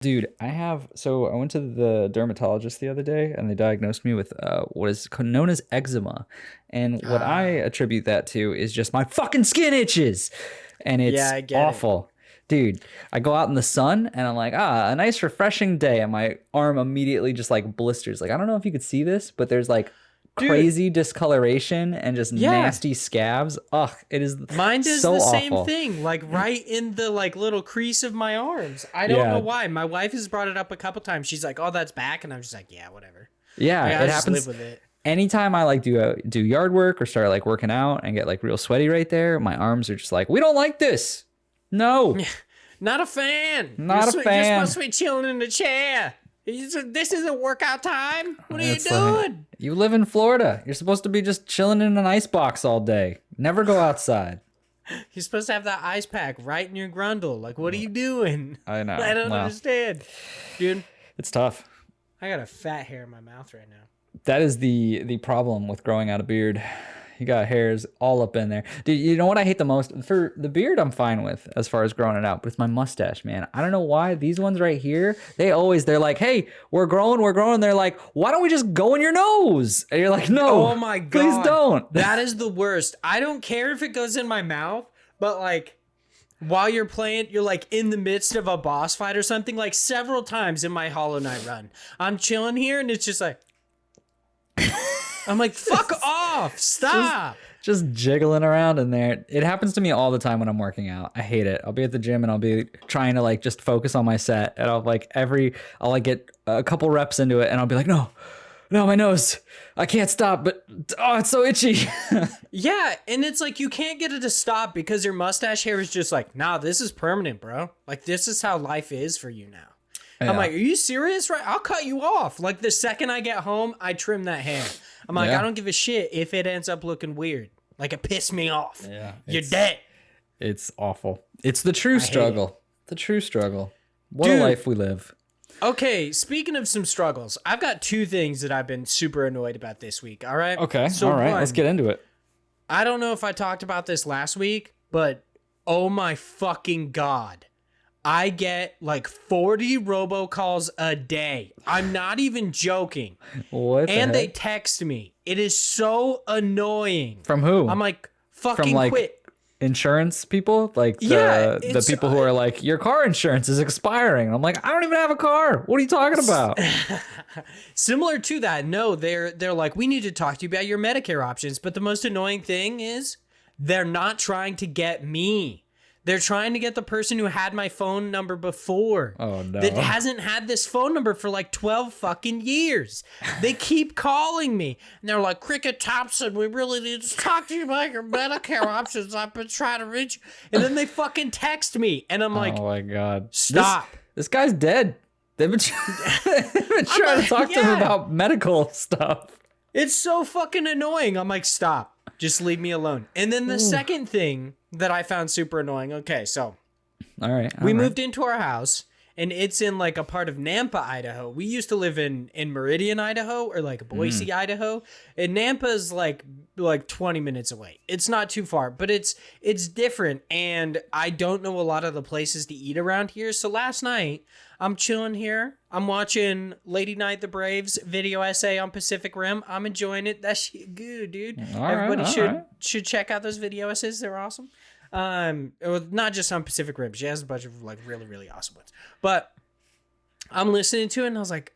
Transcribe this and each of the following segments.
Dude, so I went to the dermatologist the other day and they diagnosed me with what is known as eczema. And what I Ah, attribute that to is just my fucking skin itches. And yeah, it's I get it. awful. Dude, I go out in the sun and I'm like, a nice refreshing day. And my arm immediately just like blisters. Like, I don't know if you could see this, but there's like Dude, crazy discoloration and just yeah. nasty scabs. Ugh, it is Mine does so the same awful. thing, like right in the like little crease of my arms. I don't know Yeah. why. My wife has brought it up a couple times. She's like, "Oh, that's back," and I'm just like, "Yeah, whatever." Yeah, Like I it just live happens with it. anytime I like do yard work or start like working out and get like real sweaty right there. My arms are just like, we don't like this. No, Not a fan. not a You're fan. supposed to be chilling in the chair. This isn't workout time. What are you It's like doing? you live in Florida. You're supposed to be just chilling in an ice box all day. Never go outside. You're supposed to have that ice pack right in your grundle. Like, what are you doing? I I know. don't Well, understand, dude. it's tough. I got a fat hair in my mouth right now. That is the problem with growing out a beard. You got hairs all up in there. Dude, you know what I hate the most? For the beard, I'm fine with as far as growing it out, but it's my mustache, man. I don't know why. These ones right here, they're like, hey, we're growing, we're growing. They're like, why don't we just go in your nose? And you're like, no, Oh my please god. don't. That is the worst. I don't care if it goes in my mouth, but like while you're playing, you're like in the midst of a boss fight or something, like several times in my Hollow Knight run. I'm chilling here and it's just like I'm like, fuck off. Stop. Just jiggling around in there. It happens to me all the time when I'm working out. I hate it. I'll be at the gym and I'll be trying to like just focus on my set, and I'll like get a couple reps into it and I'll be like, no, no, my nose. I can't stop, but oh, it's so itchy. Yeah, and it's like you can't get it to stop because your mustache hair is just like, nah, this is permanent, bro. Like this is how life is for you now. I'm Yeah. like, are you serious? Right? I'll cut you off. Like the second I get home, I trim that hair. I'm like, Yeah. I don't give a shit if it ends up looking weird. Like it pissed me off. Yeah, You're dead. it's awful. It's the true hate it. struggle. The true struggle. What Dude. a life we live. Okay, speaking of some struggles, I've got two things that I've been super annoyed about this week. All right. Okay. So All right. one, Let's get into it. I don't know if I talked about this last week, but oh my fucking god. I get like 40 robocalls a day. I'm not even joking. What the And they heck? text me. It is so annoying. From who? I'm like, From fucking like quit. insurance people, like Yeah, the it's people who are like, your car insurance is expiring. I'm like, I don't even have a car. What are you talking about? Similar to that. No, they're like, we need to talk to you about your Medicare options. But the most annoying thing is they're not trying to get me. They're trying to get the person who had my phone number before. Oh, no. That hasn't had this phone number for like 12 fucking years. They keep calling me. And they're like, Cricket Thompson, we really need to talk to you about your Medicare options. I've been trying to reach you. And then they fucking text me. And I'm like, Oh my god. stop. This guy's dead. They've been, they've been trying to talk to him yeah. about medical stuff. It's so fucking annoying. I'm like, stop. Just leave me alone. And then the second thing that I found super annoying. Okay, so All right. we moved into our house and it's in like a part of Nampa, Idaho. We used to live in Meridian, Idaho, or like Boise, Idaho. And Nampa's like 20 minutes away. It's not too far, but it's different. And I don't know a lot of the places to eat around here. So last night I'm chilling here. I'm watching Lady Night the Braves video essay on Pacific Rim. I'm enjoying it. That shit good, dude. Everybody should check out those video essays. They're awesome. It was not just on Pacific Rim. She has a bunch of like really, really awesome ones. But I'm listening to it and I was like,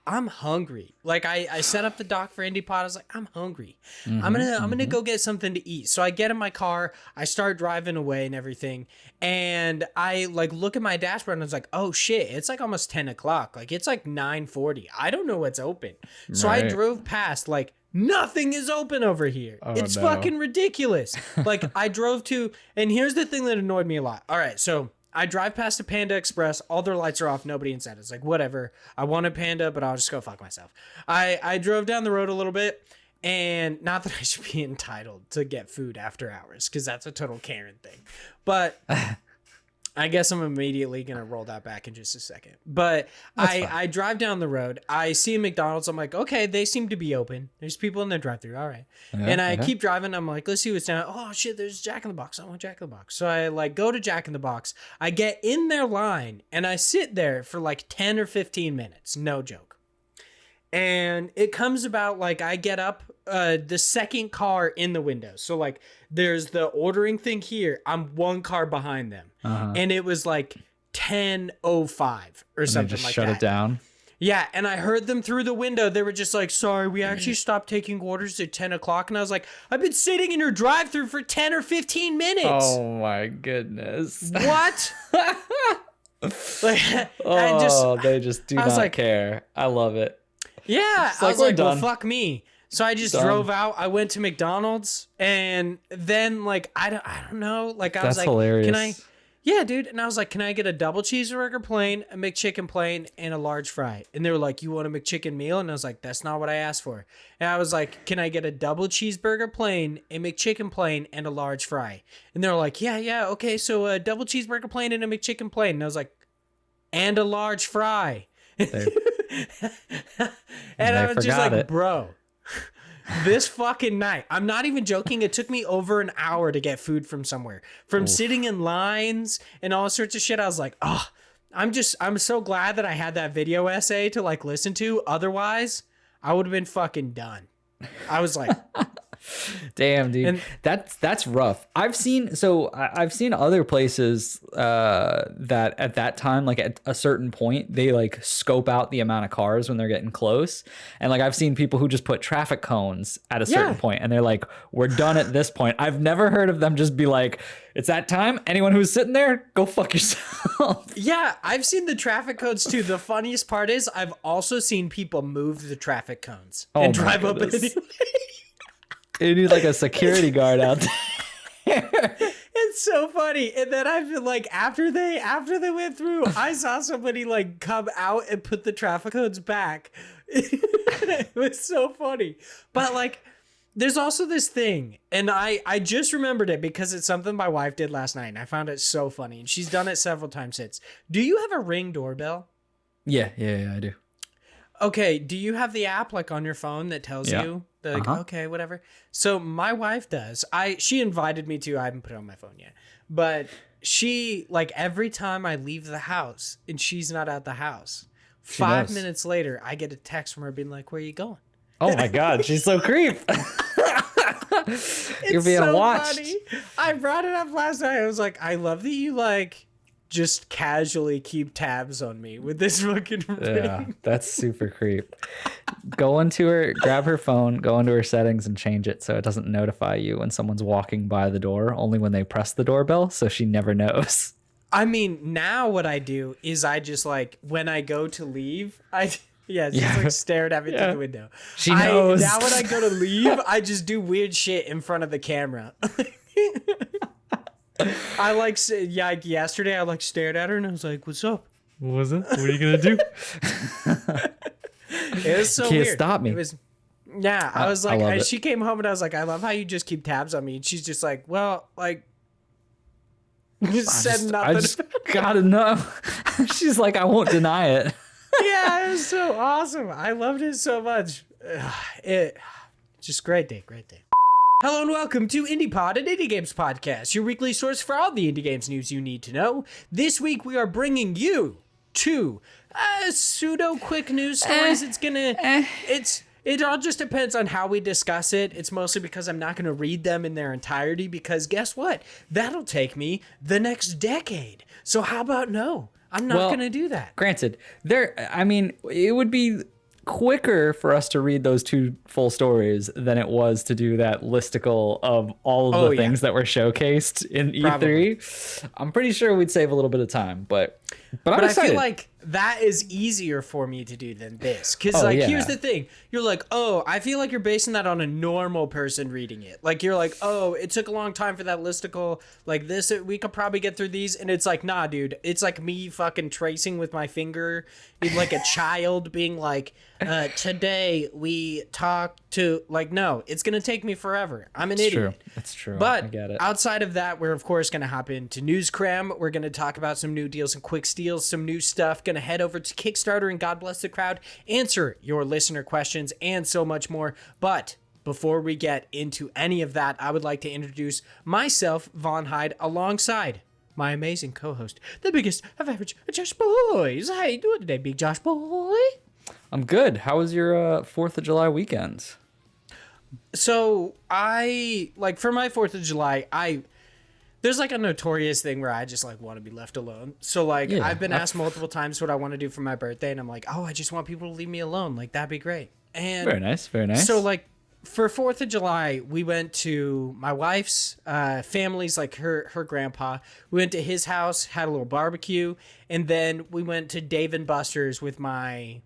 I'm hungry. Like I set up the dock for Indie Pod. I was like, I'm hungry. I'm gonna go get something to eat. So I get in my car, I start driving away and everything. And I like look at my dashboard and I was like, oh shit, it's like almost 10 o'clock. Like it's like 9:40. I don't know what's open. So I Right. drove past like nothing is open over here. Oh, It's no. fucking ridiculous. Like I drove to, and here's the thing that annoyed me a lot. All right, so I drive past a Panda Express. All their lights are off. Nobody inside. It's like, whatever. I want a Panda, but I'll just go fuck myself. I drove down the road a little bit, and not that I should be entitled to get food after hours, because that's a total Karen thing. But I guess I'm immediately gonna roll that back in just a second. But I drive down the road. I see a McDonald's. I'm like, okay, they seem to be open. There's people in their drive-thru. All right. And I keep driving. I'm like, let's see what's down. Oh shit, there's Jack in the Box. I want Jack in the Box. So I like go to Jack in the Box. I get in their line and I sit there for like 10 or 15 minutes. No joke. And it comes about like I get up the second car in the window. So like there's the ordering thing here. I'm one car behind them. And it was like 10:05 or something just like shut that. it down. Yeah, and I heard them through the window. They were just like, sorry, we actually stopped taking orders at 10 o'clock. And I was like, I've been sitting in your drive-thru for 10 or 15 minutes. Oh my goodness. What? Like, they just do not care. I love it. Yeah, I like, was like, we're well, done. fuck me. So I just Done. drove out. I went to McDonald's, and then like I don't know. Like I was That's like, hilarious. can I? Yeah, dude. And I was like, can I get a double cheeseburger plain, a McChicken plain, and a large fry? And they were like, you want a McChicken meal? And I was like, that's not what I asked for. And I was like, can I get a double cheeseburger plain, a McChicken plain, and a large fry? And they were like, yeah, okay. So a double cheeseburger plain and a McChicken plain. And I was like, and a large fry. And I was just like, bro, this fucking night, I'm not even joking. It took me over an hour to get food from somewhere, from sitting in lines and all sorts of shit. I was like, oh, I'm so glad that I had that video essay to like listen to. Otherwise, I would have been fucking done. I was like, damn, dude. And that's rough. I've seen other places that at that time, like at a certain point, they like scope out the amount of cars when they're getting close. And like I've seen people who just put traffic cones at a certain point and they're like, we're done at this point. I've never heard of them just be like, it's that time. Anyone who's sitting there, go fuck yourself. Yeah, I've seen the traffic cones too. The funniest part is I've also seen people move the traffic cones and drive up anyway. You need like a security guard out there. It's so funny. And then I feel like after they went through, I saw somebody like come out and put the traffic cones back. It was so funny. But like there's also this thing, and I just remembered it because it's something my wife did last night, and I found it so funny, and she's done it several times since. Do you have a Ring doorbell? Yeah, I do. Okay, do you have the app like on your phone that tells you like okay, whatever? So my wife does. She invited me to. I haven't put it on my phone yet. But she like every time I leave the house and she's not at the house, 5 minutes later I get a text from her being like, "Where are you going?" Oh my god, she's so creep. You're being so watched. Funny. I brought it up last night. I was like, I love that you like just casually keep tabs on me with this fucking ring. Yeah, that's super creep. Go into her, grab her phone, go into her settings and change it so it doesn't notify you when someone's walking by the door, only when they press the doorbell, so she never knows. I mean, now what I do is I just like, when I go to leave, just like stared at me through the window. She knows. Now when I go to leave, I just do weird shit in front of the camera. I like yesterday I like stared at her and I was like, "What's up?" What was it? What are you gonna do? It was so you can't weird. Stop me. It was, I was like, she came home and I was like, "I love how you just keep tabs on me." And she's just like, "Well, like." Nothing. I just gotta know. She's like, I won't deny it. Yeah, it was so awesome. I loved it so much. Just great day. Hello and welcome to IndiePod, an indie games podcast, your weekly source for all the indie games news you need to know. This week we are bringing you two pseudo quick news stories. It all just depends on how we discuss it. It's mostly because I'm not going to read them in their entirety because guess what? That'll take me the next decade. So how about no? I'm not going to do that. Granted, it would be quicker for us to read those two full stories than it was to do that listicle of all of the things that were showcased in E3. I'm pretty sure we'd save a little bit of time, but I'm excited. that is easier for me to do than this. Because, Oh, like, yeah. here's the thing. You're like, oh, I feel like you're basing that on a normal person reading it. Like, you're like, oh, it took a long time for that listicle. Like, this, we could probably get through these. And it's like, nah, dude. It's like me fucking tracing with my finger. Like a child being like, today we talked to, like, no, it's going to take me forever. I'm an idiot. True. That's true. But I get it. outside of that, we're of course going to hop into News Cram. We're going to talk about some new deals and quick steals, some new stuff. Going to head over to Kickstarter and God Bless the Crowd, answer your listener questions, and so much more. But before we get into any of that, I would like to introduce myself, Vaughn Hyde, alongside my amazing co-host, the biggest of average Josh Boys. How you doing today, big Josh Boy? I'm good. How was your 4th of July weekend? So I like for my 4th of July, there's like a notorious thing where I just like want to be left alone. So like Yeah, I've been asked multiple times what I want to do for my birthday, and I'm like, oh, I just want people to leave me alone. Like that'd be great. And Very nice. Very nice. so like for 4th of July, we went to my wife's family's, like her grandpa. We went to his house, had a little barbecue, and then we went to Dave and Buster's with my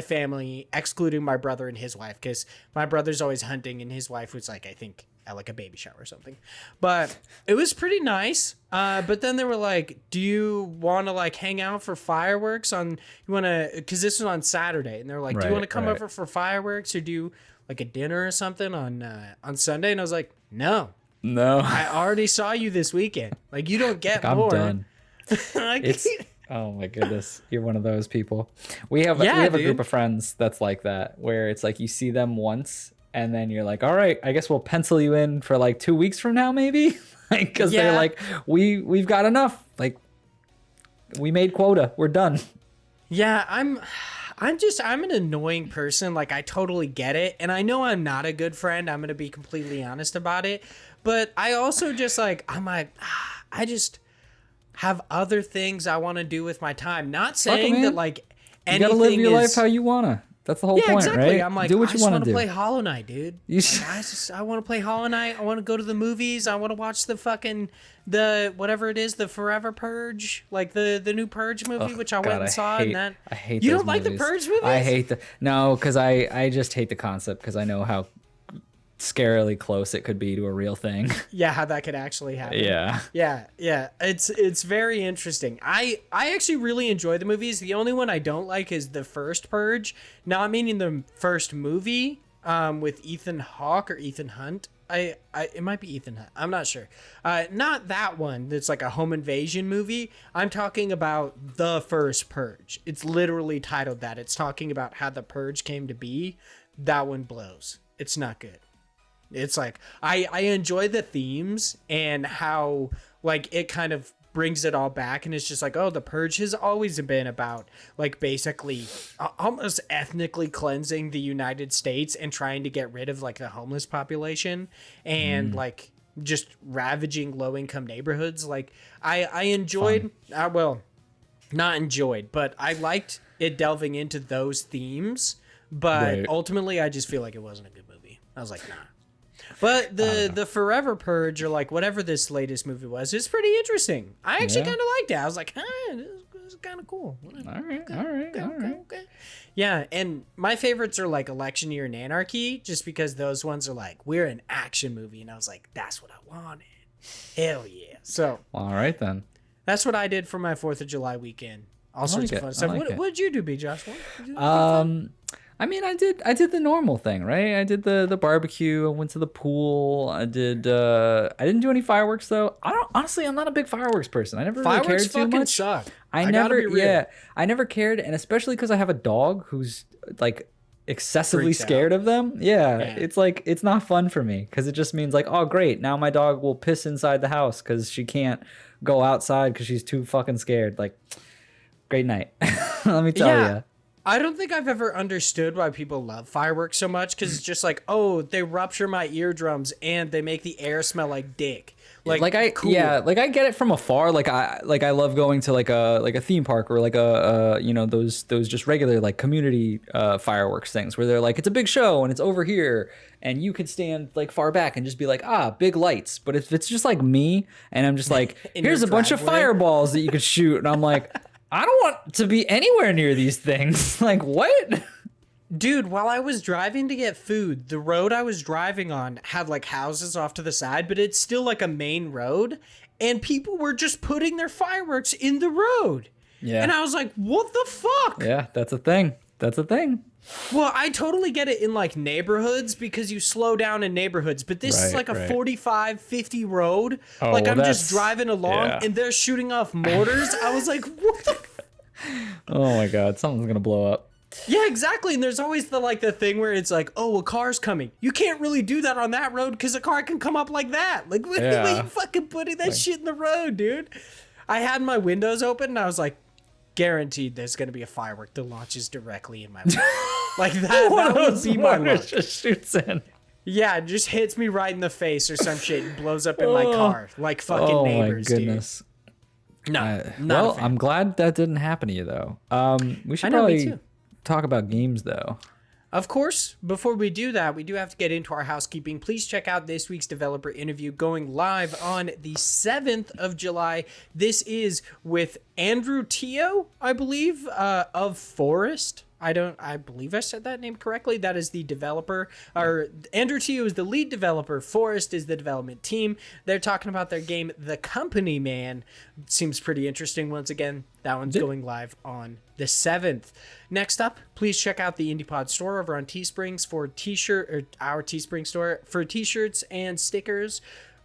family, excluding my brother and his wife, because my brother's always hunting and his wife was like, I think at like a baby shower or something. But it was pretty nice. But then they were like, do you want to like hang out for fireworks because this was on Saturday, and they're like, do you want to come over for fireworks or do like a dinner or something on Sunday? And I was like, no, I already saw you this weekend. Like you don't get I'm more. done. Like, Oh my goodness, you're one of those people. We have Yeah, a dude. group of friends that's like that, where it's like you see them once and then you're like, all right, I guess we'll pencil you in for like 2 weeks from now, maybe, like because Yeah. they're like, we've got enough, like we made quota, we're done. yeah, I'm an annoying person. Like I totally get it. And I know I'm not a good friend. I'm going to be completely honest about it. But I also just like, I just have other things I want to do with my time. Not saying man. that like You anything gotta live your is, life how you wanna. That's the whole yeah, point, exactly. right? I'm like, do what I you just want want to to do. play Hollow Knight, dude. You I want to play Hollow Knight. I want to go to the movies. I want to watch the whatever it is, the Forever Purge, like the new Purge movie, which I went and saw. I hate. You those don't like the movies. Purge movies? I hate no, because I just hate the concept because I know how scarily close it could be to a real thing. Yeah, how that could actually happen. Yeah. Yeah. It's very interesting. I actually really enjoy the movies. The only one I don't like is the first Purge. Not meaning the first movie with Ethan Hawke or Ethan Hunt. It might be Ethan Hunt. I'm not sure. Not that one. That's like a home invasion movie. I'm talking about the first Purge. It's literally titled that. It's talking about how the Purge came to be. That one blows. It's not good. It's like I enjoy the themes and how like it kind of brings it all back, and it's just like, oh, the Purge has always been about like basically almost ethnically cleansing the United States and trying to get rid of like the homeless population and like just ravaging low income neighborhoods. Like I enjoyed well, not enjoyed, but I liked it delving into those themes, but Right. ultimately I just feel like it wasn't a good movie. I was like, nah. But the Forever Purge, or like whatever this latest movie was, is pretty interesting. I actually Yeah. kind of liked it. I was like, this is kind of cool. Whatever. All right. Okay. Yeah, and my favorites are like Election Year and Anarchy, just because those ones are like, we're an action movie, and I was like, that's what I wanted. Hell yeah. So All right then. that's what I did for my 4th of July weekend. All sorts like of fun it. stuff. I like it. What did you do, B. Josh? What did you do? I mean, I did the normal thing, right? I did the barbecue. I went to the pool. I didn't do any fireworks though. I'm not a big fireworks person. I never really Fireworks cared too fucking much. suck. I gotta never, be real. yeah, I never cared, and especially because I have a dog who's like excessively Freaks out. scared of them. Yeah, Yeah. it's like it's not fun for me because it just means like, oh great, now my dog will piss inside the house because she can't go outside because she's too fucking scared. Like, great night. Let me tell you. I don't think I've ever understood why people love fireworks so much, because it's just like, oh, they rupture my eardrums and they make the air smell like dick. Cool. Like I get it from afar. Like I love going to like a theme park or like those just regular like community fireworks things where they're like, it's a big show and it's over here and you can stand like far back and just be like, big lights. But if it's just like me and I'm just like, In here's a your bunch of driveway. fireballs that you could shoot, and I'm like, I don't want to be anywhere near these things. Like, what? Dude, while I was driving to get food, the road I was driving on had like houses off to the side, but it's still like a main road, and people were just putting their fireworks in the road. Yeah. And I was like, what the fuck? Yeah, that's a thing. That's a thing. Well, I totally get it in like neighborhoods because you slow down in neighborhoods, but this is like a 45, 50 road. Oh, like well, I'm just driving along and they're shooting off mortars. I was like, what the Oh my God, something's going to blow up. Yeah, exactly. And there's always the thing where it's like, oh, a car's coming. You can't really do that on that road because a car can come up like that. Like, what are you fucking putting that shit in the road, dude? I had my windows open and I was like, guaranteed there's going to be a firework that launches directly in my way. Like that would be my luck. Just shoots in. Yeah, it just hits me right in the face or some shit and blows up in my car. Like fucking neighbors, my goodness. Dude. No, well, I'm glad that didn't happen to you, though. We should probably talk about games, though. Of course, before we do that, we do have to get into our housekeeping. Please check out this week's developer interview going live on the 7th of July. This is with Andrew Teo, I believe, of Forest. I believe I said that name correctly. That is the developer, or Andrew Teo is the lead developer. Forest is the development team. They're talking about their game, The Company Man. Seems pretty interesting. Once again, that one's going live on the 7th. Next up, please check out the IndiePod store over on Teesprings for our Teespring store for t-shirts and stickers.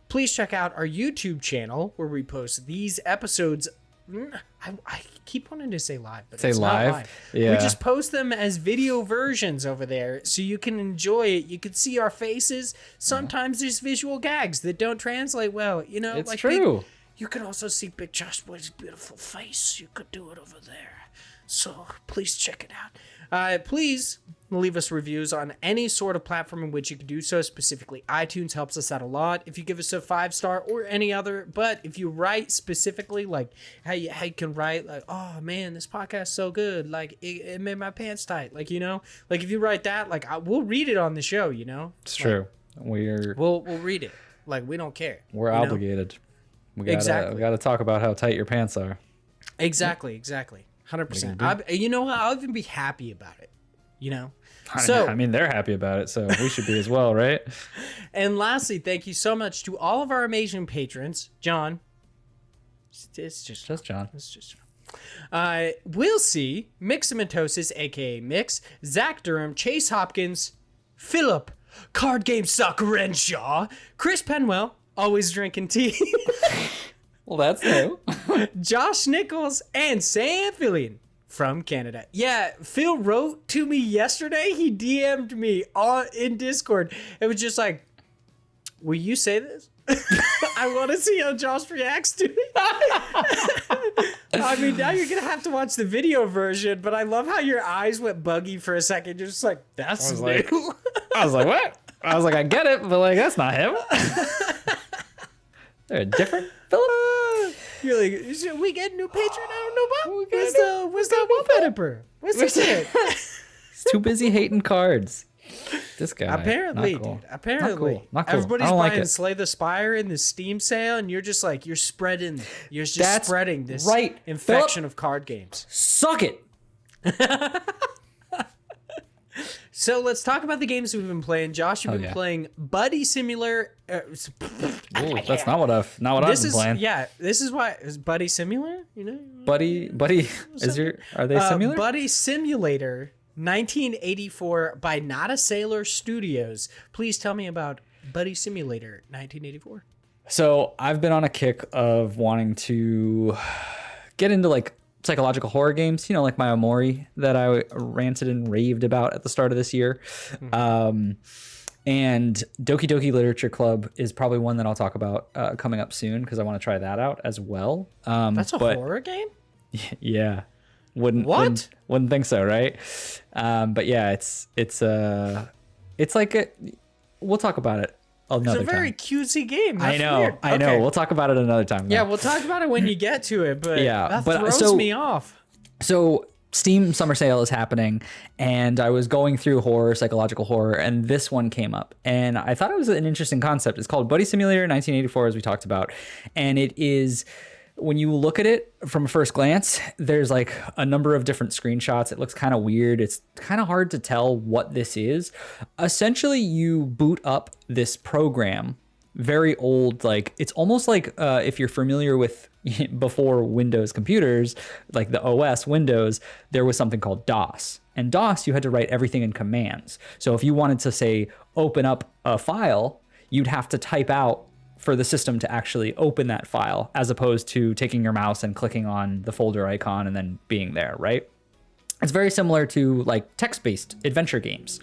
Please check out our YouTube channel where we post these episodes. I keep wanting to say live, but it's not live. Yeah. We just post them as video versions over there so you can enjoy it. You can see our faces. Sometimes there's visual gags that don't translate well. You know, it's like true. You can also see Big Joshua's beautiful face. You could do it over there. So please check it out. Please leave us reviews on any sort of platform in which you can do so. Specifically, iTunes helps us out a lot. If you give us a 5-star or any other, but if you write specifically, like how you can write like, oh man, this podcast is so good. Like it made my pants tight. Like, you know, like if you write that, like we'll read it on the show, you know? It's true. We'll read it. Like we don't care. We're obligated. We gotta talk about how tight your pants are. Exactly. 100%. You know what? I'll even be happy about it. You know? So, I mean, they're happy about it, so we should be as well, right? And lastly, thank you so much to all of our amazing patrons. John. It's just John. It's just John. We'll see. Mixamatosis, a.k.a. Mix. Zach Durham. Chase Hopkins. Philip. Card Game Suck Renshaw. Chris Penwell. Always drinking tea. Well, that's new. Josh Nichols and Sam Fillion from Canada. Yeah, Phil wrote to me yesterday. He DM'd me in Discord. It was just like, will you say this? I want to see how Josh reacts to it. I mean, now you're going to have to watch the video version, but I love how your eyes went buggy for a second. You're just like, that's new. I was like, what? I was like, I get it, but like, that's not him. They're different, Philip. You're like, should we get a new patron? I don't know about. What's that wallpaper? What's this shit? He's too busy hating cards. This guy. Apparently, not cool. dude. Apparently. Not cool. Everybody's buying Slay the Spire in the Steam sale, and you're just like, you're spreading this infection of card games. Suck it. So let's talk about the games we've been playing. Josh, you've been playing Buddy Simulator. Ooh, that's not what I've been playing. Yeah, this is why is Buddy Simulator. You know, Buddy, are they similar? Buddy Simulator 1984 by Not a Sailor Studios. Please tell me about Buddy Simulator 1984. So I've been on a kick of wanting to get into like psychological horror games, you know, like my Omori that I ranted and raved about at the start of this year. Mm-hmm. And Doki Doki Literature Club is probably one that I'll talk about coming up soon because I want to try that out as well. That's a horror game? Yeah. Wouldn't think so, right? But yeah, it's like we'll talk about it another time. It's a very cutesy game. That's I know. weird. I know. We'll talk about it another time. Yeah, we'll talk about it when you get to it, but yeah, that throws me off. So Steam Summer Sale is happening, and I was going through psychological horror, and this one came up, and I thought it was an interesting concept. It's called Buddy Simulator 1984, as we talked about, and it is when you look at it from a first glance, there's like a number of different screenshots. It looks kind of weird. It's kind of hard to tell what this is. Essentially, you boot up this program, very old, like it's almost like if you're familiar with before Windows computers, like the OS Windows, there was something called DOS. And DOS, you had to write everything in commands. So if you wanted to say, open up a file, you'd have to type out for the system to actually open that file, as opposed to taking your mouse and clicking on the folder icon and then being there, right? It's very similar to like text-based adventure games.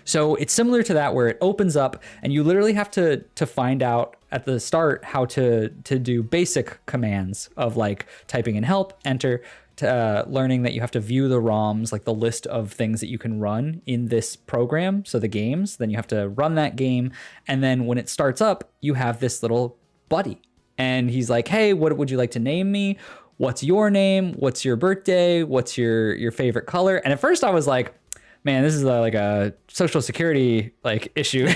So it's similar to that, where it opens up and you literally have to find out at the start how to do basic commands of like typing in help, enter, learning that you have to view the ROMs, like the list of things that you can run in this program. So the games, then you have to run that game. And then when it starts up, you have this little buddy. And he's like, hey, what would you like to name me? What's your name? What's your birthday? What's your favorite color? And at first I was like, man, this is like a social security like issue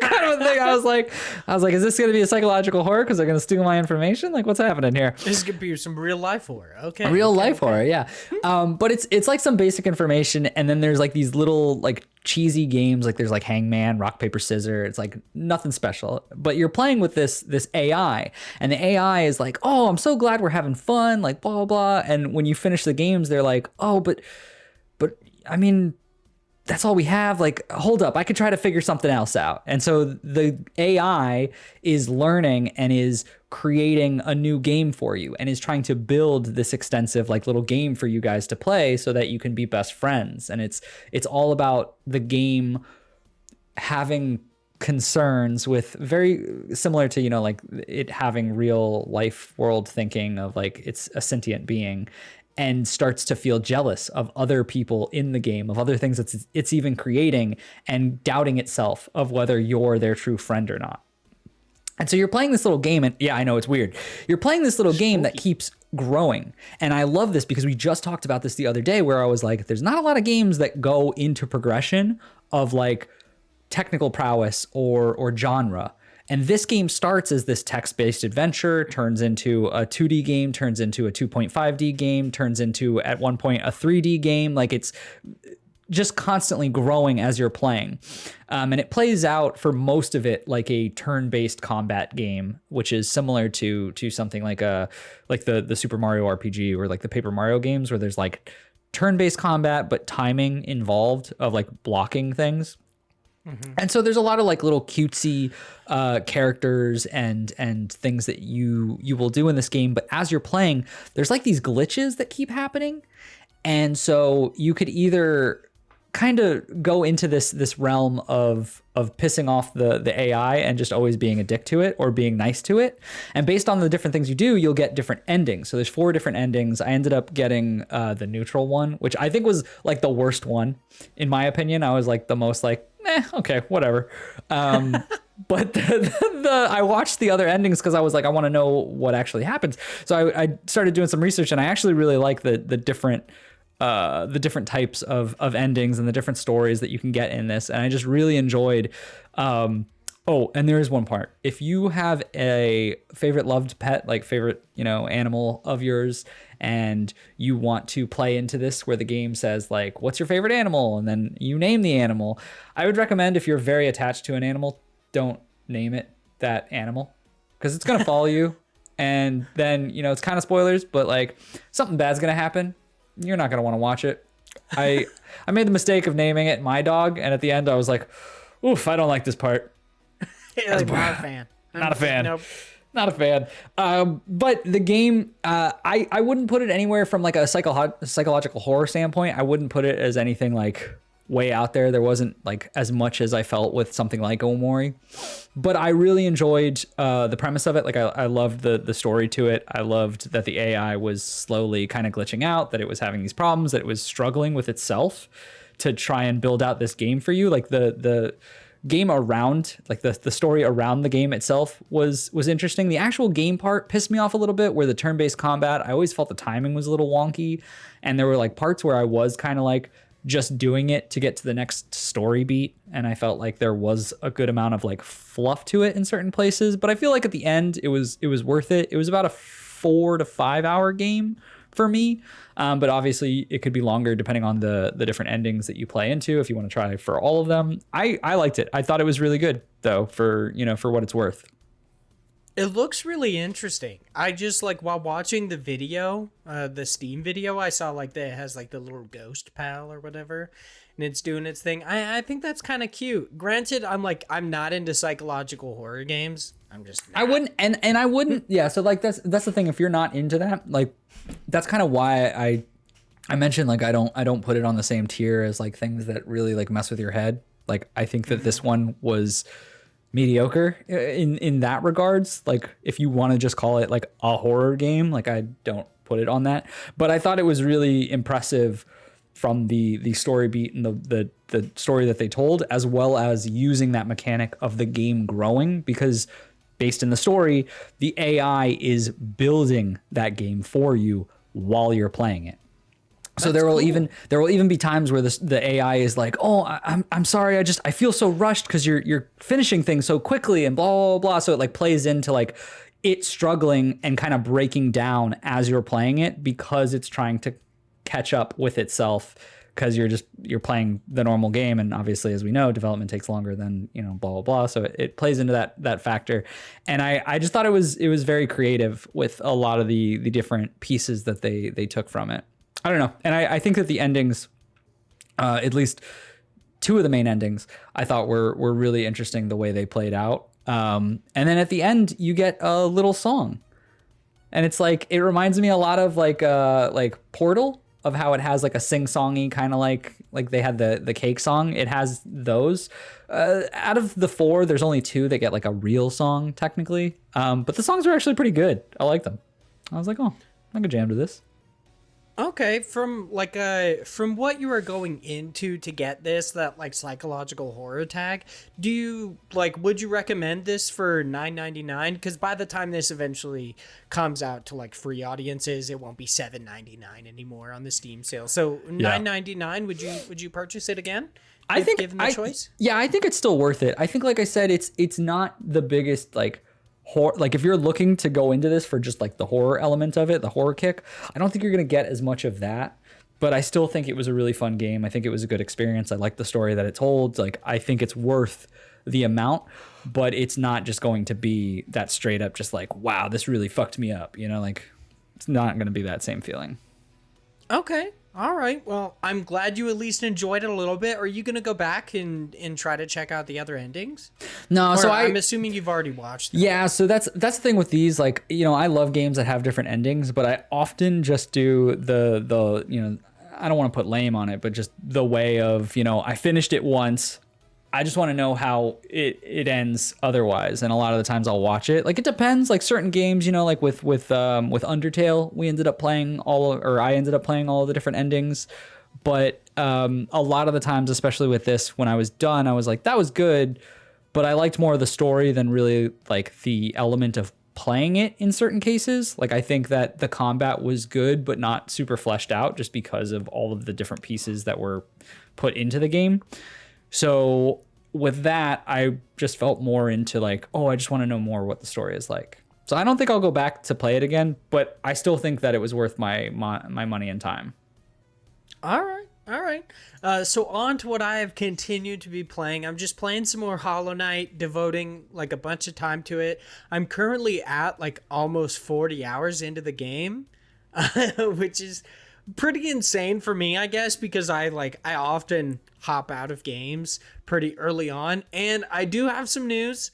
kind of a thing. I was like, is this going to be a psychological horror because they're going to steal my information? Like, what's happening here? This is going to be some real life horror. Okay. Real life horror, yeah. But it's like some basic information, and then there's like these little like cheesy games, like there's like Hangman, Rock, Paper, Scissors. It's like nothing special, but you're playing with this AI, and the AI is like, oh, I'm so glad we're having fun, like blah, blah, blah. And when you finish the games, they're like, oh, but I mean, that's all we have. Like, hold up, I could try to figure something else out. And so the AI is learning and is creating a new game for you and is trying to build this extensive like little game for you guys to play so that you can be best friends. And it's all about the game having concerns with, very similar to, you know, like it having real life world thinking of like it's a sentient being, and starts to feel jealous of other people in the game, of other things that it's even creating, and doubting itself of whether you're their true friend or not. And so you're playing this little game, and yeah, I know it's weird. You're playing this little game that keeps growing. And I love this because we just talked about this the other day, where I was like, there's not a lot of games that go into progression of like technical prowess or genre. And this game starts as this text-based adventure, turns into a 2D game, turns into a 2.5D game, turns into, at one point, a 3D game. Like, it's just constantly growing as you're playing. And it plays out for most of it like a turn-based combat game, which is similar to something like the Super Mario RPG or like the Paper Mario games, where there's like turn-based combat, but timing involved of like blocking things. Mm-hmm. And so there's a lot of like little cutesy characters and things that you will do in this game. But as you're playing, there's like these glitches that keep happening. And so you could either kind of go into this realm of pissing off the AI and just always being a dick to it, or being nice to it. And based on the different things you do, you'll get different endings. So there's 4 different endings. I ended up getting the neutral one, which I think was like the worst one. In my opinion, I was like the most like, okay, whatever. But I watched the other endings because I was like, I want to know what actually happens. So I started doing some research, and I actually really like the different types of endings and the different stories that you can get in this. And I just really enjoyed. Oh, and there is one part. If you have a favorite loved pet, like favorite, you know, animal of yours, and you want to play into this where the game says like, what's your favorite animal? And then you name the animal. I would recommend, if you're very attached to an animal, don't name it that animal, because it's going to follow you. And then, you know, it's kind of spoilers, but like something bad's going to happen. You're not going to want to watch it. I made the mistake of naming it my dog. And at the end I was like, oof, I don't like this part. Like, not a fan. Not a fan. Nope. Not a fan. But the game, I wouldn't put it anywhere from like a psychological horror standpoint. I wouldn't put it as anything like way out there. There wasn't like as much as I felt with something like Omori. But I really enjoyed the premise of it. Like I loved the story to it. I loved that the AI was slowly kind of glitching out, that it was having these problems, that it was struggling with itself to try and build out this game for you. Like the game around, like the story around the game itself was interesting. The actual game part pissed me off a little bit, where the turn-based combat, I always felt the timing was a little wonky, and there were like parts where I was kind of like just doing it to get to the next story beat, and I felt like there was a good amount of like fluff to it in certain places. But I feel like at the end it was worth it. It was about a 4 to 5 hour game for me. But obviously it could be longer depending on the different endings that you play into, if you want to try for all of them. I liked it. I thought it was really good though, for what it's worth. It looks really interesting. I just like while watching the video, the Steam video, I saw like that it has like the little ghost pal or whatever, and it's doing its thing. I think that's kind of cute. Granted, I'm not into psychological horror games. I'm just not. I wouldn't, and I wouldn't. Yeah, so like that's the thing. If you're not into that, like that's kind of why I mentioned like I don't put it on the same tier as like things that really like mess with your head. Like I think that this one was mediocre in that regards. Like if you want to just call it like a horror game, like I don't put it on that. But I thought it was really impressive from the story beat and the story that they told, as well as using that mechanic of the game growing, because based in the story, the AI is building that game for you while you're playing it. So there will even be times where the AI is like, oh, I'm sorry, I feel so rushed because you're finishing things so quickly and blah blah blah. So it like plays into like it struggling and kind of breaking down as you're playing it, because it's trying to catch up with itself, because you're playing the normal game, and obviously, as we know, development takes longer than blah blah blah. So it plays into that factor, and I just thought it was very creative with a lot of the different pieces that they took from it. I don't know. And I think that the endings, at least two of the main endings, I thought were really interesting the way they played out. And then at the end, you get a little song. And it's like, it reminds me a lot of like Portal, of how it has like a sing-songy kind of like they had the cake song. It has those. Out of the 4, there's only 2 that get like a real song technically. But the songs are actually pretty good. I like them. I was like, oh, I could jam to this. Okay, from what you were going into to get that like psychological horror tag, would you recommend this for $9.99? Because by the time this eventually comes out to like free audiences, it won't be $7.99 anymore on the Steam sale. So $9.99, would you purchase it again? I think given the choice. Yeah, I think it's still worth it. I think, like I said, it's not the biggest like horror. Like if you're looking to go into this for just like the horror element of it, the horror kick, I don't think you're gonna get as much of that. But I still think it was a really fun game. I think it was a good experience. I like the story that it told. Like I think it's worth the amount, but it's not just going to be that straight up just like, wow, this really fucked me up. Like it's not gonna be that same feeling. Okay. All right. Well, I'm glad you at least enjoyed it a little bit. Are you going to go back and try to check out the other endings? No, so I'm assuming you've already watched them. Yeah, so that's the thing with these. Like, I love games that have different endings, but I often just do the I don't want to put lame on it, but just the way of, I finished it once. I just want to know how it ends otherwise. And a lot of the times I'll watch it. Like it depends, like certain games, like with Undertale, I ended up playing all of the different endings. But a lot of the times, especially with this, when I was done, I was like, that was good, but I liked more of the story than really like the element of playing it in certain cases. Like I think that the combat was good, but not super fleshed out, just because of all of the different pieces that were put into the game. So with that, I just felt more into like, oh, I just want to know more what the story is like. So I don't think I'll go back to play it again, but I still think that it was worth my money and time. All right. So on to what I have continued to be playing. I'm just playing some more Hollow Knight, devoting like a bunch of time to it. I'm currently at like almost 40 hours into the game, which is pretty insane for me, I guess, because I often hop out of games pretty early on. And I do have some news.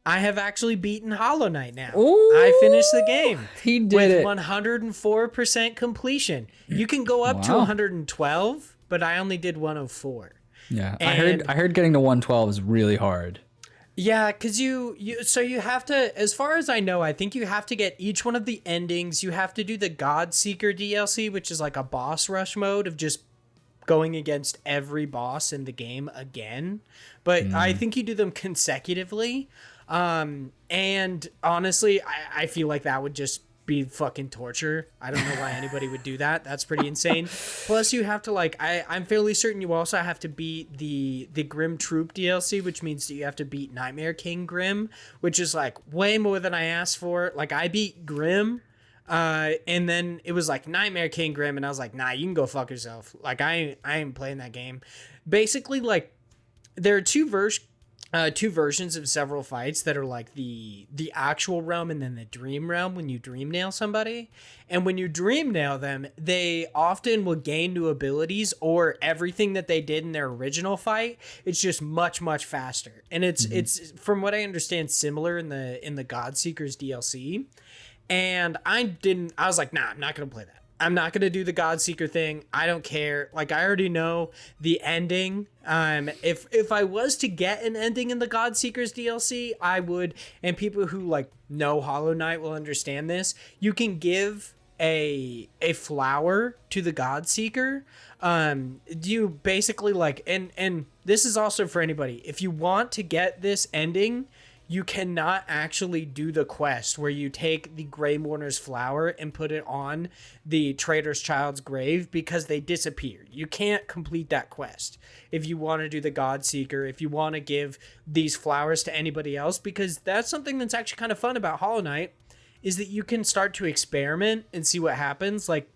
I have actually beaten Hollow Knight now. Ooh, I finished the game. He did with it. 104% completion. You can go up to 112, but I only did 104. Yeah, and I heard getting to 112 is really hard. Yeah, because you have to, as far as I know, I think you have to get each one of the endings. You have to do the God Seeker DLC, which is like a boss rush mode of just going against every boss in the game again. But I think you do them consecutively. And honestly, I feel like that would just be fucking torture. I don't know why anybody would do that. That's pretty insane. Plus you have to I'm fairly certain you also have to beat the Grim Troop DLC, which means that you have to beat Nightmare King Grim, which is like way more than I asked for. Like I beat Grim And then it was like Nightmare King Grim, and I was like, nah, you can go fuck yourself. Like I ain't playing that game. Basically, like there are two versions of several fights that are like the actual realm and then the dream realm when you dream nail somebody. And when you dream nail them, they often will gain new abilities or everything that they did in their original fight. It's just much, much faster. And it's from what I understand, similar in the Godseekers DLC. And I was like, nah, I'm not going to play that. I'm not going to do the Godseeker thing. I don't care. Like, I already know the ending. If I was to get an ending in the Godseekers DLC, I would, and people who like know Hollow Knight will understand this. You can give a flower to the Godseeker. You basically like, and this is also for anybody. If you want to get this ending, you cannot actually do the quest where you take the Grey Mourner's flower and put it on the traitor's child's grave because they disappear. You can't complete that quest if you want to do the Godseeker, if you want to give these flowers to anybody else, because that's something that's actually kind of fun about Hollow Knight, is that you can start to experiment and see what happens. Like,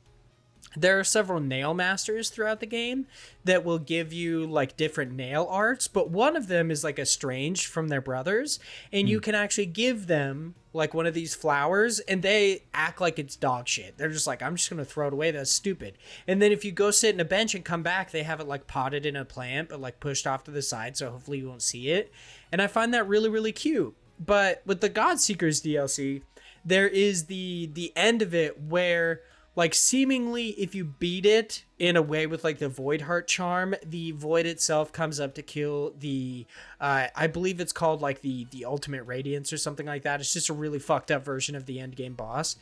there are several nail masters throughout the game that will give you like different nail arts, but one of them is like estranged from their brothers, and you can actually give them like one of these flowers and they act like it's dog shit. They're just like, I'm just gonna throw it away, that's stupid. And then if you go sit in a bench and come back, they have it like potted in a plant but like pushed off to the side, so hopefully you won't see it. And I find that really, really cute. But with the Godseekers DLC, there is the end of it where, like, seemingly if you beat it in a way with like the Void Heart charm, the Void itself comes up to kill the I believe it's called like the Ultimate Radiance or something like that. It's just a really fucked up version of the end game boss.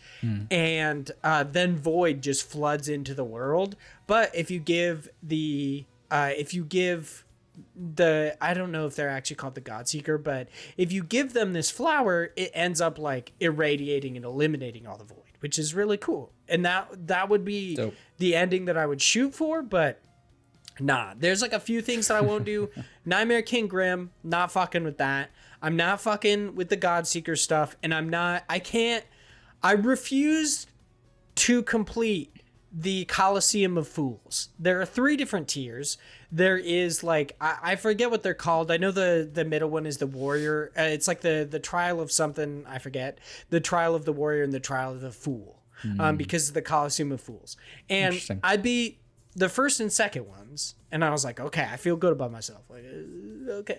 And then Void just floods into the world. But if you give the I don't know if they're actually called the Godseeker, but if you give them this flower, it ends up like irradiating and eliminating all the Void, which is really cool. And that would be dope. The ending that I would shoot for, but nah, there's like a few things that I won't do. Nightmare King Grim, not fucking with that. I'm not fucking with the Godseeker stuff, and I refuse to complete the Coliseum of Fools. There are 3 different tiers. There is like, I forget what they're called. I know the middle one is the Warrior. It's like the Trial of something, I forget. The Trial of the Warrior and the Trial of the Fool. Because of the Coliseum of Fools. And I'd be the first and second ones, and I was like, okay, I feel good about myself. Like, okay.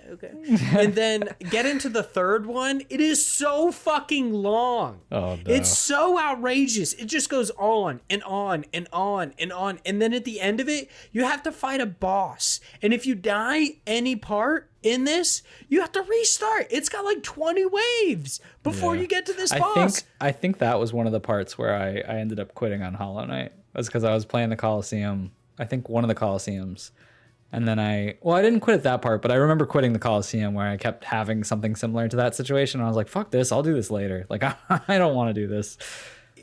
And then get into the third one. It is so fucking long. Oh, no. It's so outrageous. It just goes on and on and on and on. And then at the end of it, you have to fight a boss. And if you die any part in this, you have to restart. It's got like 20 waves before you get to this boss. I think that was one of the parts where I ended up quitting on Hollow Knight. That's because I was playing the Coliseum. I think one of the Coliseums. And then I didn't quit at that part, but I remember quitting the Coliseum where I kept having something similar to that situation. And I was like, fuck this, I'll do this later. Like, I don't want to do this.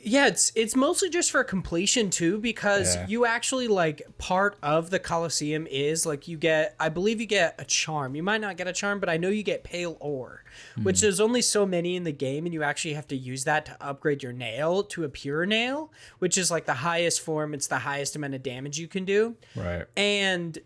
Yeah, it's mostly just for completion too, because you actually like part of the Coliseum is like I believe you get a charm. You might not get a charm, but I know you get pale ore, which there's only so many in the game, and you actually have to use that to upgrade your nail to a pure nail, which is like the highest form. It's the highest amount of damage you can do. Right. And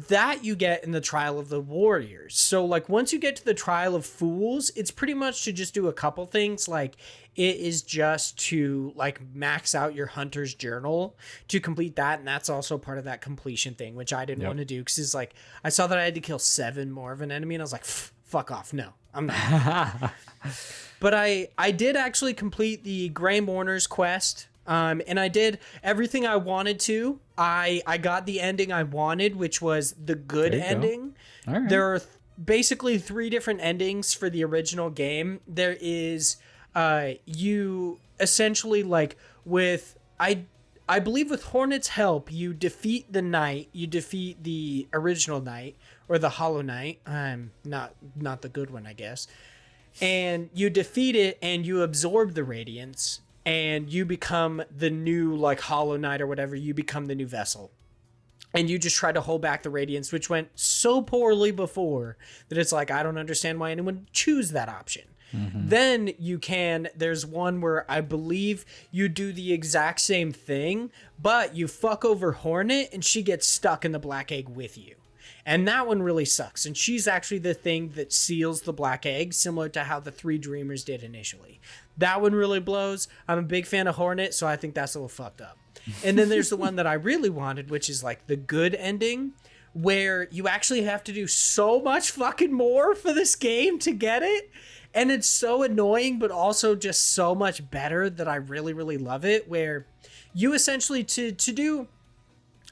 that you get in the Trial of the Warriors. So like once you get to the Trial of Fools, it's pretty much to just do a couple things. Like it is just to like max out your Hunter's Journal to complete that. And that's also part of that completion thing, which I didn't want to do because it's like I saw that I had to kill 7 more of an enemy and I was like, fuck off. No, I'm not. But I did actually complete the Grey Mourner's quest. And I did everything I wanted to. I got the ending I wanted, which was the good ending. All right. There are basically 3 different endings for the original game. There is you essentially like with I believe with Hornet's help, you defeat the knight, you defeat the original knight or the Hollow Knight. Not the good one, I guess. And you defeat it and you absorb the radiance. And you become the new like Hollow Knight or whatever. You become the new vessel. And you just try to hold back the radiance, which went so poorly before that it's like, I don't understand why anyone would choose that option. Then there's one where I believe you do the exact same thing, but you fuck over Hornet and she gets stuck in the black egg with you. And that one really sucks. And she's actually the thing that seals the black egg, similar to how the 3 Dreamers did initially. That one really blows. I'm a big fan of Hornet, so I think that's a little fucked up. And then there's the one that I really wanted, which is like the good ending, where you actually have to do so much fucking more for this game to get it. And it's so annoying, but also just so much better that I really, really love it, where you essentially, to do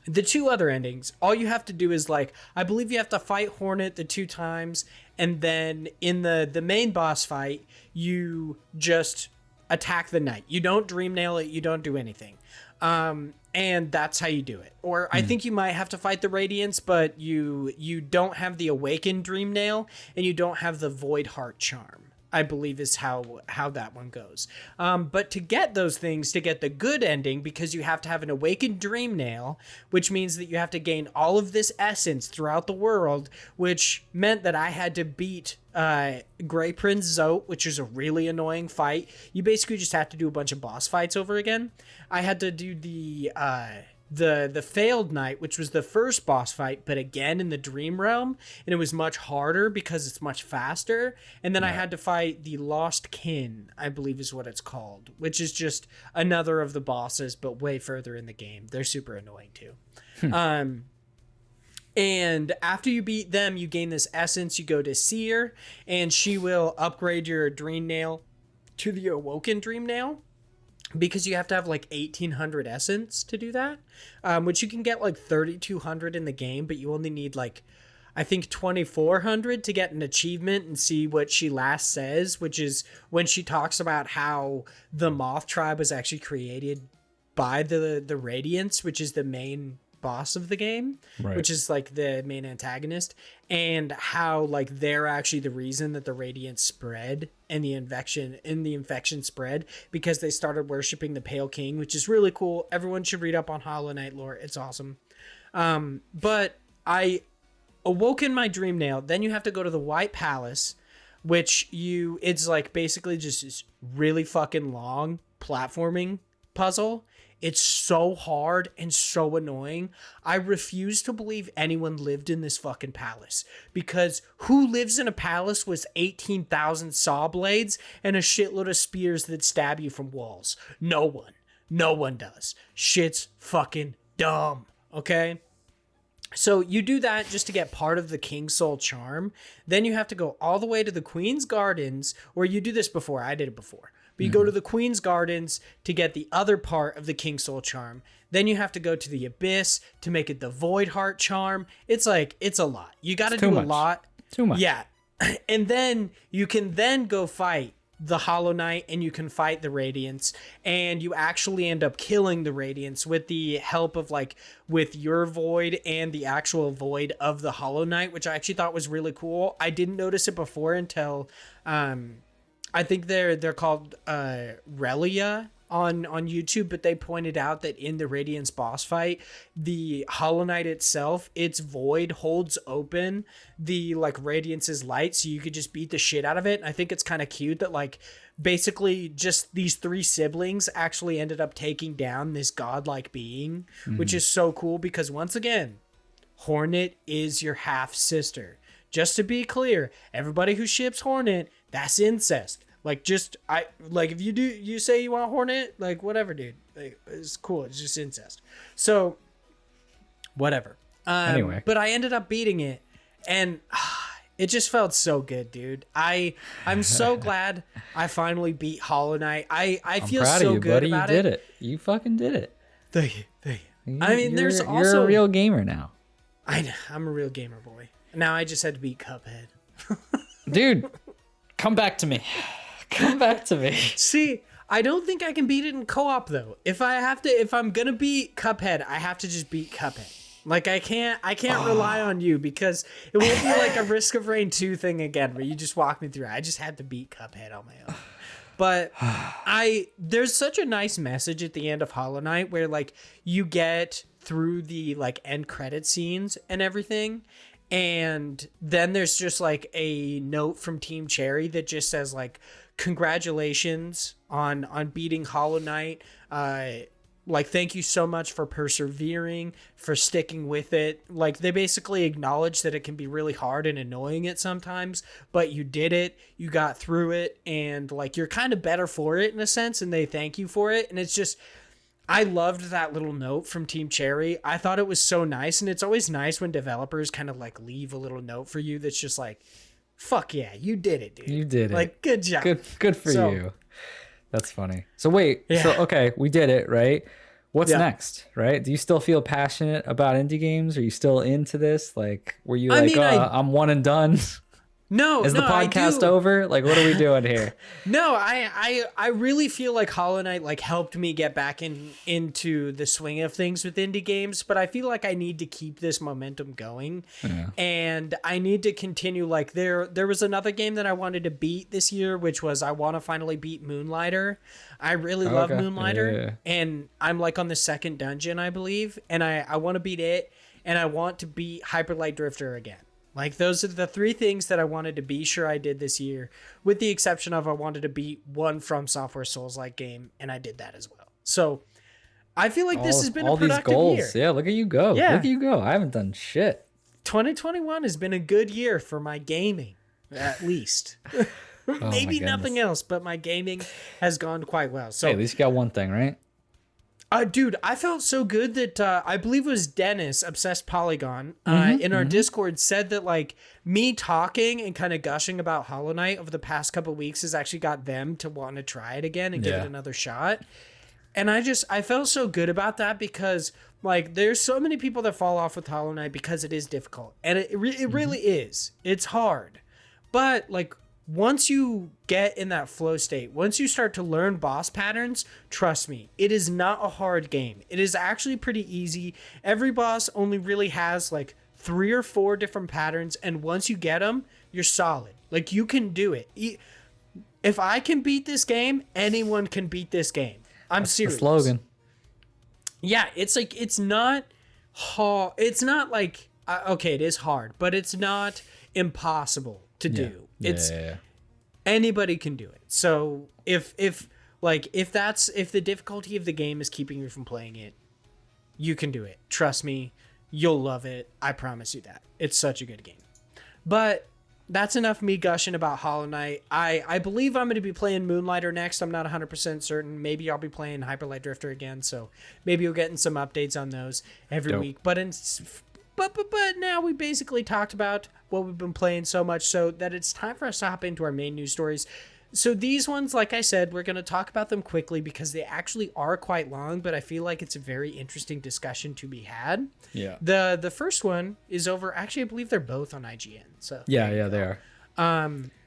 the 2 other endings, all you have to do is like, I believe you have to fight Hornet the 2 times, and then in the main boss fight, you just attack the knight. You don't dream nail it, you don't do anything. And that's how you do it. Or I think you might have to fight the Radiance, but you don't have the Awakened Dream Nail, and you don't have the Void Heart Charm, I believe is how that one goes. But to get those things, to get the good ending, because you have to have an Awakened Dream Nail, which means that you have to gain all of this essence throughout the world, which meant that I had to beat Grey Prince Zote, which is a really annoying fight. You basically just have to do a bunch of boss fights over again. I had to do the Failed Knight, which was the first boss fight, but again in the Dream Realm, and it was much harder because it's much faster. And then I had to fight the Lost Kin, I believe is what it's called, which is just another of the bosses, but way further in the game. They're super annoying too. And after you beat them, you gain this essence. You go to Seer, and she will upgrade your Dream Nail to the Awoken Dream Nail, because you have to have like 1,800 essence to do that, which you can get like 3,200 in the game, but you only need like, I think 2,400 to get an achievement and see what she last says, which is when she talks about how the Moth tribe was actually created by the Radiance, which is the main boss of the game, which is like the main antagonist, and how like they're actually the reason that the Radiance spread and the infection spread, because they started worshiping the Pale King, which is really cool. Everyone should read up on Hollow Knight lore. It's awesome. But I awoken my Dream Nail. Then you have to go to the White Palace, which it's like basically just this really fucking long platforming puzzle. It's so hard and so annoying. I refuse to believe anyone lived in this fucking palace, because who lives in a palace with 18,000 saw blades and a shitload of spears that stab you from walls? No one. No one does. Shit's fucking dumb. Okay? So you do that just to get part of the King Soul Charm. Then you have to go all the way to the Queen's Gardens, or you do this before. I did it before. But you go to the Queen's Gardens to get the other part of the King Soul Charm. Then you have to go to the Abyss to make it the Void Heart Charm. It's like, it's a lot. You got to do a lot. Too much. Yeah. And then you can then go fight the Hollow Knight, and you can fight the Radiance, and you actually end up killing the Radiance with the help of with your Void and the actual Void of the Hollow Knight, which I actually thought was really cool. I didn't notice it before until I think they're called Relia on YouTube, but they pointed out that in the Radiance boss fight, the Hollow Knight itself, its Void holds open the Radiance's light, so you could just beat the shit out of it. And I think it's kind of cute that basically just these 3 siblings actually ended up taking down this godlike being, which is so cool, because once again, Hornet is your half sister. Just to be clear, everybody who ships Hornet, that's incest. If you say you want Hornet, whatever, dude. It's cool. It's just incest. So, whatever. Anyway. But I ended up beating it, and it just felt so good, dude. I'm so glad I finally beat Hollow Knight. I feel proud so of you, good buddy. about You did it. You fucking did it. Thank you. You're a real gamer now. I'm a real gamer boy. Now I just had to beat Cuphead. Dude, come back to me. Come back to me. See, I don't think I can beat it in co-op though. If I'm gonna beat Cuphead, I have to just beat Cuphead. I can't rely on you, because it won't be like a Risk of Rain 2 thing again where you just walk me through. I just had to beat Cuphead on my own. But there's such a nice message at the end of Hollow Knight where you get through the end credit scenes and everything, And then there's just like a note from Team Cherry that just says like, congratulations on beating Hollow Knight. Like, thank you so much for persevering, for sticking with it. Like, they basically acknowledge that it can be really hard and annoying at sometimes, but you did it, you got through it, and like, you're kind of better for it in a sense, and they thank you for it. And it's just, I loved that little note from Team Cherry. I thought it was so nice, and it's always nice when developers kind of like leave a little note for you that's just like, fuck yeah, you did it, dude. You did it. Like, good job. Good for you. That's funny. So wait, so okay, we did it, right? What's next, right? Do you still feel passionate about indie games? Are you still into this? Like, were you I'm one and done? No, is the podcast over? Like, what are we doing here? No, I really feel like Hollow Knight like helped me get back into the swing of things with indie games, but I feel like I need to keep this momentum going, and I need to continue. Like there was another game that I wanted to beat this year, which was I want to finally beat Moonlighter. I really love Moonlighter, and I'm like on the second dungeon, I believe, and I want to beat it, and I want to beat Hyper Light Drifter again. Like, those are the three things that I wanted to be sure I did this year, with the exception of I wanted to beat one From Software Souls-like game, and I did that as well. So, I feel like this has been a productive these goals. year. Yeah, look at you go. Yeah. Look at you go. I haven't done shit. 2021 has been a good year for my gaming, at least. Maybe nothing else, but my gaming has gone quite well. So, hey, at least you got one thing, right? Dude, I felt so good that I believe it was Dennis, Obsessed Polygon, in our Discord said that like me talking and kind of gushing about Hollow Knight over the past couple of weeks has actually got them to want to try it again and give it another shot. And I felt so good about that because like there's so many people that fall off with Hollow Knight because it is difficult. And it really is. It's hard. But like once you get in that flow state, once you start to learn boss patterns, trust me, it is not a hard game. It is actually pretty easy. Every boss only really has like 3 or 4 different patterns, and once you get them, you're solid. Like, you can do it. If I can beat this game, anyone can beat this game. That's serious. The slogan. Yeah, it's like, it's not hard. It's not like, okay, it is hard, but it's not impossible to do. Anybody can do it. So if the difficulty of the game is keeping you from playing it, you can do it. Trust me, you'll love it. I promise you that. It's such a good game. But that's enough me gushing about Hollow Knight. I believe I'm going to be playing Moonlighter next. I'm not 100% certain. Maybe I'll be playing Hyper Light Drifter again. So maybe you'll get some updates on those every week. But now we basically talked about what we've been playing so much so that it's time for us to hop into our main news stories. So these ones, like I said, we're going to talk about them quickly because they actually are quite long, but I feel like it's a very interesting discussion to be had. Yeah. The first one is over. Actually, I believe they're both on IGN. So yeah, they are.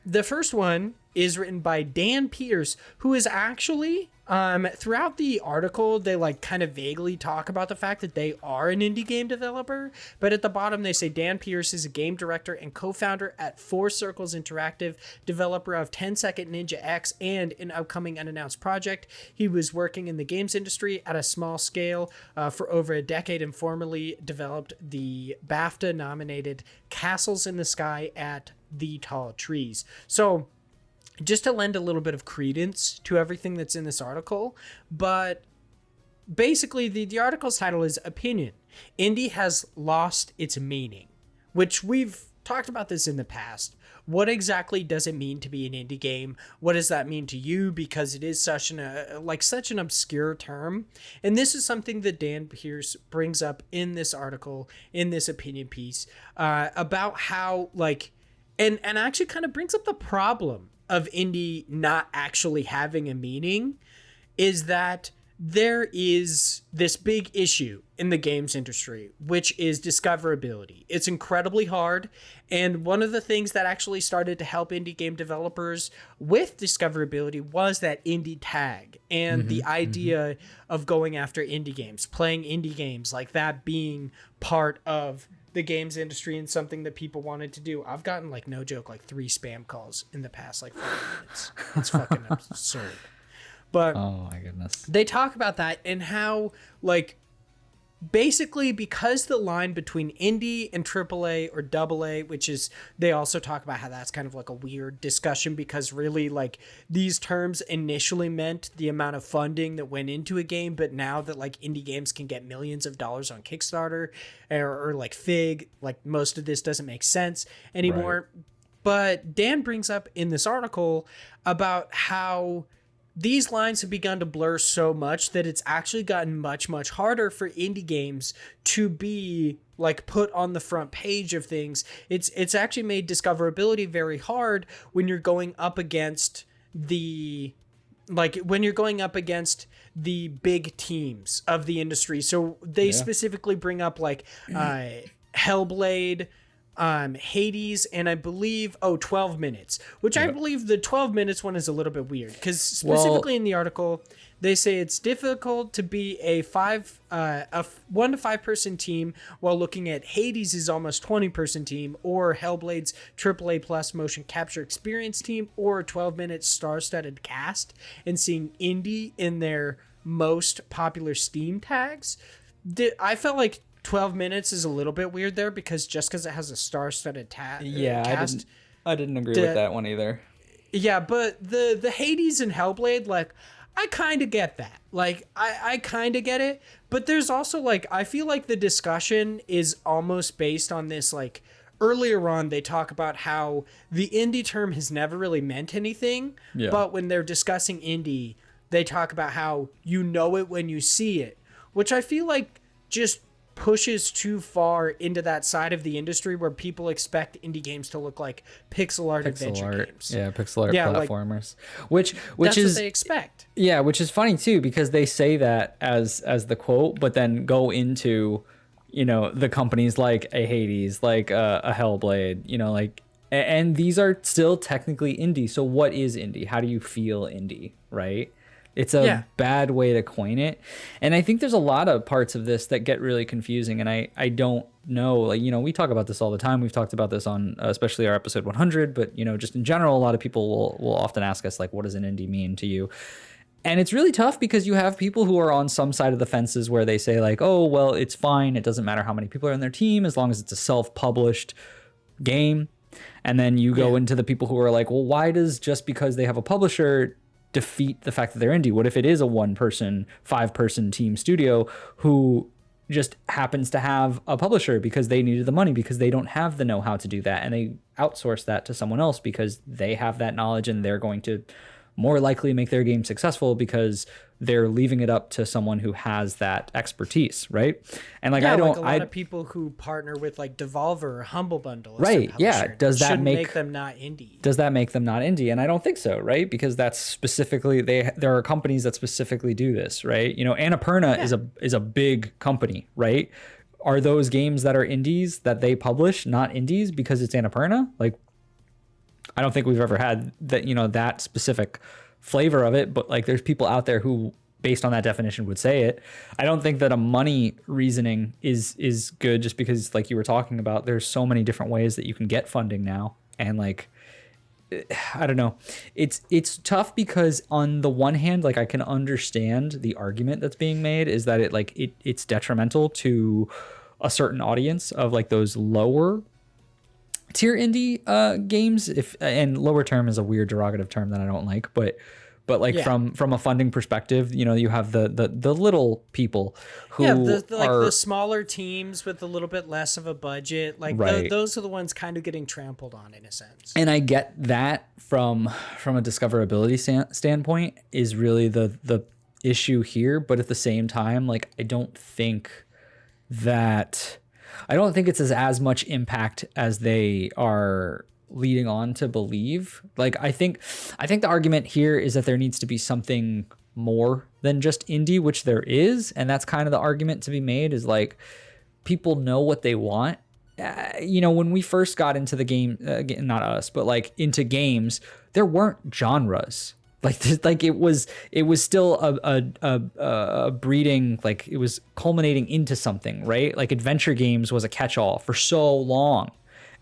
The first one is written by Dan Pierce, who is actually throughout the article, they like kind of vaguely talk about the fact that they are an indie game developer, but at the bottom they say Dan Pierce is a game director and co-founder at Four Circles Interactive, developer of 10-Second Ninja X and an upcoming unannounced project. He was working in the games industry at a small scale for over a decade and formerly developed the BAFTA-nominated Castles in the Sky at the Tall Trees. So just to lend a little bit of credence to everything that's in this article, but basically the article's title is Opinion. Indie has lost its meaning, which we've talked about this in the past. What exactly does it mean to be an indie game? What does that mean to you? Because it is such an obscure term. And this is something that Dan Pierce brings up in this article, in this opinion piece, about how and actually kind of brings up the problem of indie not actually having a meaning, is that there is this big issue in the games industry, which is discoverability. It's incredibly hard. And one of the things that actually started to help indie game developers with discoverability was that indie tag and the idea of going after indie games, playing indie games, like that being part of the games industry and something that people wanted to do. I've gotten, like, no joke, like 3 spam calls in the past 5 minutes. It's fucking absurd. But oh my goodness, they talk about that and how basically, because the line between indie and AAA or AA, which is, they also talk about how that's kind of like a weird discussion, because really, like, these terms initially meant the amount of funding that went into a game, but now that like indie games can get millions of dollars on Kickstarter or like Fig, like most of this doesn't make sense anymore. Right. But Dan brings up in this article about how these lines have begun to blur so much that it's actually gotten much, much harder for indie games to be like put on the front page of things. It's actually made discoverability very hard when you're going up against the big teams of the industry. So they specifically bring up like Hellblade, Hades, and I believe 12 minutes, which I believe the 12 minutes one is a little bit weird, because specifically in the article they say it's difficult to be a 1 to 5 person team, while looking at Hades' almost 20 person team, or Hellblade's AAA plus motion capture experience team, or a 12-minute star-studded cast, and seeing indie in their most popular Steam tags. I felt like 12 minutes is a little bit weird there, because it has a star-studded cast. I didn't agree with that one either. Yeah, but the Hades and Hellblade, like, I kind of get that. Like, I kind of get it. But there's also, like, I feel like the discussion is almost based on this, like, earlier on they talk about how the indie term has never really meant anything. Yeah. But when they're discussing indie, they talk about how you know it when you see it, which I feel like just pushes too far into that side of the industry where people expect indie games to look like pixel art adventure games. Yeah, pixel art platformers. Like, which is what they expect. Yeah, which is funny too, because they say that as the quote, but then go into, you know, the companies like a Hades, like a Hellblade, you know, like, and these are still technically indie. So what is indie? How do you feel indie, right? It's a bad way to coin it. And I think there's a lot of parts of this that get really confusing. And I don't know, like, you know, we talk about this all the time. We've talked about this on especially our episode 100, but, you know, just in general, a lot of people will often ask us, like, what does an indie mean to you? And it's really tough, because you have people who are on some side of the fences where they say, like, oh, well, it's fine. It doesn't matter how many people are in their team as long as it's a self-published game. And then you go into the people who are like, well, why does just because they have a publisher defeat the fact that they're indie? What if it is a 1-person, 5-person team studio who just happens to have a publisher because they needed the money, because they don't have the know-how to do that, and they outsource that to someone else because they have that knowledge and they're going to more likely make their game successful because they're leaving it up to someone who has that expertise, right? And like, a lot of people who partner with like Devolver or Humble Bundle, right? Yeah, does that make them not indie? Does that make them not indie? And I don't think so, right? Because that's specifically there are companies that specifically do this, right? You know, Annapurna is a big company, right? Are those games that are indies that they publish not indies because it's Annapurna? Like, I don't think we've ever had that, you know, that specific flavor of it, but like, there's people out there who, based on that definition, would say it. I don't think that a money reasoning is good, just because, like you were talking about, there's so many different ways that you can get funding now. And like, I don't know, it's tough, because on the one hand, like, I can understand the argument that's being made is that it's detrimental to a certain audience of like those lower tier indie games, and lower term is a weird derogative term that I don't like, but like, from a funding perspective, you know, you have the little people who the smaller teams with a little bit less of a budget, like, right. Those are the ones kind of getting trampled on, in a sense. And I get that from a discoverability standpoint is really the issue here, but at the same time, like, I don't think it's as much impact as they are leading on to believe. Like, I think the argument here is that there needs to be something more than just indie, which there is. And that's kind of the argument to be made, is like, people know what they want. You know, when we first got into the game, not us, but like into games, there weren't genres. Like it was still a breeding, like, it was culminating into something, right? Like, adventure games was a catch-all for so long.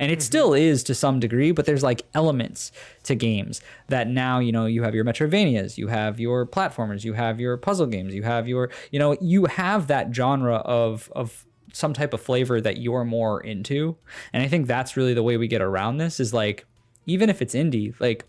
And it still is to some degree, but there's like elements to games that now, you know, you have your Metroidvanias, you have your platformers, you have your puzzle games, you have your, you know, you have that genre of some type of flavor that you're more into. And I think that's really the way we get around this is like, even if it's indie, like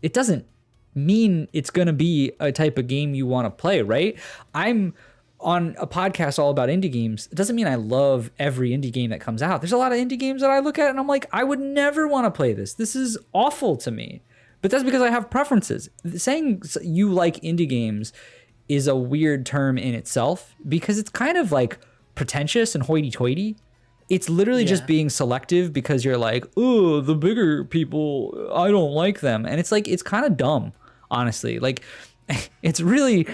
it doesn't mean it's going to be a type of game you want to play, right? I'm on a podcast all about indie games. It doesn't mean I love every indie game that comes out. There's a lot of indie games that I look at and I'm like, I would never want to play this. This is awful to me. But that's because I have preferences. Saying you like indie games is a weird term in itself because it's kind of like pretentious and hoity-toity. It's literally just being selective because you're like, oh, the bigger people, I don't like them. And it's like, it's kind of dumb, honestly. Like, it's really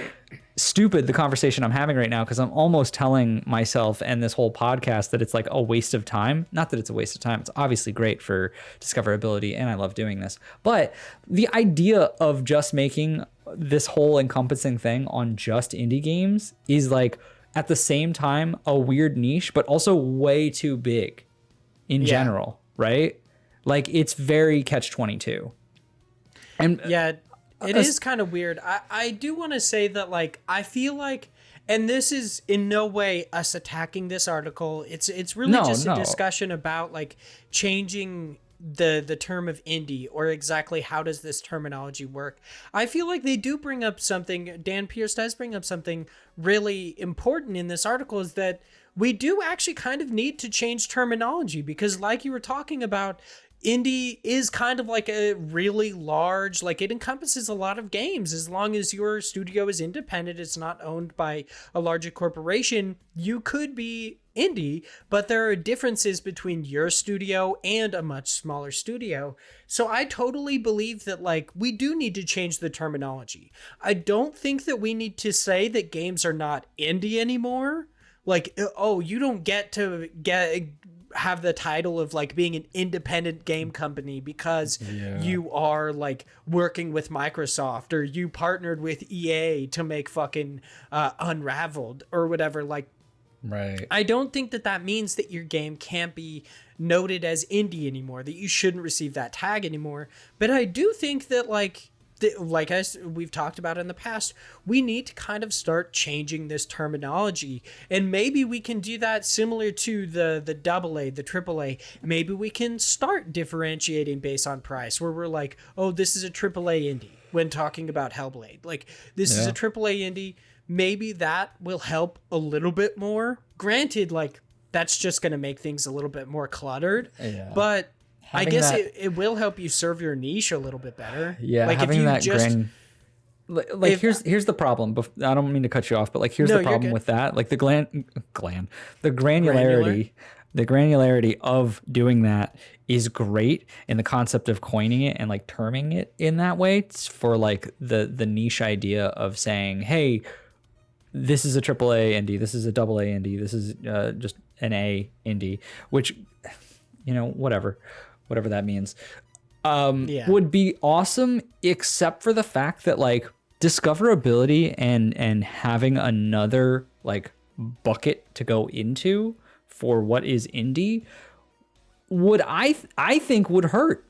stupid, the conversation I'm having right now, because I'm almost telling myself and this whole podcast that it's like a waste of time. Not that it's a waste of time. It's obviously great for discoverability, and I love doing this. But the idea of just making this whole encompassing thing on just indie games is like, at the same time, a weird niche, but also way too big in general, right? Like, it's very catch-22. And yeah, it is kind of weird. I do want to say that, like, I feel like, and this is in no way us attacking this article. It's really just a discussion about, like, changing the term of indie, or exactly how does this terminology work. I feel like they do bring up something, Dan Pierce does bring up something really important in this article, is that we do actually kind of need to change terminology, because like you were talking about, indie is kind of like a really large, like, it encompasses a lot of games. As long as your studio is independent, it's not owned by a larger corporation, you could be indie, but there are differences between your studio and a much smaller studio. So I totally believe that, like, we do need to change the terminology. I don't think that we need to say that games are not indie anymore. Like, oh, you don't get to have the title of, like, being an independent game company because you are, like, working with Microsoft, or you partnered with EA to make fucking Unraveled or whatever. Like, right. I don't think that means that your game can't be noted as indie anymore, that you shouldn't receive that tag anymore. But I do think that, like as we've talked about in the past, we need to kind of start changing this terminology. And maybe we can do that similar to the AA, the AAA. Maybe we can start differentiating based on price, where we're like, oh, this is a AAA indie when talking about Hellblade. Like, this is a AAA indie. Maybe that will help a little bit more. Granted, like, that's just going to make things a little bit more cluttered. Yeah. But I guess it will help you serve your niche a little bit better. Yeah, like, having that here's the problem. I don't mean to cut you off, but, like, here's the problem with that. Like, the granularity of doing that is great in the concept of coining it and, like, terming it in that way. It's for, like, the niche idea of saying, hey, this is a AAA indie, this is a AA indie, this is just an A indie, which, you know, whatever that means, would be awesome, except for the fact that, like, discoverability and having another, like, bucket to go into for what is indie would I think would hurt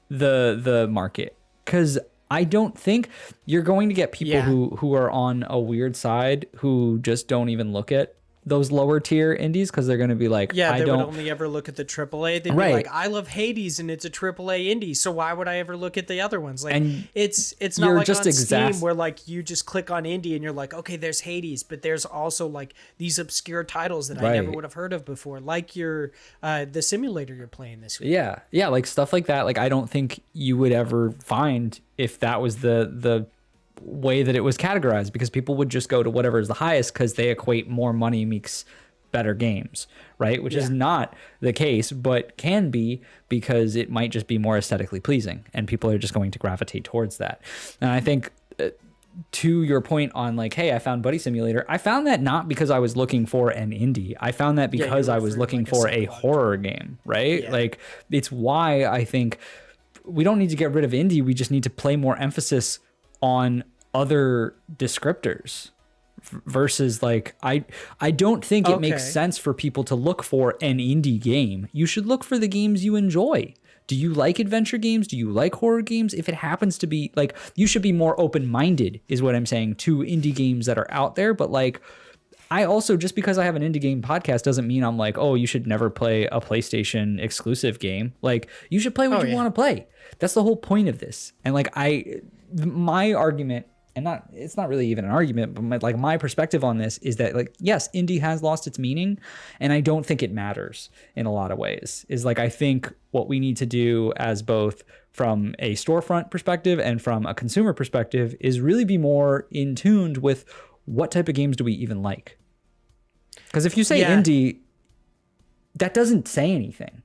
the market, because I don't think you're going to get people who are on a weird side who just don't even look at those lower tier indies, because they're going to be like, they would only ever look at the AAA. They'd be like, I love Hades and it's a AAA indie, so why would I ever look at the other ones? Like, and it's not like just on Steam where, like, you just click on indie and you're like, okay, there's Hades, but there's also, like, these obscure titles that I never would have heard of before, like your the simulator you're playing this week. Yeah, like stuff like that. Like, I don't think you would ever find if that was the way that it was categorized, because people would just go to whatever is the highest because they equate more money makes better games, right? Which is not the case, but can be, because it might just be more aesthetically pleasing and people are just going to gravitate towards that. And I think to your point on, like, hey, I found Buddy Simulator, I found that not because I was looking for an indie. I found that because I was looking for a horror game, right? Like, it's why I think we don't need to get rid of indie. We just need to play more emphasis on other descriptors, versus like I don't think it makes Okay. sense for people to look for an indie game. You should look for the games you enjoy. Do you like adventure games? Do you like horror games? If it happens to be like, you should be more open-minded is what I'm saying to indie games that are out there. But like, I also, just because I have an indie game podcast doesn't mean I'm like, oh, you should never play a PlayStation exclusive game. Like, you should play what Oh, you yeah. want to play. That's the whole point of this. And like, my argument, and it's not really even an argument, but my perspective on this is that like, yes, indie has lost its meaning, and I don't think it matters in a lot of ways. Is like, I think what we need to do as both from a storefront perspective and from a consumer perspective is really be more in tuned with what type of games do we even like. Because if you say Yeah. indie, that doesn't say anything.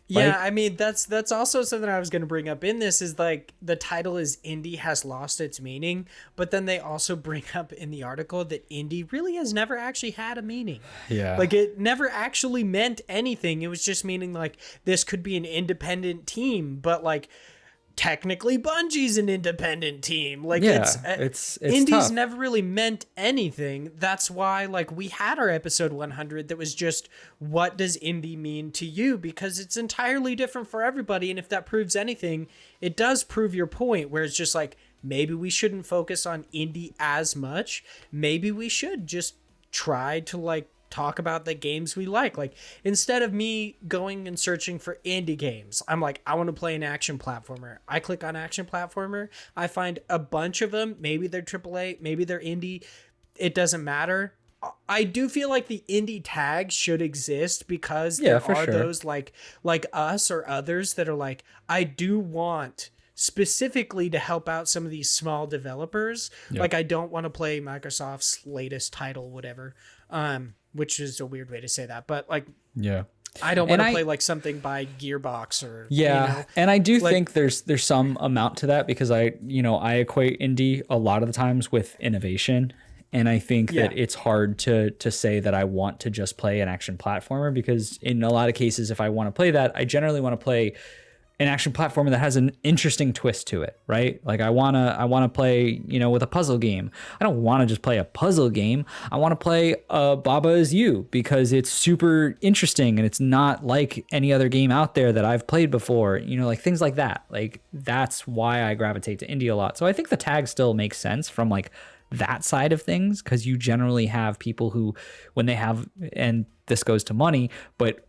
Yeah, Like- I mean that's also something I was going to bring up in this is like the title is indie has lost its meaning, but then they also bring up in the article that indie really has never actually had a meaning. Yeah. Like it never actually meant anything. It was just meaning like this could be an independent team, but like technically Bungie's an independent team. Like Yeah, it's it's indies tough. never really meant anything. That's why like we had our episode 100 that was just what does indie mean to you, because it's entirely different for everybody, and if that proves anything, it does prove your point where it's just like maybe we shouldn't focus on indie as much. Maybe we should just try to like talk about the games we like instead of me going and searching for indie games. I'm like, I want to play an action platformer. I click on action platformer, I find a bunch of them. Maybe they're AAA, maybe they're indie, it doesn't matter. I do feel like the indie tag should exist because Yeah, there for are sure. those like us or others that are like, I do want specifically to help out some of these small developers. Like I don't want to play Microsoft's latest title, whatever, which is a weird way to say that, but like Yeah. I don't want And to play like something by Gearbox or Yeah, you know, and I do like- think there's some amount to that, because I equate indie a lot of the times with innovation, and I think that Yeah. it's hard to say that I want to just play an action platformer, because in a lot of cases, if I want to play that, I generally want to play an action platformer that has an interesting twist to it, right? Like I wanna play, with a puzzle game. I don't want to just play a puzzle game. I want to play Baba Is You, because it's super interesting and it's not like any other game out there that I've played before. Like things like that. Like that's why I gravitate to indie a lot. So I think the tag still makes sense from like that side of things, because you generally have people who, when they have, and this goes to money, but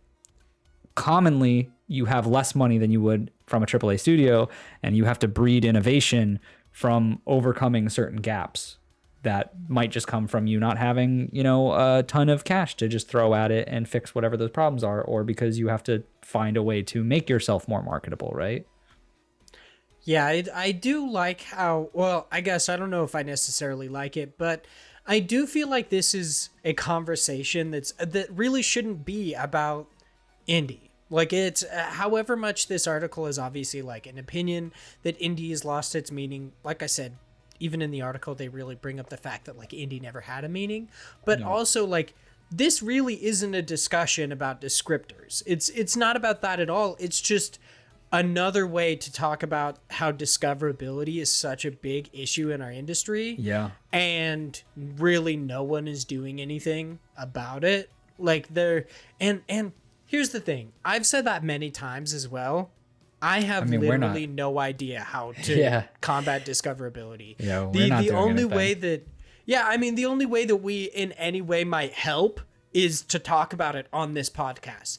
commonly you have less money than you would from a AAA studio, and you have to breed innovation from overcoming certain gaps that might just come from you not having, a ton of cash to just throw at it and fix whatever those problems are, or because you have to find a way to make yourself more marketable, right? Yeah, I do like how, well, I guess I don't know if I necessarily like it, but I do feel like this is a conversation that really shouldn't be about indie. Like it's however much this article is obviously like an opinion that indie has lost its meaning. Like I said, even in the article, they really bring up the fact that like indie never had a meaning, but also like this really isn't a discussion about descriptors. It's not about that at all. It's just another way to talk about how discoverability is such a big issue in our industry. Yeah. And really no one is doing anything about it. Like and here's the thing. I've said that many times as well. I have we're not- literally no idea how to Yeah. combat discoverability. Yeah, we're not the doing only anything. way that the only way that we in any way might help is to talk about it on this podcast.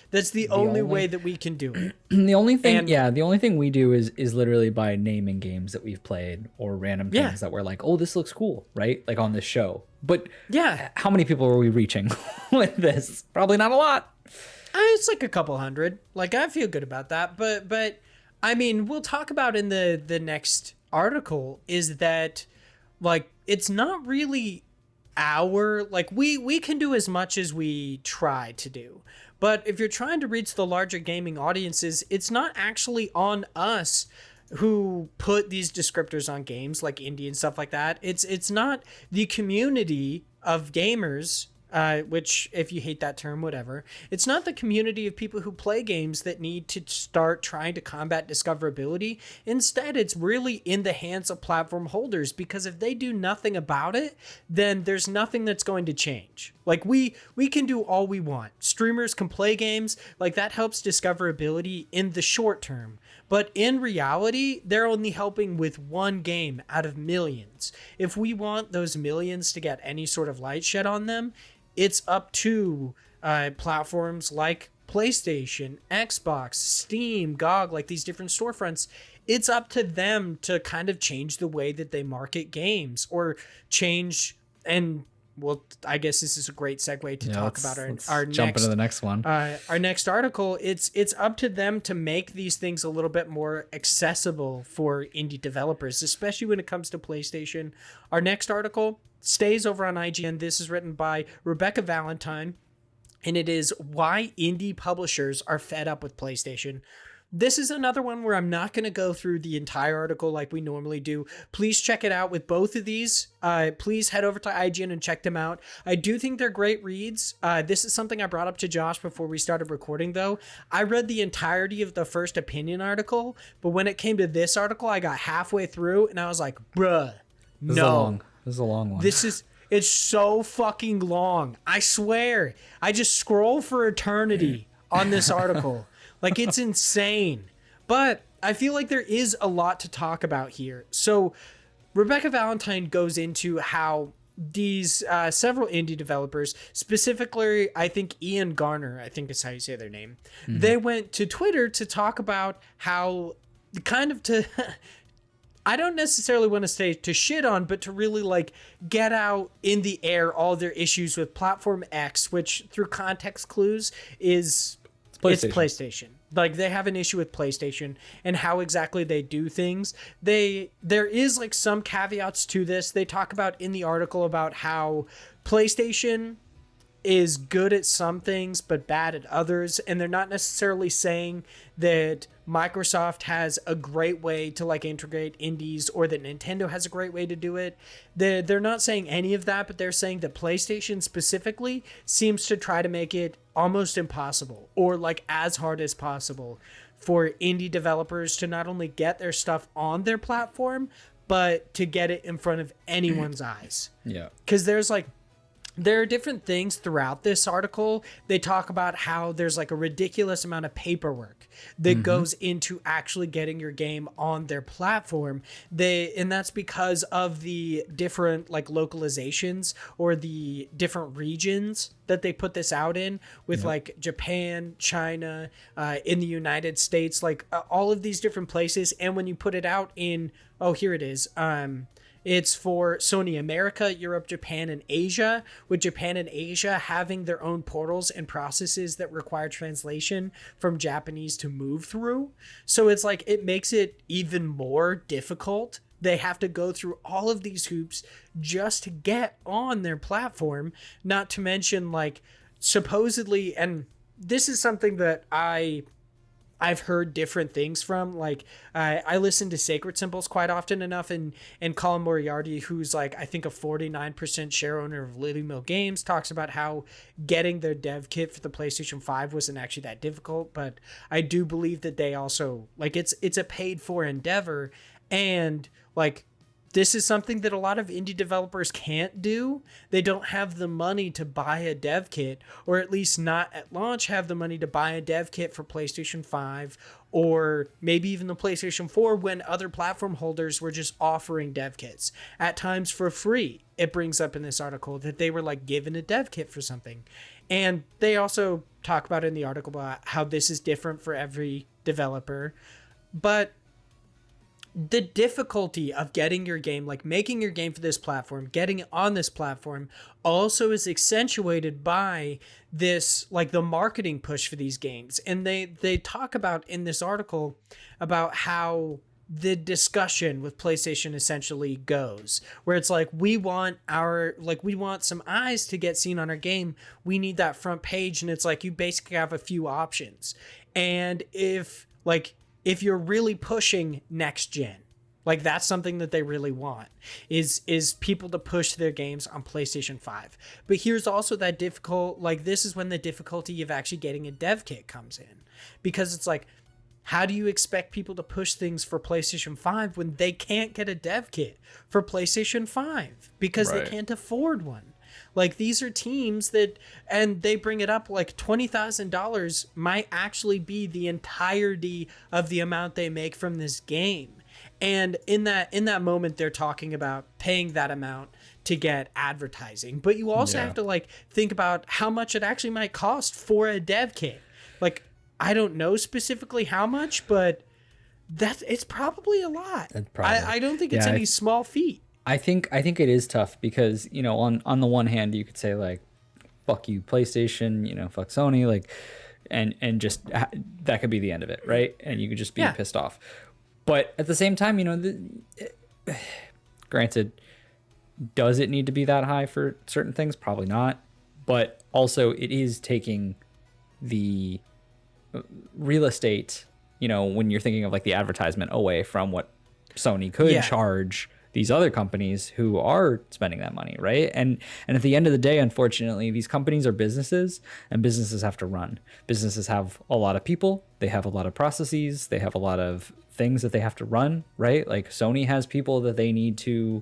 That's the only way that we can do it. The only thing, And- the only thing we do is literally by naming games that we've played or random things Yeah. that we're like, oh, this looks cool, right? Like on this show. But Yeah. how many people are we reaching with this? Probably not a lot. It's like a couple hundred. Like I feel good about that. But I mean, we'll talk about in the next article is that like it's not really our like we can do as much as we try to do. But if you're trying to reach the larger gaming audiences, it's not actually on us who put these descriptors on games like indie and stuff like that. It's not the community of gamers which if you hate that term, whatever. It's not the community of people who play games that need to start trying to combat discoverability. Instead, it's really in the hands of platform holders, because if they do nothing about it, then there's nothing that's going to change. Like we can do all we want. Streamers can play games, like that helps discoverability in the short term. But in reality, they're only helping with one game out of millions. If we want those millions to get any sort of light shed on them, it's up to platforms like PlayStation, Xbox, Steam, GOG, like these different storefronts. It's up to them to kind of change the way that they market games, or change. And well, I guess this is a great segue to talk about our jump next, into the next one. Our next article. It's up to them to make these things a little bit more accessible for indie developers, especially when it comes to PlayStation. Our next article stays over on IGN. This is written by Rebecca Valentine, and it is why indie publishers are fed up with PlayStation. This is another one where I'm not going to go through the entire article like we normally do. Please check it out with both of these. Please head over to IGN and check them out. I do think they're great reads. This is something I brought up to Josh before we started recording, though. I read the entirety of the first opinion article, but when it came to this article, I got halfway through and I was like, bruh, no. This is a long one. It's so fucking long. I swear. I just scroll for eternity on this article. Like, it's insane. But I feel like there is a lot to talk about here. So Rebecca Valentine goes into how these several indie developers, specifically, I think Ian Garner, I think is how you say their name, they went to Twitter to talk about how kind of to... I don't necessarily want to say to shit on, but to really like get out in the air all their issues with Platform X, which through context clues is it's PlayStation. Like they have an issue with PlayStation and how exactly they do things. There is like some caveats to this. They talk about in the article about how PlayStation is good at some things but bad at others, and they're not necessarily saying that Microsoft has a great way to like integrate indies or that Nintendo has a great way to do it. They're not saying any of that, but they're saying that PlayStation specifically seems to try to make it almost impossible or like as hard as possible for indie developers to not only get their stuff on their platform, but to get it in front of anyone's eyes. Yeah. Because there are different things throughout this article. They talk about how there's like a ridiculous amount of paperwork that goes into actually getting your game on their platform. And that's because of the different like localizations or the different regions that they put this out in with like Japan, China, in the United States, like all of these different places. And when you put it out in, oh, here it is. It's for Sony America, Europe, Japan, and Asia, with Japan and Asia having their own portals and processes that require translation from Japanese to move through. So it's like it makes it even more difficult. They have to go through all of these hoops just to get on their platform, not to mention like supposedly, and this is something that I've heard different things from. Like I listen to Sacred Symbols quite often enough, and Colin Moriarty, who's like I think a 49% share owner of Little Mill Games, talks about how getting their dev kit for the PlayStation 5 wasn't actually that difficult. But I do believe that they also like it's a paid for endeavor, and like this is something that a lot of indie developers can't do. They don't have the money to buy a dev kit, or at least not at launch have the money to buy a dev kit for PlayStation 5 or maybe even the PlayStation 4 when other platform holders were just offering dev kits, at times for free. It brings up in this article that they were like given a dev kit for something. And they also talk about in the article about how this is different for every developer. But the difficulty of getting your game, like making your game for this platform, getting it on this platform, also is accentuated by this, like the marketing push for these games. And they talk about in this article about how the discussion with PlayStation essentially goes, where it's like, we want some eyes to get seen on our game. We need that front page. And it's like, you basically have a few options. And if you're really pushing next gen, Like that's something that they really want is people to push their games on PlayStation 5. But here's also that difficult, like this is when the difficulty of actually getting a dev kit comes in. Because it's like, how do you expect people to push things for PlayStation 5 when they can't get a dev kit for PlayStation 5 because they can't afford one? Like these are teams that, and they bring it up like $20,000 might actually be the entirety of the amount they make from this game. And in that moment, they're talking about paying that amount to get advertising. But you also have to like think about how much it actually might cost for a dev kit. Like, I don't know specifically how much, but it's probably a lot. I don't think it's any small feat. I think it is tough because, you know, on the one hand, you could say like, fuck you, PlayStation, you know, fuck Sony, like, and just that could be the end of it, right? And you could just be pissed off. But at the same time, you know, granted, does it need to be that high for certain things? Probably not. But also, it is taking the real estate, you know, when you're thinking of like the advertisement away from what Sony could charge these other companies who are spending that money, right? And at the end of the day, unfortunately, these companies are businesses, and businesses have to run. Businesses have a lot of people, they have a lot of processes, they have a lot of things that they have to run, right? Like Sony has people that they need to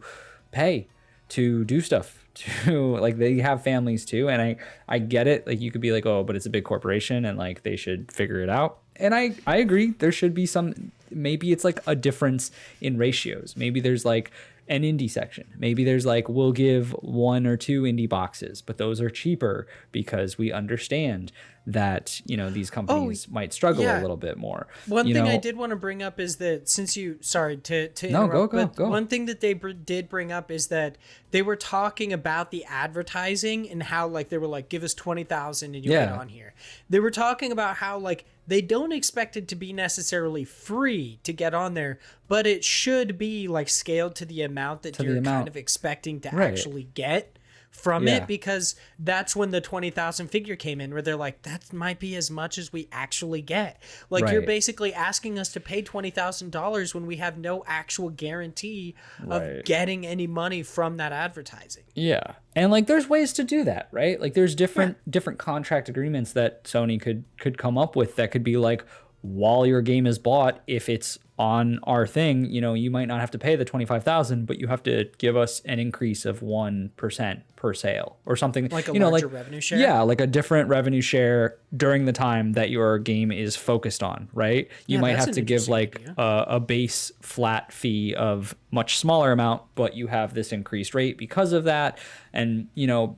pay to do stuff, to like they have families too. And I get it. Like you could be like, oh, but it's a big corporation and like they should figure it out. And I agree. There should be some, maybe it's like a difference in ratios. Maybe there's like an indie section. Maybe there's like, we'll give 1 or 2 indie boxes, but those are cheaper because we understand that, you know, these companies might struggle a little bit more. One thing I did want to bring up is that since you, sorry to interrupt, go. One thing that they did bring up is that they were talking about the advertising and how like they were like, give us 20,000 and you get on here. They were talking about how like they don't expect it to be necessarily free to get on there, but it should be like scaled to the amount that you're kind of expecting to actually get from it, because that's when the 20,000 figure came in, where they're like, that might be as much as we actually get. Like you're basically asking us to pay $20,000 when we have no actual guarantee of getting any money from that advertising. Yeah. And like there's ways to do that, right? Like there's different contract agreements that Sony could come up with that could be like, while your game is bought, if it's on our thing, you know, you might not have to pay the 25,000, but you have to give us an increase of 1% per sale or something, like a larger revenue share. Yeah, like a different revenue share during the time that your game is focused on, right? You might have to give like a base flat fee of much smaller amount, but you have this increased rate because of that. And, you know,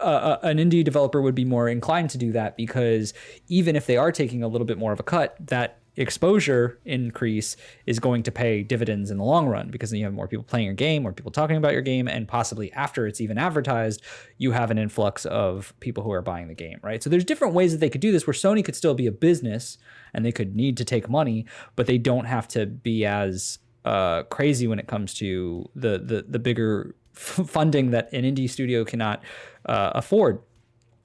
an indie developer would be more inclined to do that because even if they are taking a little bit more of a cut, that exposure increase is going to pay dividends in the long run, because then you have more people playing your game, more people talking about your game, and possibly after it's even advertised, you have an influx of people who are buying the game, right? So there's different ways that they could do this where Sony could still be a business and they could need to take money, but they don't have to be as crazy when it comes to the bigger funding that an indie studio cannot afford.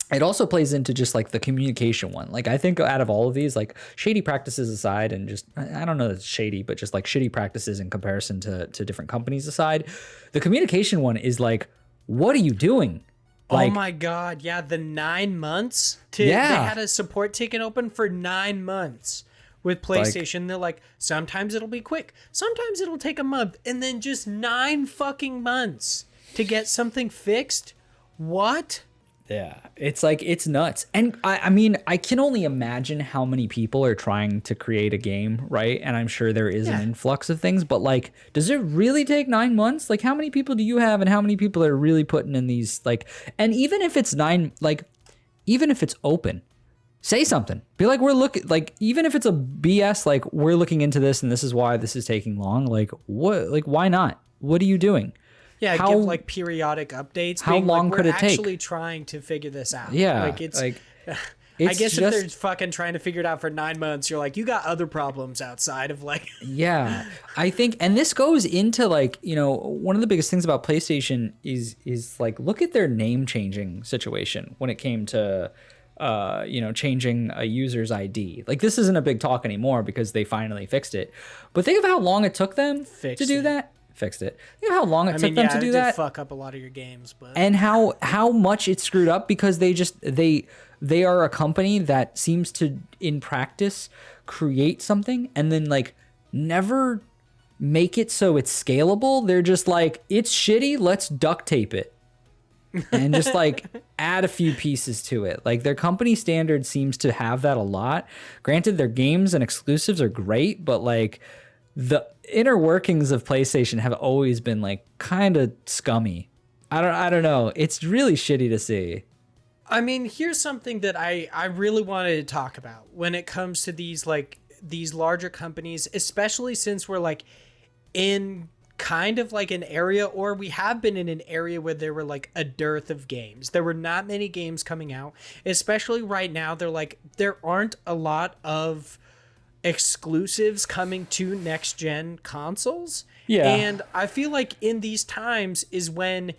It also plays into just like the communication one. Like I think out of all of these, like shady practices aside, and just, I don't know that it's shady, but just like shitty practices in comparison to different companies aside, the communication one is like, what are you doing? Like, oh my God. Yeah. The 9 months they had a support ticket open for 9 months with PlayStation. Like, they're like, sometimes it'll be quick. Sometimes it'll take a month, and then just 9 fucking months to get something fixed. What? Yeah, it's like, it's nuts. And I mean, I can only imagine how many people are trying to create a game, right? And I'm sure there is an influx of things, but like, does it really take 9 months? Like, how many people do you have, and how many people are really putting in these, like, and even if it's even if it's open, say something. Be like, we're looking, like, even if it's a BS, like, we're looking into this and this is why this is taking long. Like, what, like, why not? What are you doing? Yeah, give like periodic updates. How long could it take? We're actually trying to figure this out. Yeah, like it's I guess if they're fucking trying to figure it out for 9 months, you're like, you got other problems outside of like. Yeah, I think, and this goes into like, you know, one of the biggest things about PlayStation is like, look at their name changing situation when it came to changing a user's ID. Like, this isn't a big talk anymore because they finally fixed it. But think of how long it took them to do that. Fixed it. Think of how long it took them to do that. Fuck up a lot of your games, but and how much it screwed up because they are a company that seems to, in practice, create something and then like never make it so it's scalable. They're just like, it's shitty, let's duct tape it. And just like add a few pieces to it. Like, their company standard seems to have that a lot. Granted, their games and exclusives are great, but like the inner workings of PlayStation have always been like kind of scummy. I don't know. It's really shitty to see. I mean, here's something that I really wanted to talk about when it comes to these larger companies, especially since we're like in kind of like an area, or we have been in an area where there were like a dearth of games. There were not many games coming out, especially right now. There aren't a lot of exclusives coming to next gen consoles. Yeah. And I feel like in these times is when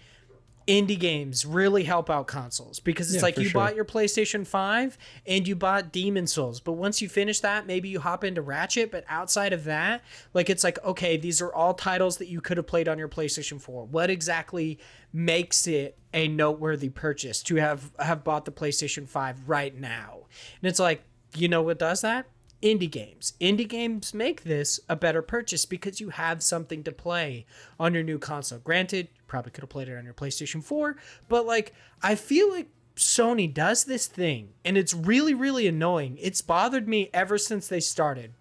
indie games really help out consoles, because it's like you bought your PlayStation 5 and you bought Demon Souls, but once you finish that, maybe you hop into Ratchet, but outside of that, like, it's like, okay, these are all titles that you could have played on your PlayStation 4. What exactly makes it a noteworthy purchase to have bought the PlayStation 5 right now? And it's like, you know what does that? Indie games make this a better purchase because you have something to play on your new console. Granted, you probably could have played it on your PlayStation 4, but like, I feel like Sony does this thing and it's really, really annoying. It's bothered me ever since they started,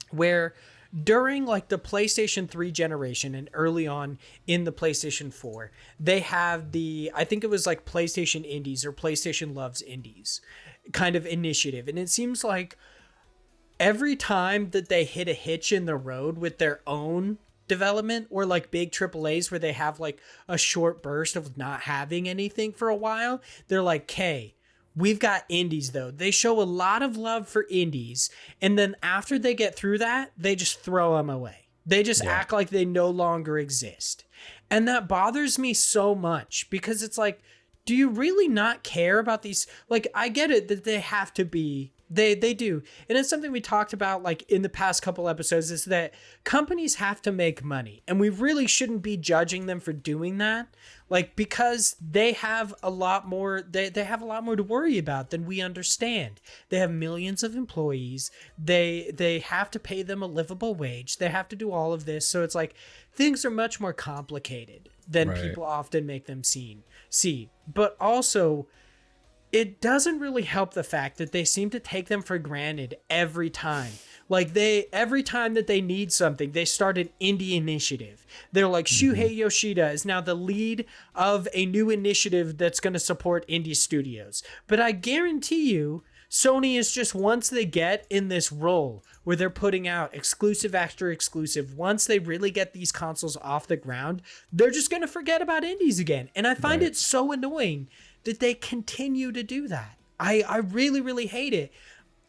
where during like the PlayStation 3 generation and early on in the PlayStation 4, they have I think it was like PlayStation Indies or PlayStation Loves Indies kind of initiative. And it seems like every time that they hit a hitch in the road with their own development, or like big AAAs where they have like a short burst of not having anything for a while, they're like, "Okay, we've got indies though." They show a lot of love for indies, and then after they get through that, they just throw them away. They just act like they no longer exist. And that bothers me so much, because it's like, do you really not care about these? Like, I get it that they have to be, they do. And it's something we talked about like in the past couple episodes, is that companies have to make money, and we really shouldn't be judging them for doing that. Like, because they have a lot more, they have a lot more to worry about than we understand. They have millions of employees. They have to pay them a livable wage. They have to do all of this. So it's like, things are much more complicated than people often make them see. But also, it doesn't really help the fact that they seem to take them for granted every time. Like, every time that they need something, they start an indie initiative. They're like, Shuhei Yoshida is now the lead of a new initiative that's going to support indie studios. But I guarantee you, Sony is just, once they get in this role where they're putting out exclusive after exclusive, once they really get these consoles off the ground, they're just going to forget about indies again. And I find it so annoying that they continue to do that. I really, really hate it.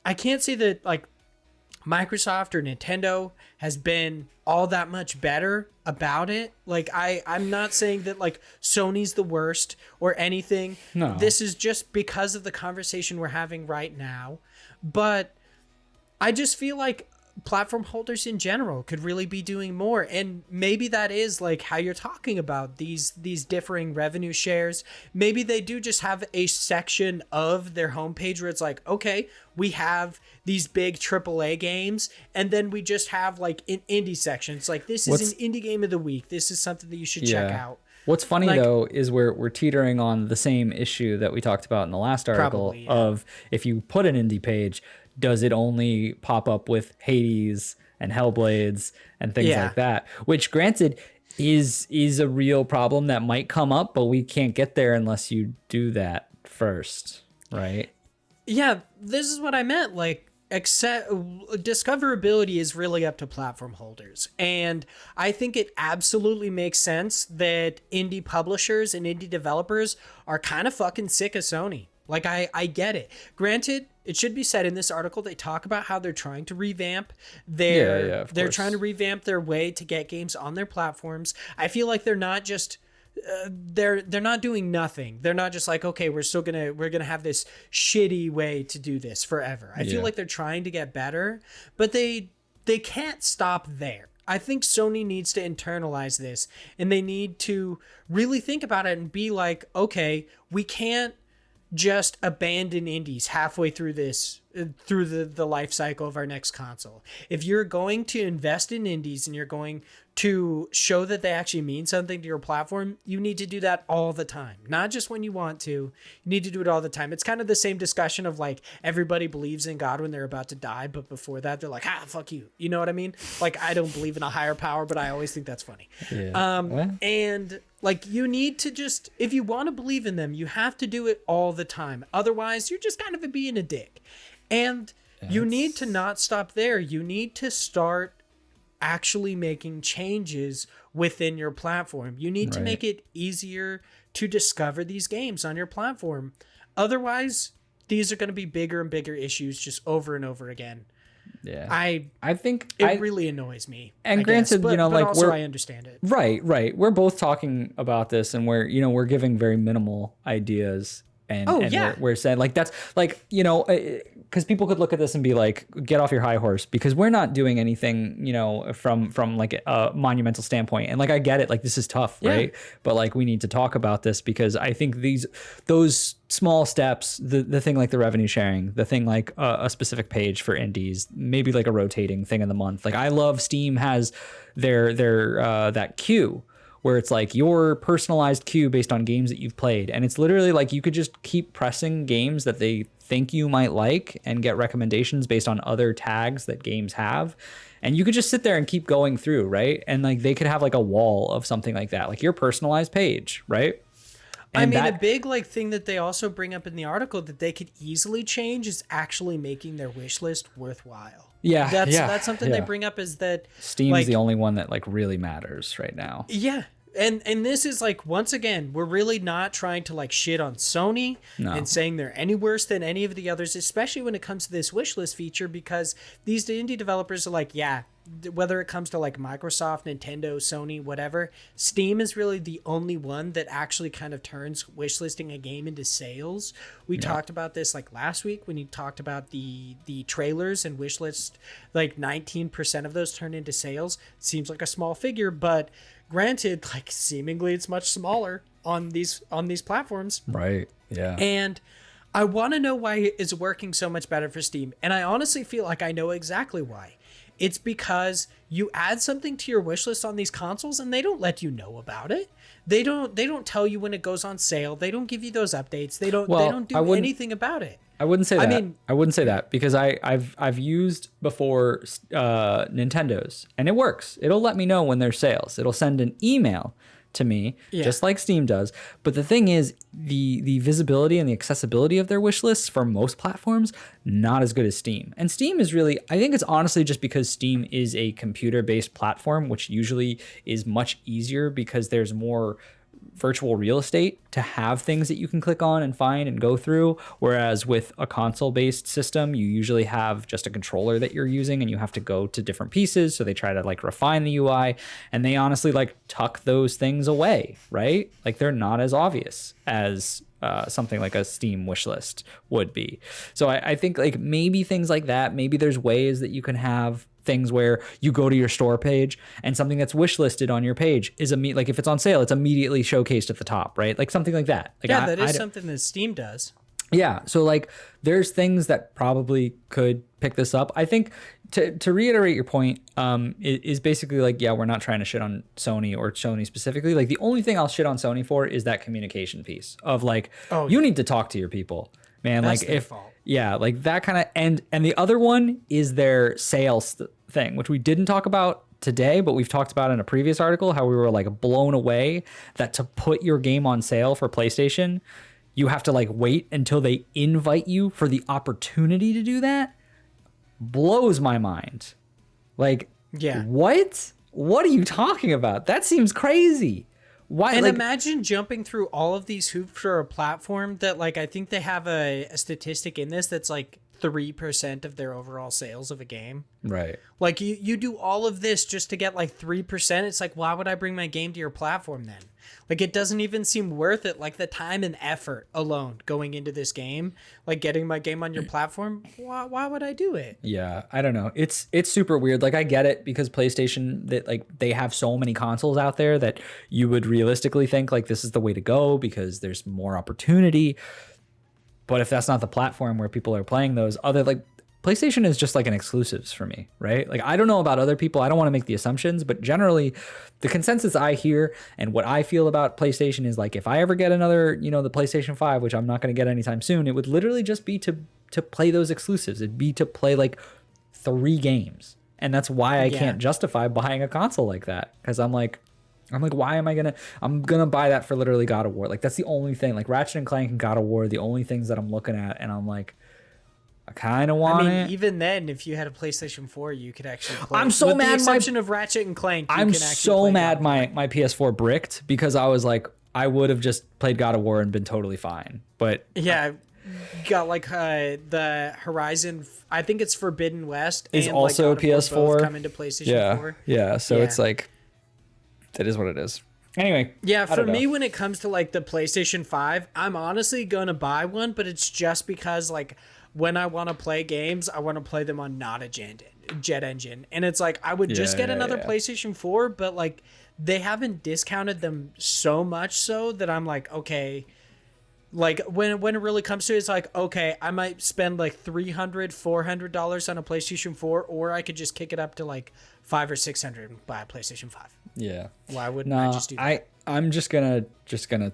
I can't say that like Microsoft or Nintendo has been all that much better about it. Like, I'm not saying that like Sony's the worst or anything. No. This is just because of the conversation we're having right now. But I just feel like platform holders in general could really be doing more, and maybe that is like how you're talking about these differing revenue shares. Maybe they do just have a section of their homepage where it's like, okay, we have these big AAA games, and then we just have like an indie section. It's like, this is an indie game of the week, this is something that you should check out. What's funny though is we're teetering on the same issue that we talked about in the last article, of if you put an indie page, does it only pop up with Hades and Hellblades and things like that? Which, granted, is a real problem that might come up, but we can't get there unless you do that first, right? Yeah, this is what I meant. Like, discoverability is really up to platform holders, and I think it absolutely makes sense that indie publishers and indie developers are kind of fucking sick of Sony. Like, I get it. Granted, it should be said in this article, they talk about how they're trying to revamp they're trying to revamp their way to get games on their platforms. I feel like they're not just they're not doing nothing. They're not just like, okay, we're gonna have this shitty way to do this forever. I feel like they're trying to get better, but they can't stop there. I think Sony needs to internalize this, and they need to really think about it and be like, okay, we can't just abandon indies halfway through the life cycle of our next console. If you're going to invest in indies and you're going to show that they actually mean something to your platform, you need to do that all the time, not just when you want to. You need to do it all the time. It's kind of the same discussion of like, everybody believes in God when they're about to die, but before that they're like, fuck you. You know what I mean? Like, I don't believe in a higher power, but I always think that's funny. And like, you need to just, if you want to believe in them, you have to do it all the time. Otherwise, you're just kind of being a dick. And you need to not stop there. You need to start actually making changes within your platform. You need to make it easier to discover these games on your platform. Otherwise, these are going to be bigger and bigger issues just over and over again. Yeah, I think it really annoys me. And granted, but, you know, but like, also I understand it. Right. We're both talking about this, and we're giving very minimal ideas. And we're saying like, that's like, you know, because people could look at this and be like, get off your high horse, because we're not doing anything, you know, from like a monumental standpoint. And like, I get it, like, this is tough, right? But like, we need to talk about this, because I think those small steps, the thing like the revenue sharing, the thing like a specific page for indies, maybe like a rotating thing in the month. Like, I love Steam has their that queue, where it's like your personalized queue based on games that you've played. And it's literally like, you could just keep pressing games that they think you might like and get recommendations based on other tags that games have. And you could just sit there and keep going through, right? And like, they could have like a wall of something like that, like your personalized page, right? And I mean, a big like thing that they also bring up in the article that they could easily change is actually making their wish list worthwhile. That's something they bring up, is that Steam's like, the only one that like really matters right now. Yeah. And this is like, once again, we're really not trying to like shit on Sony and saying they're any worse than any of the others, especially when it comes to this wish list feature, because these indie developers are like, whether it comes to like Microsoft, Nintendo, Sony, whatever, Steam is really the only one that actually kind of turns wishlisting a game into sales. We talked about this like last week when you talked about the trailers and wishlist, like 19% of those turn into sales. Seems like a small figure, but granted, like, seemingly it's much smaller on these platforms. Right. Yeah. And I want to know why it's working so much better for Steam. And I honestly feel like I know exactly why. It's because you add something to your wish list on these consoles and they don't let you know about it. They don't tell you when it goes on sale. They don't give you those updates. They don't do anything about it. I wouldn't say that. I wouldn't say that, because I've used before Nintendo's, and it works. It'll let me know when there's sales. It'll send an email to me, just like Steam does. But the thing is, the visibility and the accessibility of their wish lists for most platforms, not as good as Steam. And Steam is really, I think it's honestly just because Steam is a computer-based platform, which usually is much easier because there's more virtual real estate to have things that you can click on and find and go through. Whereas with a console-based system, you usually have just a controller that you're using and you have to go to different pieces. So they try to like refine the UI, and they honestly like tuck those things away, right? Like, they're not as obvious as something like a Steam wishlist would be. So I think like maybe things like that, maybe there's ways that you can have things where you go to your store page and something that's wishlisted on your page is like, if it's on sale, it's immediately showcased at the top, right? Like something like that. Like, that is something that Steam does. Yeah. So like, there's things that probably could pick this up. I think to reiterate your point, is basically like, we're not trying to shit on Sony or Sony specifically. Like, the only thing I'll shit on Sony for is that communication piece of like, you need to talk to your people, man. That's like, their fault. Yeah, like that kind of, and the other one is their sales thing, which we didn't talk about today, but we've talked about in a previous article, how we were like blown away that to put your game on sale for PlayStation, you have to like wait until they invite you for the opportunity to do that. Blows my mind. Like, what are you talking about? That seems crazy. Why? And like, imagine jumping through all of these hoops for a platform that, like, I think they have a statistic in this that's like 3% of their overall sales of a game. Right. Like you do all of this just to get like 3%. It's like, why would I bring my game to your platform then? Like, it doesn't even seem worth it. Like, the time and effort alone going into this game, like getting my game on your platform, why would I do it? Yeah, I don't know. It's super weird. Like, I get it because PlayStation, that like they have so many consoles out there that you would realistically think like this is the way to go because there's more opportunity. But if that's not the platform where people are playing those other, like, PlayStation is just like an exclusives for me, right? Like, I don't know about other people. I don't want to make the assumptions, but generally the consensus I hear and what I feel about PlayStation is like, if I ever get another, the PlayStation 5, which I'm not going to get anytime soon, it would literally just be to play those exclusives. It'd be to play like 3 games. And that's why I can't justify buying a console like that. Cause I'm like, why am I'm gonna buy that for literally God of War. Like, that's the only thing. Like, Ratchet and Clank and God of War are the only things that I'm looking at, and I'm like, I kind of want it. Even then, if you had a PlayStation 4, you could actually play. I'm so With mad. the exception of Ratchet and Clank. I'm so mad my PS4 bricked because I was like, I would have just played God of War and been totally fine. But yeah, got like the Horizon. I think it's Forbidden West is and also like PS4 both come into PlayStation 4. Yeah. So it's like, that is what it is. Anyway. Yeah, for me, when it comes to like the PlayStation 5, I'm honestly gonna buy one, but it's just because like, when I want to play games, I want to play them on not a jet engine. And it's like, I would just get another PlayStation 4, but like, they haven't discounted them so much so that I'm like, okay, like when it really comes to it, it's like, okay, I might spend like $300-$400 on a PlayStation 4, or I could just kick it up to like $500 or $600 and buy a PlayStation 5. Yeah. Why wouldn't I just do that? I'm just gonna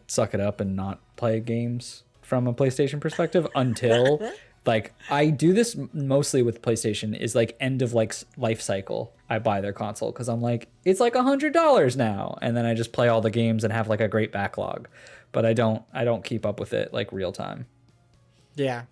suck it up and not play games from a PlayStation perspective until like, I do this mostly with PlayStation is like end of like life cycle. I buy their console because I'm like, it's like $100 now, and then I just play all the games and have like a great backlog. But I don't keep up with it like real time. Yeah.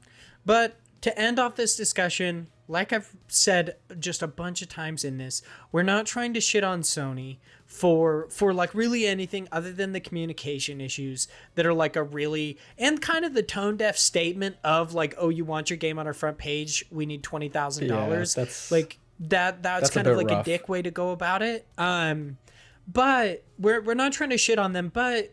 But to end off this discussion, like I've said just a bunch of times in this, we're not trying to shit on Sony for like really anything other than the communication issues that are like a really, and kind of the tone deaf statement of like, oh, you want your game on our front page, we need $20,000. That's like that's kind of like rough. A dick way to go about it. But we're not trying to shit on them, but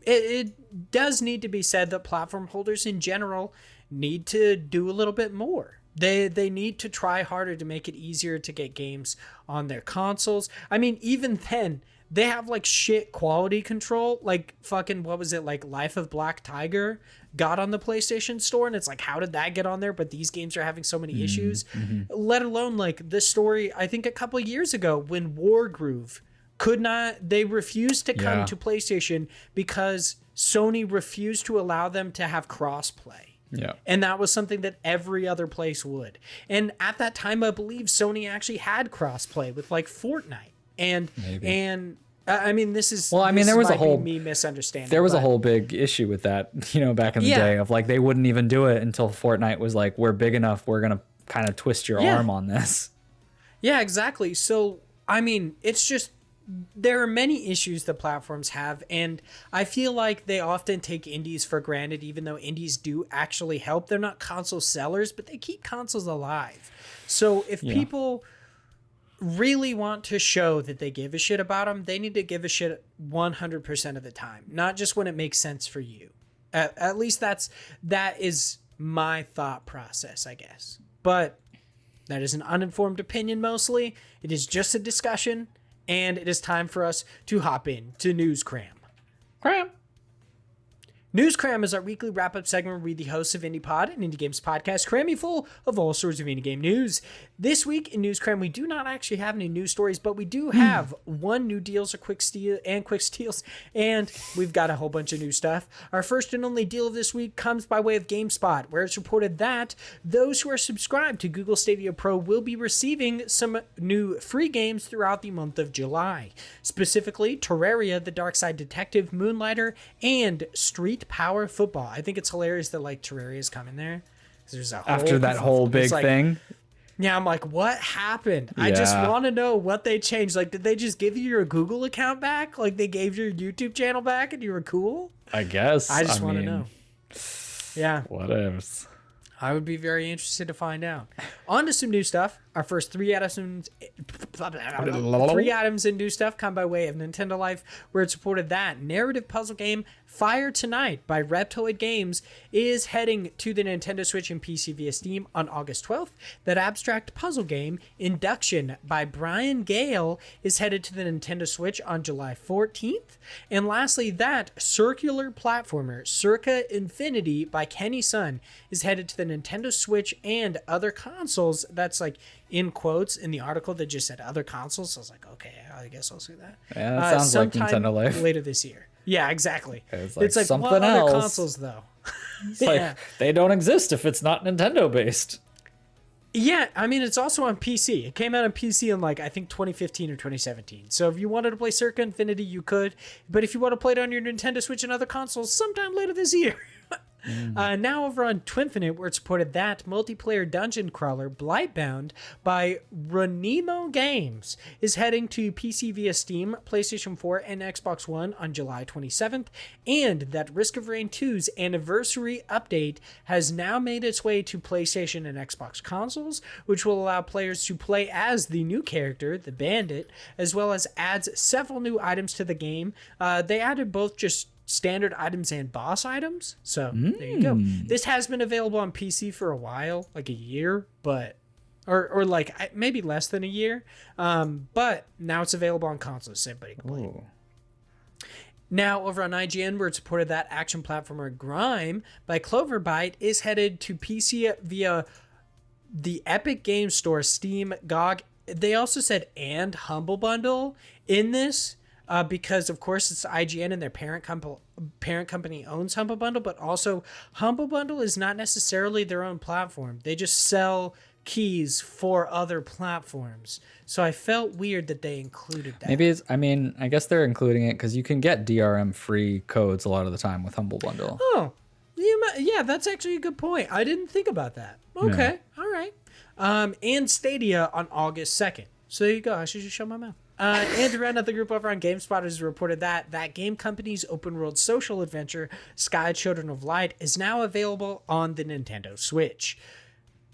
it does need to be said that platform holders in general need to do a little bit more. They need to try harder to make it easier to get games on their consoles. I mean, even then, they have like shit quality control. Like fucking, what was it? Like Life of Black Tiger got on the PlayStation Store, and it's like, how did that get on there? But these games are having so many issues. Mm-hmm. Let alone like this story, I think a couple of years ago when Wargroove they refused to come to PlayStation because Sony refused to allow them to have crossplay. Yeah. And that was something that every other place would. And at that time, I believe Sony actually had crossplay with like Fortnite. And I mean, this is, well, I mean, there was a whole me misunderstanding. There was a whole big issue with that, back in the day of like, they wouldn't even do it until Fortnite was like, we're big enough. We're going to kind of twist your arm on this. Yeah, exactly. So, I mean, it's just, there are many issues that platforms have, and I feel like they often take indies for granted, even though indies do actually help. They're not console sellers, but they keep consoles alive. So if people really want to show that they give a shit about them, they need to give a shit 100% of the time, not just when it makes sense for you. At least that is my thought process, I guess. But that is an uninformed opinion mostly. It is just a discussion. And it is time for us to hop in to News Cram. News Cram is our weekly wrap-up segment where we, the hosts of Indie Pod, an indie games podcast, cram you full of all sorts of indie game news. This week in News Cram, we do not actually have any news stories, but we do have one new deals or quick steals, and we've got a whole bunch of new stuff. Our first and only deal of this week comes by way of GameSpot, where it's reported that those who are subscribed to Google Stadia Pro will be receiving some new free games throughout the month of July. Specifically, Terraria, The Dark Side Detective, Moonlighter, and Street Power Football. I think it's hilarious that like Terraria is coming there. There's a whole, after that whole big thing. Yeah, I'm like, what happened? Yeah. I just want to know what they changed. Like, did they just give you your Google account back? Like, they gave your YouTube channel back and you were cool? I guess. I just want to know. Yeah. What else? I would be very interested to find out. On to some new stuff. Our first three items in new stuff come by way of Nintendo Life, where it supported that narrative puzzle game Fire Tonight by Reptoid Games is heading to the Nintendo Switch and PC via Steam on August 12th. That abstract puzzle game Induction by Brian Gale is headed to the Nintendo Switch on July 14th. And lastly, that circular platformer Circa Infinity by Kenny Sun is headed to the Nintendo Switch and other consoles. That's like in quotes in the article that just said other consoles. So I was like, okay, I guess I'll say that. Yeah, that sounds like Nintendo Life. Later this year. Yeah, exactly. It's like something what else. Other consoles though? It's like they don't exist if it's not Nintendo based. Yeah, I mean, it's also on PC. It came out on PC in like, I think 2015 or 2017. So if you wanted to play Circa Infinity, you could. But if you want to play it on your Nintendo Switch and other consoles sometime later this year. Now over on Twinfinite, where it supported that multiplayer dungeon crawler Blightbound by Renemo Games is heading to PC via Steam, PlayStation 4, and Xbox One on July 27th, and that Risk of Rain 2's anniversary update has now made its way to PlayStation and Xbox consoles, which will allow players to play as the new character, the Bandit, as well as adds several new items to the game. They added both just standard items and boss items. So there you go. This has been available on PC for a while, like a year, but or like maybe less than a year. But now it's available on consoles, so everybody can play. Now over on IGN, where it supported that action platformer Grime by Cloverbyte is headed to PC via the Epic Games Store, Steam, GOG. They also said and Humble Bundle in this. Because of course it's IGN and their parent company owns Humble Bundle, but also Humble Bundle is not necessarily their own platform. They just sell keys for other platforms. So I felt weird that they included that. Maybe I guess they're including it because you can get DRM free codes a lot of the time with Humble Bundle. Oh, yeah, that's actually a good point. I didn't think about that. Okay, all right. And Stadia on August 2nd. So there you go. I should just shut my mouth. And to round out the group over on GameSpot has reported that game company's open world social adventure, Sky Children of Light, is now available on the Nintendo Switch.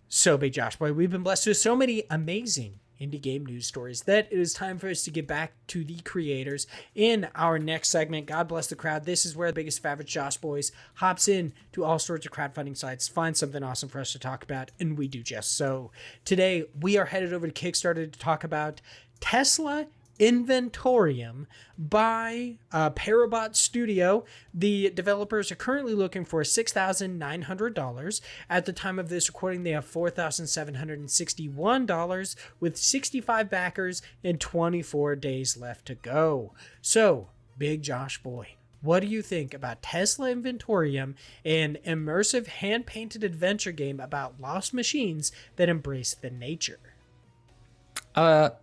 So, Big Josh Boy, we've been blessed with so many amazing indie game news stories that it is time for us to get back to the creators in our next segment. God bless the crowd. This is where the biggest average Josh Boys hops in to all sorts of crowdfunding sites, finds something awesome for us to talk about, and we do just so. Today, we are headed over to Kickstarter to talk about Tesla Inventorium by Parabot Studio. The developers are currently looking for $6,900. At the time of this recording, they have $4,761 with 65 backers and 24 days left to go. So, Big Josh Boy, what do you think about Tesla Inventorium, an immersive hand-painted adventure game about lost machines that embrace the nature?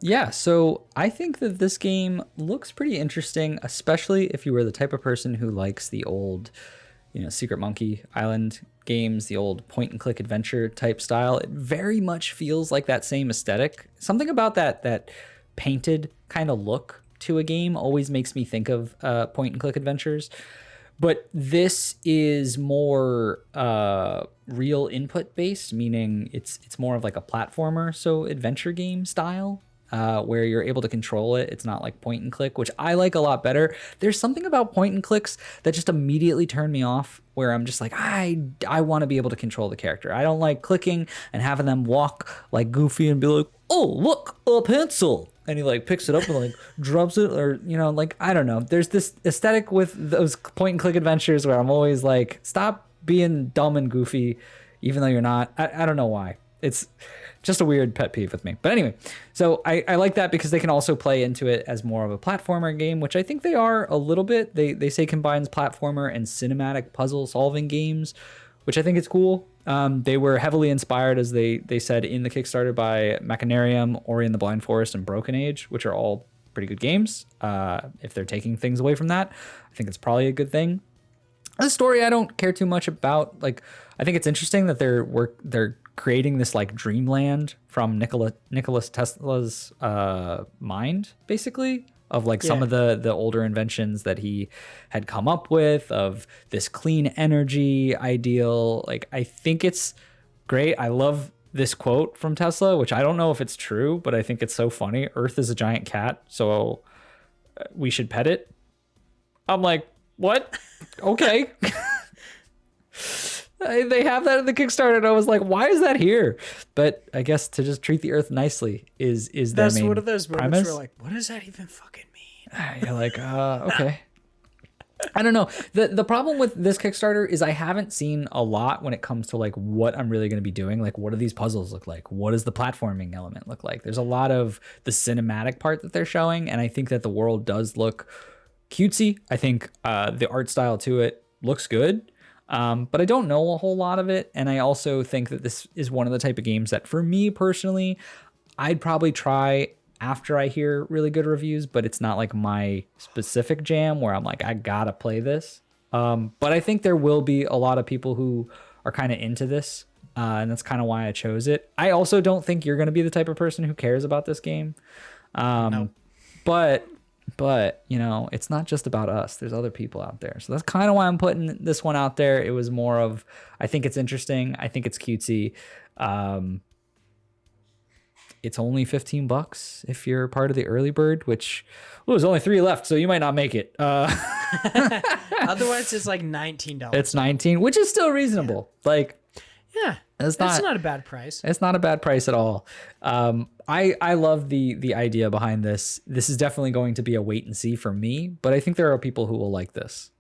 Yeah, so I think that this game looks pretty interesting, especially if you were the type of person who likes the old, Secret Monkey Island games, the old point and click adventure type style. It very much feels like that same aesthetic. Something about that painted kind of look to a game always makes me think of point and click adventures. But this is more real input based, meaning it's more of like a platformer, so adventure game style, where you're able to control it. It's not like point and click, which I like a lot better. There's something about point and clicks that just immediately turn me off, where I'm just like, I want to be able to control the character. I don't like clicking and having them walk like Goofy and be like, oh, look, a pencil. And he like picks it up and like drops it, or I don't know. There's this aesthetic with those point and click adventures where I'm always like, stop being dumb and goofy, even though you're not. I don't know why. It's just a weird pet peeve with me. But anyway, so I like that because they can also play into it as more of a platformer game, which I think they are a little bit. They say combines platformer and cinematic puzzle solving games, which I think is cool. They were heavily inspired, as they said in the Kickstarter, by Machinarium, Ori and the Blind Forest, and Broken Age, which are all pretty good games. If they're taking things away from that, I think it's probably a good thing. The story I don't care too much about. Like, I think it's interesting that they're creating this like dreamland from Nicholas Tesla's mind, basically, of like some of the older inventions that he had come up with, of this clean energy ideal. Like, I think it's great. I love this quote from Tesla, which I don't know if it's true, but I think it's so funny. Earth is a giant cat, so we should pet it. I'm like, what? Okay. They have that in the Kickstarter, and I was like, why is that here? But I guess to just treat the Earth nicely is their main one of those moments premise. where like, what does that even fucking mean? You're like, okay. I don't know. The problem with this Kickstarter is I haven't seen a lot when it comes to like what I'm really going to be doing. Like, what do these puzzles look like? What does the platforming element look like? There's a lot of the cinematic part that they're showing, and I think that the world does look cutesy. I think the art style to it looks good. But I don't know a whole lot of it. And I also think that this is one of the type of games that for me personally, I'd probably try after I hear really good reviews, but it's not like my specific jam where I'm like, I gotta play this. But I think there will be a lot of people who are kind of into this. And that's kind of why I chose it. I also don't think you're going to be the type of person who cares about this game. No. But you know, it's not just about us. There's other people out there. So that's kind of why I'm putting this one out there. It was more of, I think it's interesting. I think it's cutesy. It's only $15 if you're part of the early bird, which there's only 3 left, so you might not make it. Otherwise, it's like $19. It's 19, which is still reasonable. Yeah. Like, yeah, it's not a bad price. It's not a bad price at all. I love the idea behind this. This is definitely going to be a wait and see for me, but I think there are people who will like this.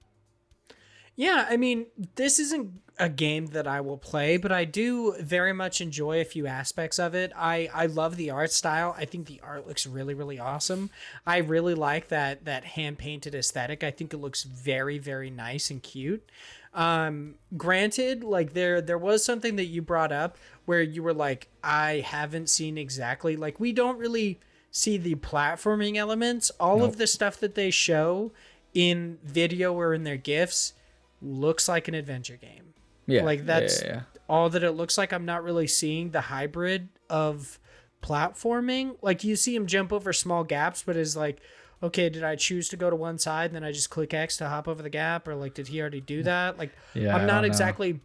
Yeah, I mean, this isn't a game that I will play, but I do very much enjoy a few aspects of it. I love the art style. I think the art looks really, really awesome. I really like that hand-painted aesthetic. I think it looks very, very nice and cute. Granted, like there was something that you brought up where you were like, I haven't seen exactly, like, we don't really see the platforming elements. All of the stuff that they show in video or in their GIFs looks like an adventure game. Yeah. Like that's all that it looks like. I'm not really seeing the hybrid of platforming. Like you see him jump over small gaps, but it's like, okay, did I choose to go to one side and then I just click X to hop over the gap? Or like, did he already do that? Like, I'm not exactly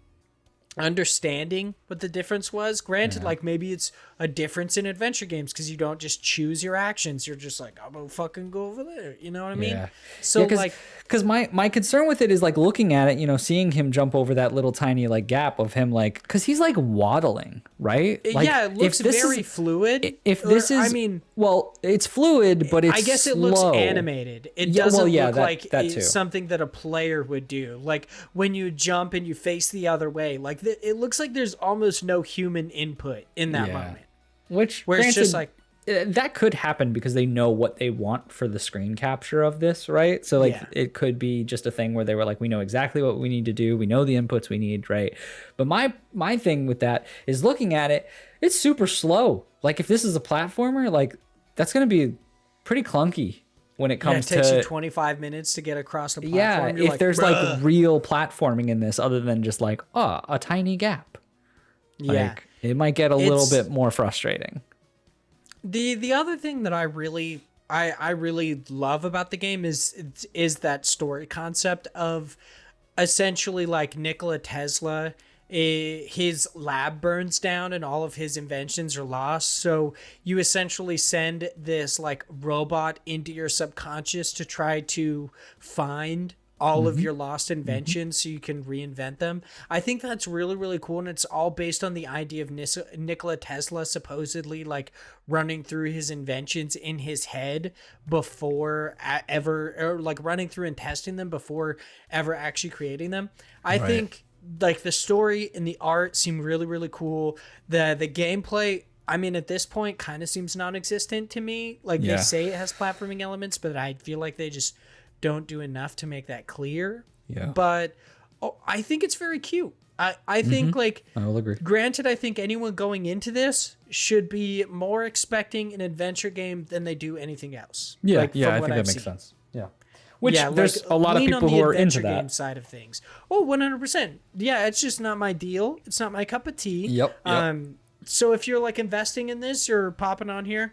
understanding what the difference was. Granted, like maybe it's a difference in adventure games because you don't just choose your actions. You're just like, I'm gonna fucking go over there. You know what I mean? Yeah. So because my concern with it is like looking at it, you know, seeing him jump over that little tiny like gap of him, like, because he's like waddling, right? Like, yeah, it looks very fluid. Well, it's fluid, but it's I guess it slow. looks animated. It doesn't look like it's something that a player would do. Like when you jump and you face the other way, like it looks like there's almost no human input in that moment. Where it's just like that could happen because they know what they want for the screen capture of this, right? So like it could be just a thing where they were like, we know exactly what we need to do. We know the inputs we need, right? But my thing with that is looking at it, it's super slow. Like if this is a platformer, like that's going to be pretty clunky when it comes to... it takes you 25 minutes to get across the platform. Yeah, You're if like, there's like real platforming in this other than just like, a tiny gap. Yeah. Like, it might get a little bit more frustrating. The other thing that I really love about the game is that story concept of essentially like Nikola Tesla, his lab burns down and all of his inventions are lost. So you essentially send this like robot into your subconscious to try to find all of your lost inventions so you can reinvent them. I think that's really, really cool. And it's all based on the idea of Nikola Tesla supposedly like running through his inventions in his head before ever, or like running through and testing them before ever actually creating them. I think like the story and the art seem really, really cool. The gameplay, I mean, at this point kind of seems non-existent to me. Like they say it has platforming elements, but I feel like they just don't do enough to make that clear. Yeah. But I think it's very cute. I think like, I will agree. Granted, I think anyone going into this should be more expecting an adventure game than they do anything else. Yeah. Like, I think that makes sense. Yeah. Which there's like, a lot of people who are into game that side of things. Oh, 100%. Yeah. It's just not my deal. It's not my cup of tea. Yep. So if you're like investing in this or popping on here,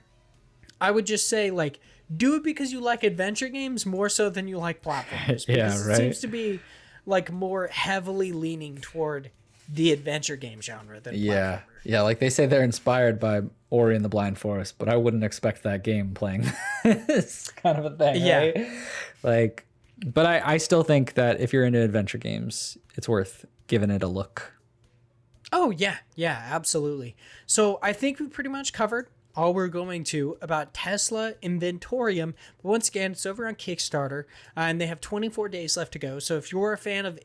I would just say like, do it because you like adventure games more so than you like platformers. Because it seems to be like more heavily leaning toward the adventure game genre than Yeah. platformer. Yeah, like they say they're inspired by Ori and the Blind Forest, but I wouldn't expect that game playing this kind of a thing, Yeah. right? Like, but I still think that if you're into adventure games, it's worth giving it a look. Oh, yeah. Yeah, absolutely. So I think we pretty much covered all we're going to about Tesla Inventorium. But once again, it's over on Kickstarter, and they have 24 days left to go. So if you're a fan of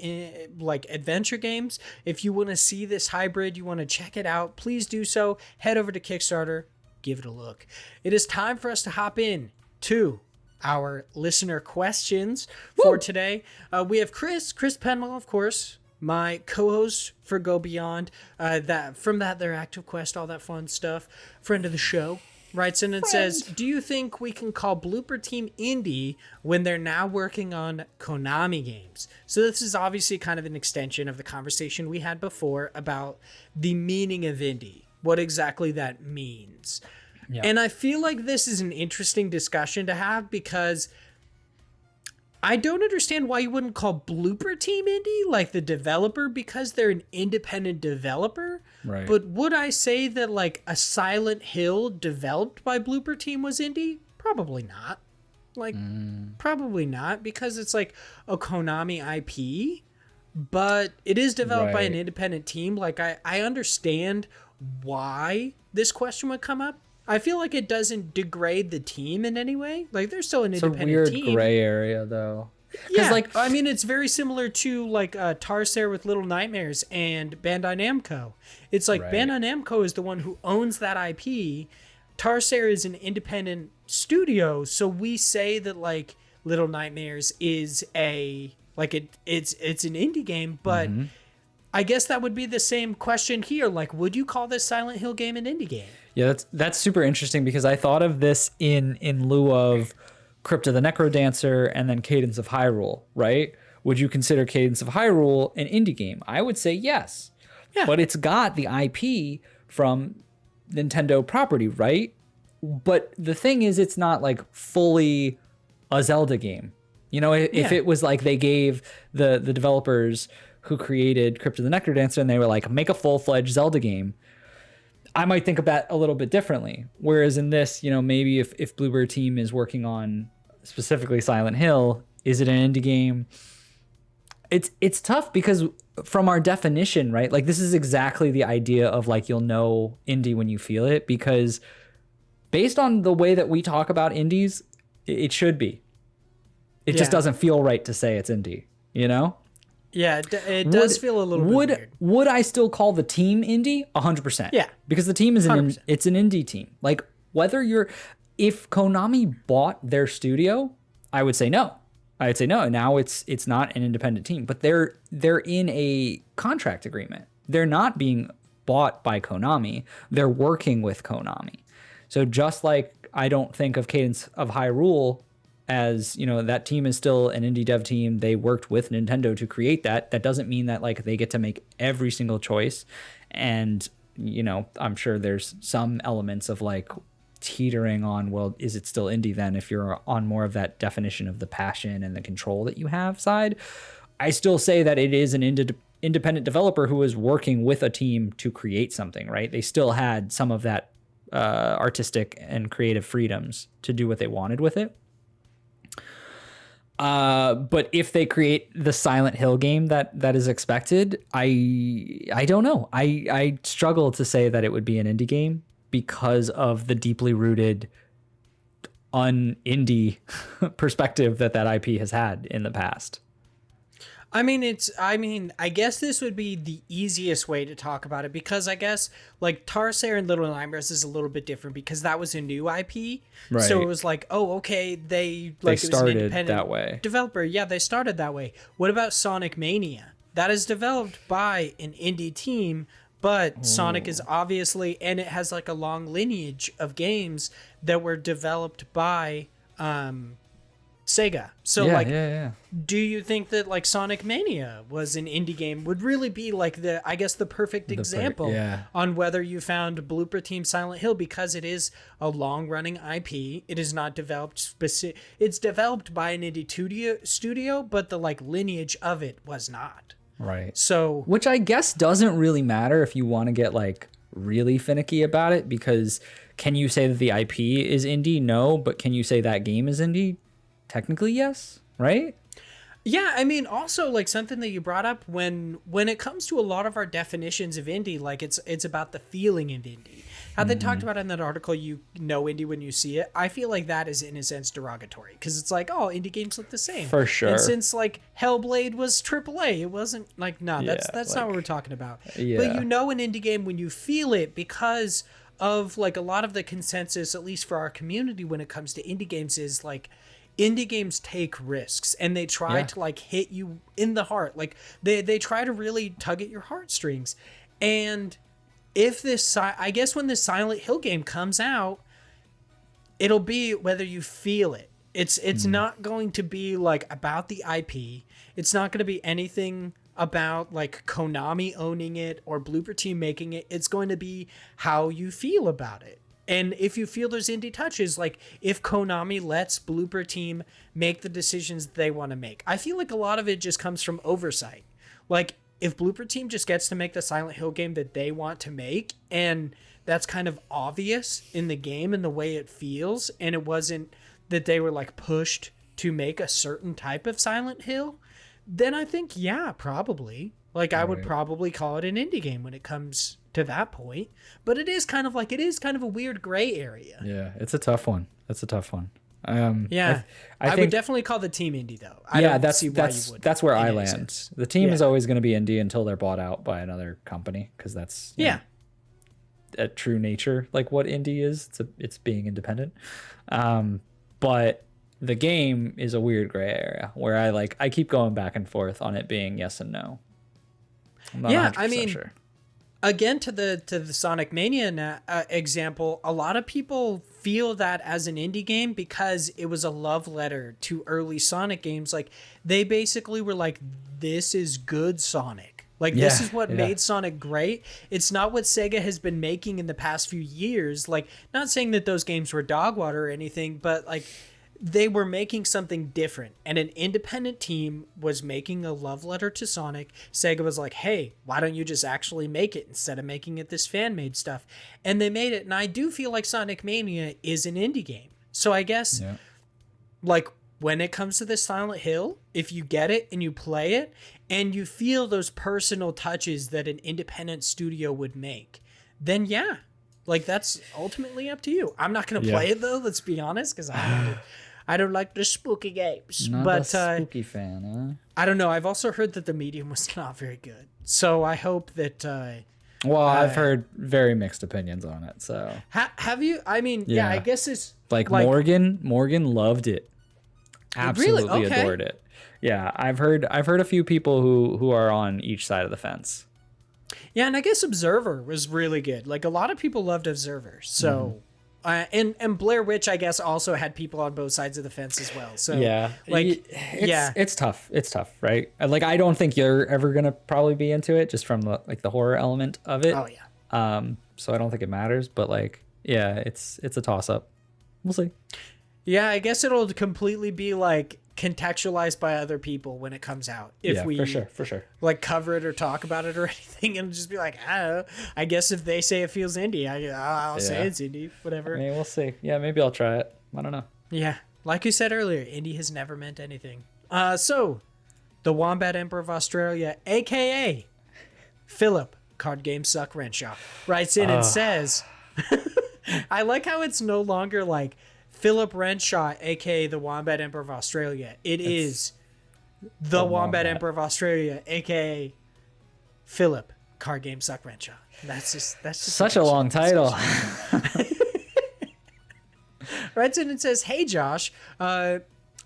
like adventure games, if you want to see this hybrid, you want to check it out, please do so. Head over to Kickstarter, give it a look. It is time for us to hop in to our listener questions for today. We have Chris Penwell, of course, my co-host for Go Beyond, their active quest, all that fun stuff, friend of the show, writes in and says, do you think we can call Blooper Team indie when they're now working on Konami games? So this is obviously kind of an extension of the conversation we had before about the meaning of indie, what exactly that means. Yeah. And I feel like this is an interesting discussion to have, because I don't understand why you wouldn't call Blooper Team indie, like the developer, because they're an independent developer. Right. But would I say that like a Silent Hill developed by Blooper Team was indie? Probably not. Probably not, because it's like a Konami IP, but it is developed by an independent team. Like I understand why this question would come up. I feel like it doesn't degrade the team in any way. Like, they're still an independent team. It's a weird gray area, though. Yeah, like, I mean, it's very similar to, like, Tarsier with Little Nightmares and Bandai Namco. It's like Bandai Namco is the one who owns that IP. Tarsier is an independent studio, so we say that, like, Little Nightmares is it's an indie game, but I guess that would be the same question here. Like, would you call this Silent Hill game an indie game? Yeah, that's super interesting, because I thought of this in lieu of Crypta the Necrodancer and then Cadence of Hyrule, right? Would you consider Cadence of Hyrule an indie game? I would say yes. Yeah. But it's got the IP from Nintendo property, right? But the thing is, it's not like fully a Zelda game. You know, if it was like they gave the developers who created Crypta the Necrodancer and they were like, make a full-fledged Zelda game, I might think of that a little bit differently. Whereas in this, you know, maybe if Bluebird Team is working on specifically Silent Hill, is it an indie game? It's tough, because from our definition, right? Like, this is exactly the idea of, like, you'll know indie when you feel it, because based on the way that we talk about indies, it should be. It just doesn't feel right to say it's indie, you know? Yeah, it does feel a little bit weird. Would I still call the team indie? 100%. Yeah. Because the team is it's an indie team. Like, if Konami bought their studio, I would say no. I'd say no. Now it's not an independent team, but they're in a contract agreement. They're not being bought by Konami. They're working with Konami. So just like I don't think of Cadence of Hyrule as, you know, that team is still an indie dev team. They worked with Nintendo to create that. That doesn't mean that, like, they get to make every single choice. And, you know, I'm sure there's some elements of, like, teetering on, well, is it still indie then, if you're on more of that definition of the passion and the control that you have side. I still say that it is an independent developer who is working with a team to create something, right? They still had some of that artistic and creative freedoms to do what they wanted with it. But if they create the Silent Hill game that is expected, I don't know. I struggle to say that it would be an indie game, because of the deeply rooted un-indie perspective that IP has had in the past. I guess this would be the easiest way to talk about it, because I guess, like, Tarsier and Little Nightmares is a little bit different, because that was a new IP. Right. So it was like, oh, okay, they started it was an independent that way. Developer. Yeah, they started that way. What about Sonic Mania? That is developed by an indie team, but Sonic is obviously, and it has like a long lineage of games that were developed by Sega. So do you think that, like, Sonic Mania was an indie game would really be like the perfect example on whether you found Blooper Team Silent Hill, because it is a long running IP. It is not developed it's developed by an indie studio, but the, like, lineage of it was not. Right. So Which I guess doesn't really matter if you want to get like really finicky about it, because can you say that the IP is indie? No, but can you say that game is indie? Technically, yes, right? yeah, I mean, also like something that you brought up when it comes to a lot of our definitions of indie, like it's about the feeling of indie. How they talked about in that article, you know indie when you see it. I feel like that is in a sense derogatory because it's like, oh, indie games look the same. For sure. And since like Hellblade was AAA, it wasn't like no, that's like, not what we're talking about. Yeah. But you know an indie game when you feel it because of like a lot of the consensus, at least for our community, when it comes to indie games, is like indie games take risks and they try to like hit you in the heart. Like they try to really tug at your heartstrings. And if this, I guess when this Silent Hill game comes out, it'll be whether you feel it. It's not going to be like about the IP. It's not going to be anything about like Konami owning it or Blooper Team making it. It's going to be how you feel about it. And if you feel there's indie touches, like if Konami lets Blooper Team make the decisions they want to make, I feel like a lot of it just comes from oversight. Like if Blooper Team just gets to make the Silent Hill game that they want to make, and that's kind of obvious in the game and the way it feels, and it wasn't that they were like pushed to make a certain type of Silent Hill, then I think, yeah, probably. Like I would probably call it an indie game when it comes to that point. But it is kind of a weird gray area. Yeah, it's a tough one. That's a tough one. Yeah, I think, would definitely call the team indie though. That's where I land. Sense. The team is always going to be indie until they're bought out by another company, because that's know, a true nature, like what indie is. It's being independent. But the game is a weird gray area where I keep going back and forth on it being yes and no. I'm not 100% sure. Again, to the Sonic Mania example, a lot of people feel that as an indie game because it was a love letter to early Sonic games. Like they basically were like, this is good Sonic. Like this is what made Sonic great. It's not what Sega has been making in the past few years. Like, not saying that those games were dog water or anything, but like they were making something different, and an independent team was making a love letter to Sonic. Sega was like, hey, why don't you just actually make it instead of making it this fan-made stuff? And they made it, and I do feel like Sonic Mania is an indie game. So I guess, like, when it comes to this Silent Hill, if you get it and you play it, and you feel those personal touches that an independent studio would make, then yeah, like, that's ultimately up to you. I'm not going to play it, though, let's be honest, because I don't like the spooky games. Not but, a spooky fan, huh? I don't know. I've also heard that the medium was not very good. So I hope that... well, I've heard very mixed opinions on it, so... have you? I mean, yeah, I guess it's... Like Morgan loved it. Absolutely really? Okay. adored it. Yeah, I've heard a few people who are on each side of the fence. Yeah, and I guess Observer was really good. Like, a lot of people loved Observer, so... and Blair Witch, I guess, also had people on both sides of the fence as well. So it's tough. It's tough, right? Like, I don't think you're ever gonna probably be into it just from the horror element of it. Oh yeah. So I don't think it matters, but like, yeah, it's a toss up. We'll see. Yeah, I guess it'll completely be like contextualized by other people when it comes out. If we for sure like cover it or talk about it or anything, and just be like, I don't know. I guess if they say it feels indie, I'll say it's indie. Whatever. I mean, we'll see. Yeah, maybe I'll try it. I don't know. Yeah, like you said earlier, indie has never meant anything. So, the Wombat Emperor of Australia, aka Philip, Card Games Suck Renshaw, writes in and says, I like how it's no longer like Philip Renshaw, aka the Wombat Emperor of Australia. It's the Wombat Emperor of Australia, aka Philip, Card Game Suck Renshaw. That's just such a long title. Writes in and says, "Hey Josh,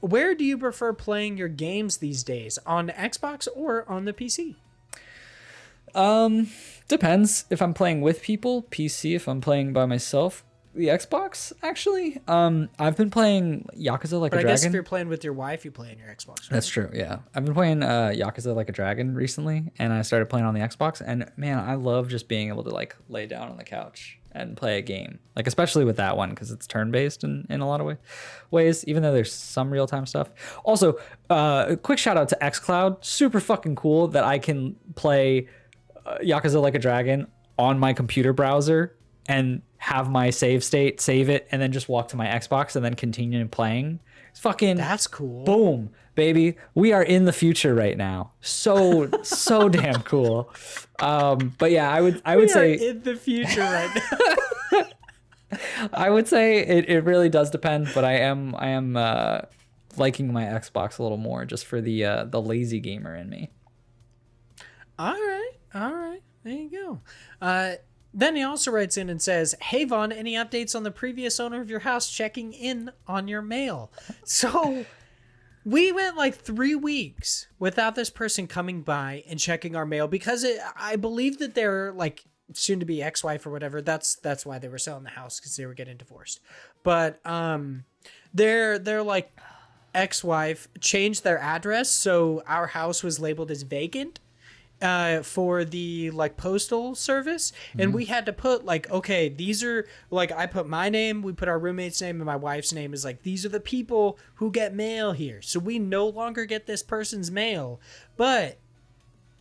where do you prefer playing your games these days? On Xbox or on the PC?" Depends if I'm playing with people. PC if I'm playing by myself. The Xbox, actually. I've been playing Yakuza Like a Dragon. But I guess if you're playing with your wife, you play on your Xbox, right? That's true, yeah. I've been playing Yakuza Like a Dragon recently, and I started playing on the Xbox, and man, I love just being able to like lay down on the couch and play a game. Like, especially with that one, because it's turn-based in a lot of ways, even though there's some real-time stuff. Also, a quick shout-out to xCloud. Super fucking cool that I can play Yakuza Like a Dragon on my computer browser and have my save state, save it, and then just walk to my Xbox and then continue playing. It's fucking... That's cool. Boom, baby. We are in the future right now. So damn cool. But yeah, I would say... in the future right now. I would say it really does depend, but I am liking my Xbox a little more just for the lazy gamer in me. All right. There you go. Then he also writes in and says, "Hey Vaughn, any updates on the previous owner of your house checking in on your mail?" So we went like 3 weeks without this person coming by and checking our mail because I believe that they're like soon to be ex-wife or whatever. That's why they were selling the house, because they were getting divorced. But their like ex-wife changed their address, so our house was labeled as vacant for the like postal service, and we had to put like, okay, these are like, I put my name, we put our roommate's name, and my wife's name is like, these are the people who get mail here, so we no longer get this person's mail. But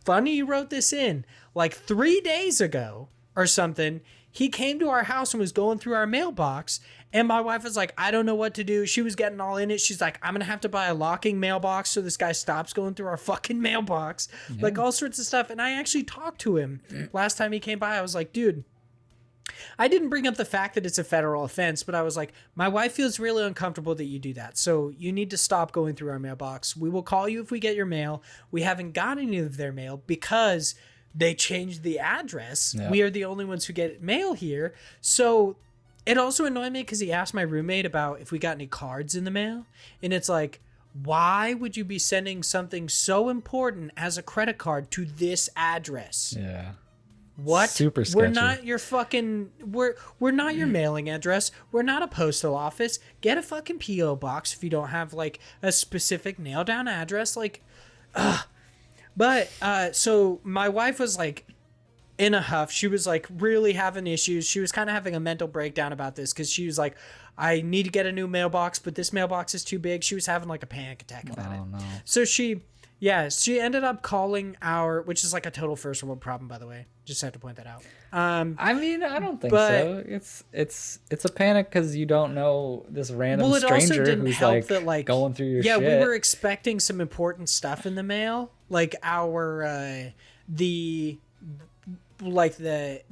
funny you wrote this in, like 3 days ago or something, he came to our house and was going through our mailbox, and my wife was like, I don't know what to do. She was getting all in it. She's like, I'm going to have to buy a locking mailbox so this guy stops going through our fucking mailbox. Yeah. Like all sorts of stuff. And I actually talked to him last time he came by. I was like, dude, I didn't bring up the fact that it's a federal offense, but I was like, my wife feels really uncomfortable that you do that. So you need to stop going through our mailbox. We will call you if we get your mail. We haven't got any of their mail because they changed the address. Yeah. We are the only ones who get mail here. So it also annoyed me because he asked my roommate about if we got any cards in the mail. And it's like, why would you be sending something so important as a credit card to this address? Yeah. What? Super sketchy. We're not your fucking... We're not your mailing address. We're not a postal office. Get a fucking P.O. box if you don't have, like, a specific nail-down address. Like, ugh. But, so my wife was, like, in a huff. She was like really having issues. She was kind of having a mental breakdown about this because she was like, I need to get a new mailbox, but this mailbox is too big. She was having like a panic attack about it. No. So she ended up calling which is like a total first world problem, by the way. Just have to point that out. I mean, I don't think so. It's a panic because you don't know this random stranger who's like going through your shit. Yeah, we were expecting some important stuff in the mail, like the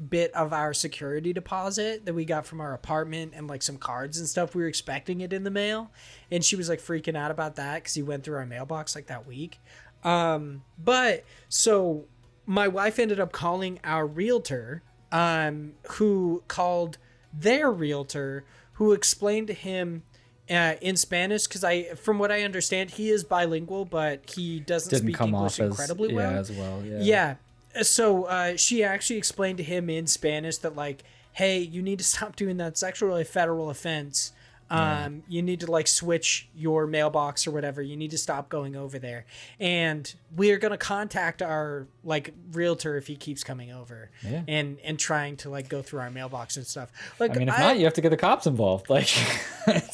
bit of our security deposit that we got from our apartment and like some cards and stuff. We were expecting it in the mail, and she was like freaking out about that because he went through our mailbox like that week. But so my wife ended up calling our realtor, who called their realtor, who explained to him in Spanish, because from what I understand, he is bilingual, but he doesn't speak English incredibly well. Yeah, as well. Yeah. So she actually explained to him in Spanish that like, hey, you need to stop doing that. It's actually a federal offense. You need to like switch your mailbox or whatever. You need to stop going over there. And we are going to contact our like realtor if he keeps coming over and trying to like go through our mailbox and stuff. Like, I mean, if not, you have to get the cops involved. Like,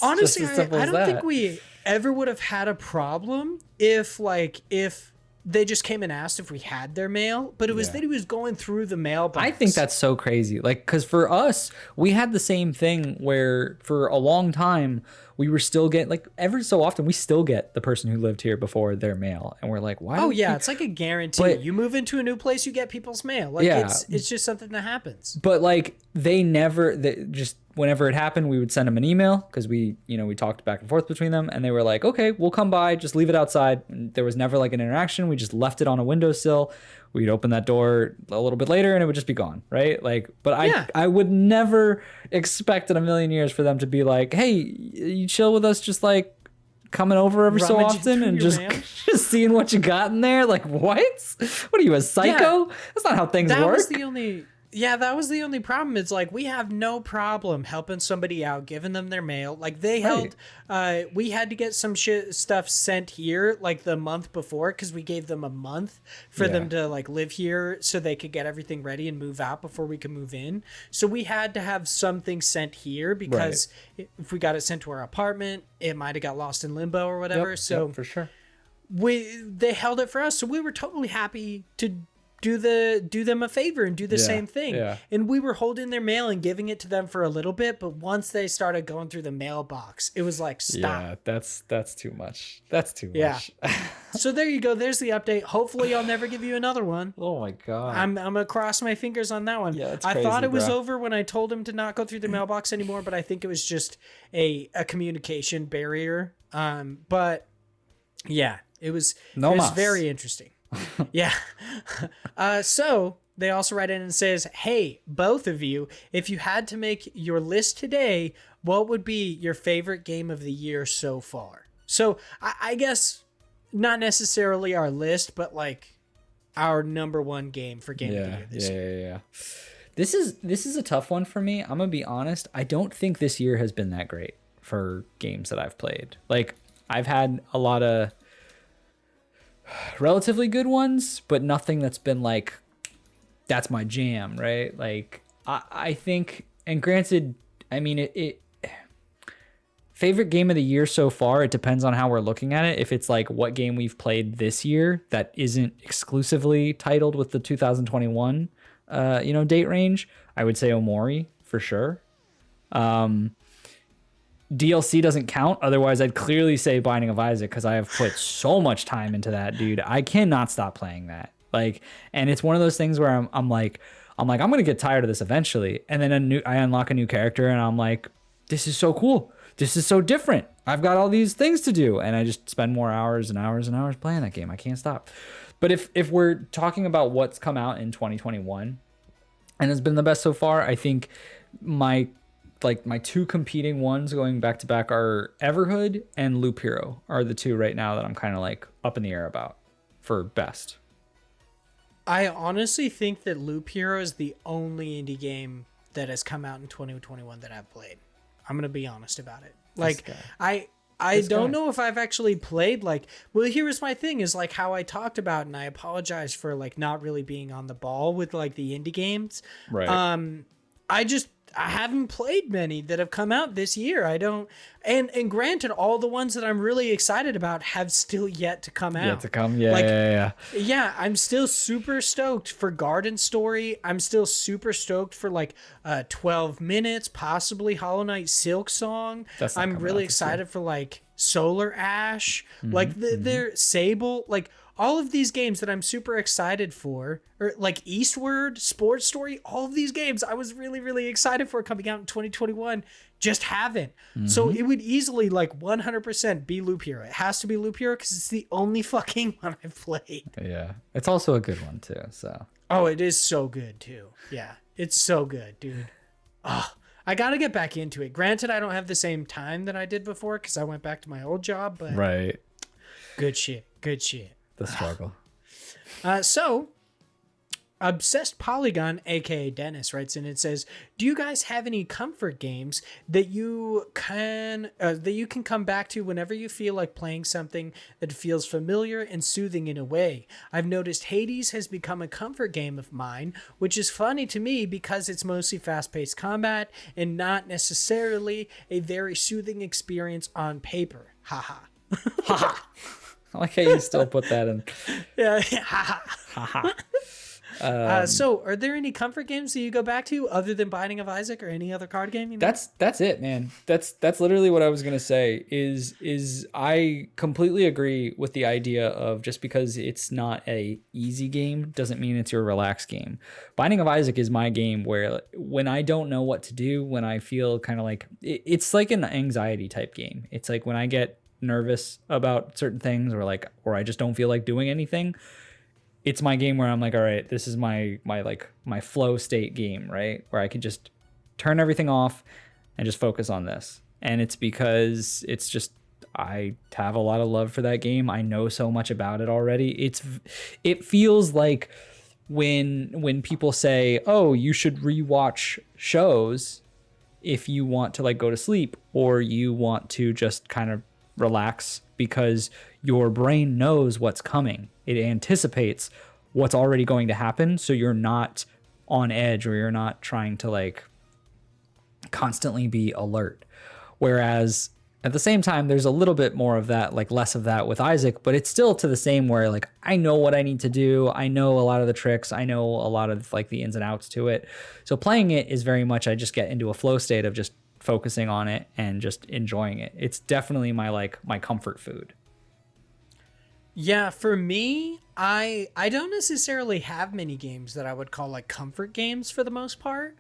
honestly, I don't think we ever would have had a problem if they just came and asked if we had their mail, but it was that he was going through the mailbox. I think that's so crazy. Like, because for us, we had the same thing where for a long time, we were still getting, like, every so often, we still get the person who lived here before their mail. And we're like, why? Oh, yeah. It's like a guarantee. But you move into a new place, you get people's mail. Like, it's just something that happens. But, like, just whenever it happened, we would send them an email because we talked back and forth between them, and they were like, okay, we'll come by, just leave it outside. And there was never like an interaction. We just left it on a windowsill. We'd open that door a little bit later and it would just be gone, right? Like, but I would never expect in a million years for them to be like, hey, you chill with us, just like coming over every so often and just seeing what you got in there. Like, what are you, a psycho? That's not how things work. That was the only Yeah, that was the only problem. It's like we have no problem helping somebody out, giving them their mail. Like they held, we had to get some stuff sent here like the month before because we gave them a month for them to like live here so they could get everything ready and move out before we could move in. So we had to have something sent here because if we got it sent to our apartment, it might have got lost in limbo or whatever. So for sure, they held it for us. So we were totally happy to do them a favor and do the same thing. And we were holding their mail and giving it to them for a little bit, but once they started going through the mailbox, it was like, stop. Yeah, that's too much. That's too much. So there you go. There's the update. Hopefully I'll never give you another one. Oh my God. I'm gonna cross my fingers on that one. Yeah, I thought it was over when I told him to not go through the mailbox anymore, but I think it was just a communication barrier. But yeah, it was very interesting. Yeah. So they also write in and says, hey, both of you, if you had to make your list today, what would be your favorite game of the year so far? So I guess not necessarily our list, but like our number one game for game of the year this year. Yeah. This is a tough one for me. I'm gonna be honest. I don't think this year has been that great for games that I've played. Like I've had a lot of relatively good ones, but nothing that's been like, that's my jam, right? Like I think, and granted, I mean, it favorite game of the year so far, it depends on how we're looking at it. If it's like what game we've played this year that isn't exclusively titled with the 2021 date range, I would say Omori for sure. DLC doesn't count. Otherwise, I'd clearly say Binding of Isaac because I have put so much time into that, dude. I cannot stop playing that. Like, and it's one of those things where I'm like, I'm gonna get tired of this eventually. And then I unlock a new character, and I'm like, this is so cool. This is so different. I've got all these things to do, and I just spend more hours and hours and hours playing that game. I can't stop. But if we're talking about what's come out in 2021 and has been the best so far, I think my two competing ones going back to back are Everhood and Loop Hero are the two right now that I'm kind of like up in the air about for best. I honestly think that Loop Hero is the only indie game that has come out in 2021 that I've played. I'm going to be honest about it. Like I don't know if I've actually played here's my thing is like how I talked about, and I apologize for like not really being on the ball with like the indie games. Right. I haven't played many that have come out this year. I don't, and granted, all the ones that I'm really excited about have still yet to come out. Yet to come, yeah. Yeah, I'm still super stoked for Garden Story. I'm still super stoked for 12 Minutes, possibly Hollow Knight Silk Song. I'm really excited for like Solar Ash, their Sable, all of these games that I'm super excited for, or like Eastward, Sports Story, all of these games I was really, really excited for coming out in 2021, just haven't. So it would easily 100% be Loop Hero. It has to be Loop Hero because it's the only fucking one I've played. Yeah. It's also a good one too, so. Oh, it is so good too. Yeah, it's so good, dude. Oh, I got to get back into it. Granted, I don't have the same time that I did before because I went back to my old job, but right. Good shit. The struggle. So Obsessed Polygon, aka Dennis, writes in and says, do you guys have any comfort games that you can come back to whenever you feel like playing something that feels familiar and soothing in a way? I've noticed Hades has become a comfort game of mine, which is funny to me because it's mostly fast-paced combat and not necessarily a very soothing experience on paper. Haha. Haha. I like how you still put that in. Yeah. So are there any comfort games that you go back to other than Binding of Isaac or any other card game? That's it, man. That's literally what I was going to say is I completely agree with the idea of just because it's not a easy game doesn't mean it's your relaxed game. Binding of Isaac is my game where when I don't know what to do, when I feel kind of like it's like an anxiety type game. It's like when I get nervous about certain things or I just don't feel like doing anything, it's my game where I'm like, all right, this is my flow state game, right? Where I can just turn everything off and just focus on this. And it's because it's just, I have a lot of love for that game. I know so much about it already. It feels like when people say, oh, you should rewatch shows if you want to like go to sleep, or you want to just kind of relax, because your brain knows what's coming. It anticipates what's already going to happen, so you're not on edge, or you're not trying to like constantly be alert. Whereas at the same time, there's a little bit more of that, like less of that with Isaac, but it's still to the same where like I know what I need to do. I know a lot of the tricks. I know a lot of like the ins and outs to it. So playing it is very much, I just get into a flow state of just focusing on it and just enjoying it. It's definitely my comfort food. Yeah, for me, I don't necessarily have many games that I would call like comfort games for the most part.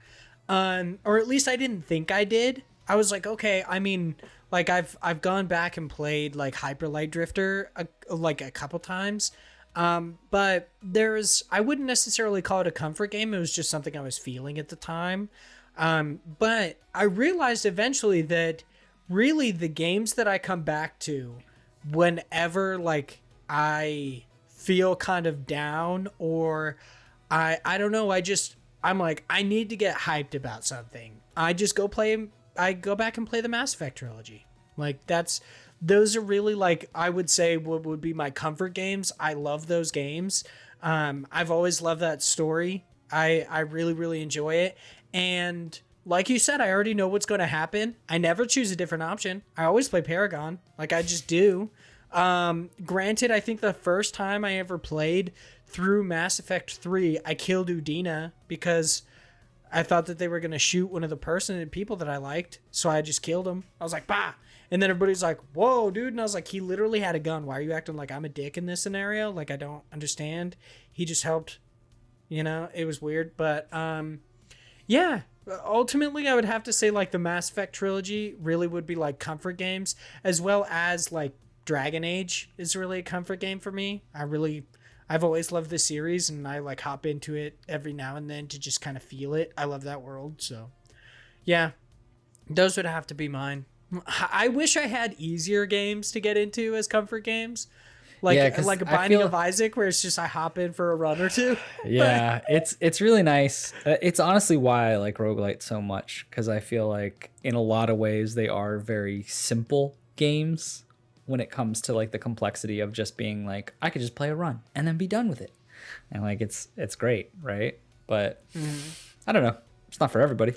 Or at least I didn't think I did. I was like, okay, I mean, like I've gone back and played like Hyper Light Drifter like a couple times. But I wouldn't necessarily call it a comfort game. It was just something I was feeling at the time. But I realized eventually that really the games that I come back to whenever like I feel kind of down, or I don't know, I'm like, I need to get hyped about something. I go back and play the Mass Effect trilogy. Like those are really like, I would say what would be my comfort games. I love those games. I've always loved that story. I really, really enjoy it. And like you said, I already know what's going to happen. I never choose a different option. I always play Paragon. Like I just do. Granted, I think the first time I ever played through Mass Effect 3, I killed Udina because I thought that they were going to shoot one of the people that I liked. So I just killed him. I was like, bah. And then everybody's like, whoa, dude. And I was like, he literally had a gun. Why are you acting like I'm a dick in this scenario? Like, I don't understand. He just helped, it was weird. But, yeah, ultimately I would have to say like the Mass Effect trilogy really would be like comfort games, as well as like Dragon Age is really a comfort game for me. I've always loved the series, and I like hop into it every now and then to just kind of feel it. I love that world. So yeah, those would have to be mine. I wish I had easier games to get into as comfort games. Like a Binding of Isaac, where it's just I hop in for a run or two. Yeah, it's really nice. It's honestly why I like roguelites so much, because I feel like in a lot of ways they are very simple games when it comes to like the complexity of just being like, I could just play a run and then be done with it. And like it's great, right? But I don't know. It's not for everybody.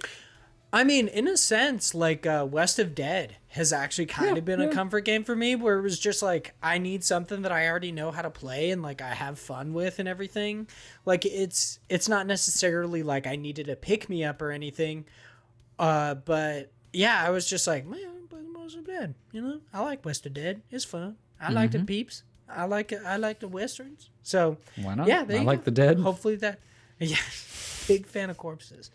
I mean, in a sense, like West of Dead has actually kind of been a comfort game for me, where it was just like, I need something that I already know how to play and like I have fun with and everything. Like it's not necessarily like I needed a pick me up or anything. But yeah, I was just like, man, I'm playing West of Dead. I like West of Dead. It's fun. I like the peeps. I like the westerns. So why not? Yeah, there you like go. the dead. Hopefully that. Yeah, big fan of corpses.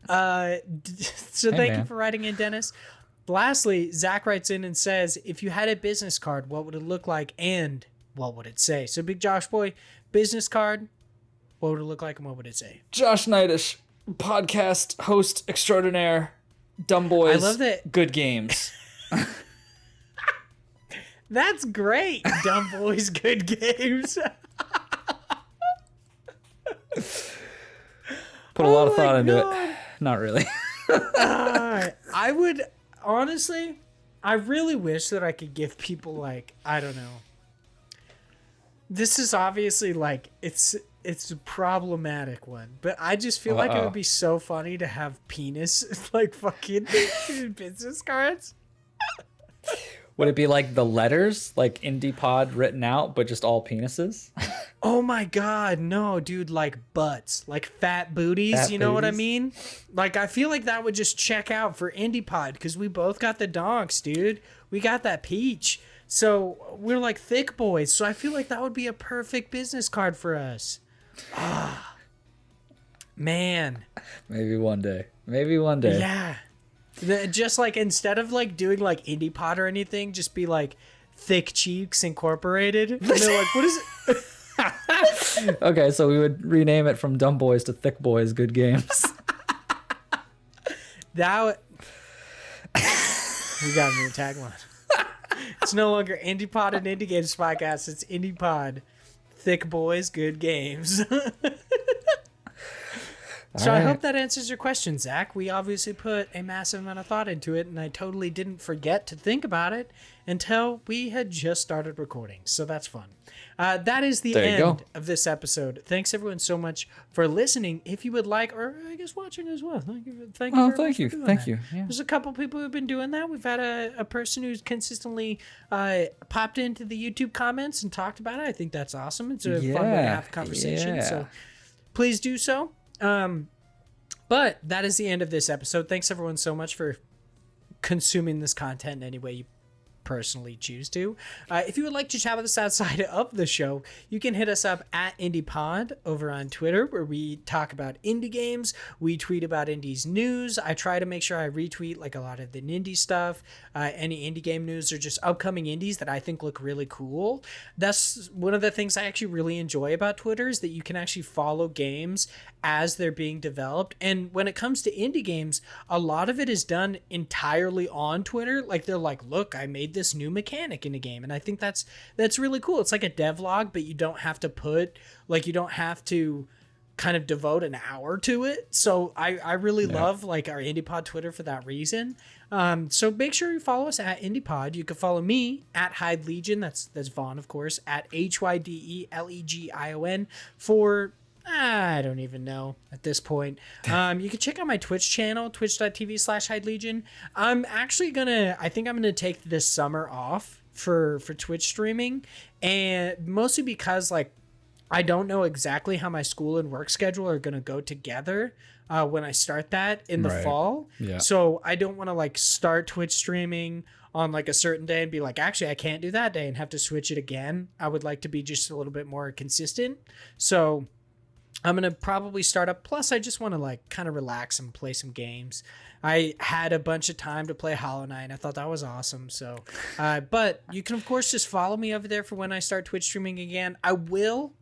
So thank you for writing in, Dennis. Lastly, Zach writes in and says, if you had a business card, what would it look like and what would it say? So Big Josh Boy, business card, what would it look like and what would it say? Josh Knightish, podcast host extraordinaire, Dumb Boys, I love that. Good games. That's great. Dumb Boys, Good Games. Put a lot of thought into it. Not really. I would, honestly, I really wish that I could give people like, I don't know. This is obviously like, it's a problematic one, but I just feel like it would be so funny to have penis like fucking business cards. Would it be like the letters, like Indie Pod written out, but just all penises? Oh my god, no, dude, like butts, like fat booties, you know what I mean? Like, I feel like that would just check out for Indie Pod, because we both got the donks, dude. We got that peach. So we're like thick boys. So I feel like that would be a perfect business card for us. Ah, man. Maybe one day. Maybe one day. Yeah. Just like, instead of like doing like Indie Pod or anything, just be like Thick Cheeks Incorporated. And they're like, what is it? Okay, so we would rename it from Dumb Boys to Thick Boys Good Games. We got a new tagline. It's no longer Indie Pod and Indie Games podcast. It's Indie Pod, Thick Boys Good Games. So I hope that answers your question, Zach. We obviously put a massive amount of thought into it, and I totally didn't forget to think about it until we had just started recording. So that's fun. That is the end of this episode. Thanks everyone so much for listening. If you would like, or I guess watching as well, thank you. Thank you. Yeah. There's a couple people who've been doing that. We've had a person who's consistently popped into the YouTube comments and talked about it. I think that's awesome. It's a fun way to have a conversation. Yeah. So please do so. But that is the end of this episode. Thanks everyone so much for consuming this content in any way you personally choose to. If you would like to chat with us outside of the show, you can hit us up at IndiePod over on Twitter, where we talk about indie games. We tweet about indies news. I try to make sure I retweet like a lot of the indie stuff, any indie game news, or just upcoming indies that I think look really cool. That's one of the things I actually really enjoy about Twitter, is that you can actually follow games as they're being developed. And when it comes to indie games, a lot of it is done entirely on Twitter. Like they're like, look, I made this new mechanic in a game. And I think that's really cool. It's like a devlog, but you don't have to kind of devote an hour to it. So I really love like our IndiePod Twitter for that reason. So make sure you follow us at IndiePod. You can follow me at Hyde Legion. That's Vaughn, of course, at HYDELEGION for I don't even know at this point. You can check out my Twitch channel, twitch.tv/Hyde Legion. I think I'm gonna take this summer off for Twitch streaming, and mostly because like I don't know exactly how my school and work schedule are gonna go together when I start that in the fall. Yeah. So I don't want to like start Twitch streaming on like a certain day and be like, actually I can't do that day and have to switch it again. I would like to be just a little bit more consistent. So I'm going to probably start up. Plus, I just want to like kind of relax and play some games. I had a bunch of time to play Hollow Knight. I thought that was awesome. So, but you can, of course, just follow me over there for when I start Twitch streaming again. I will,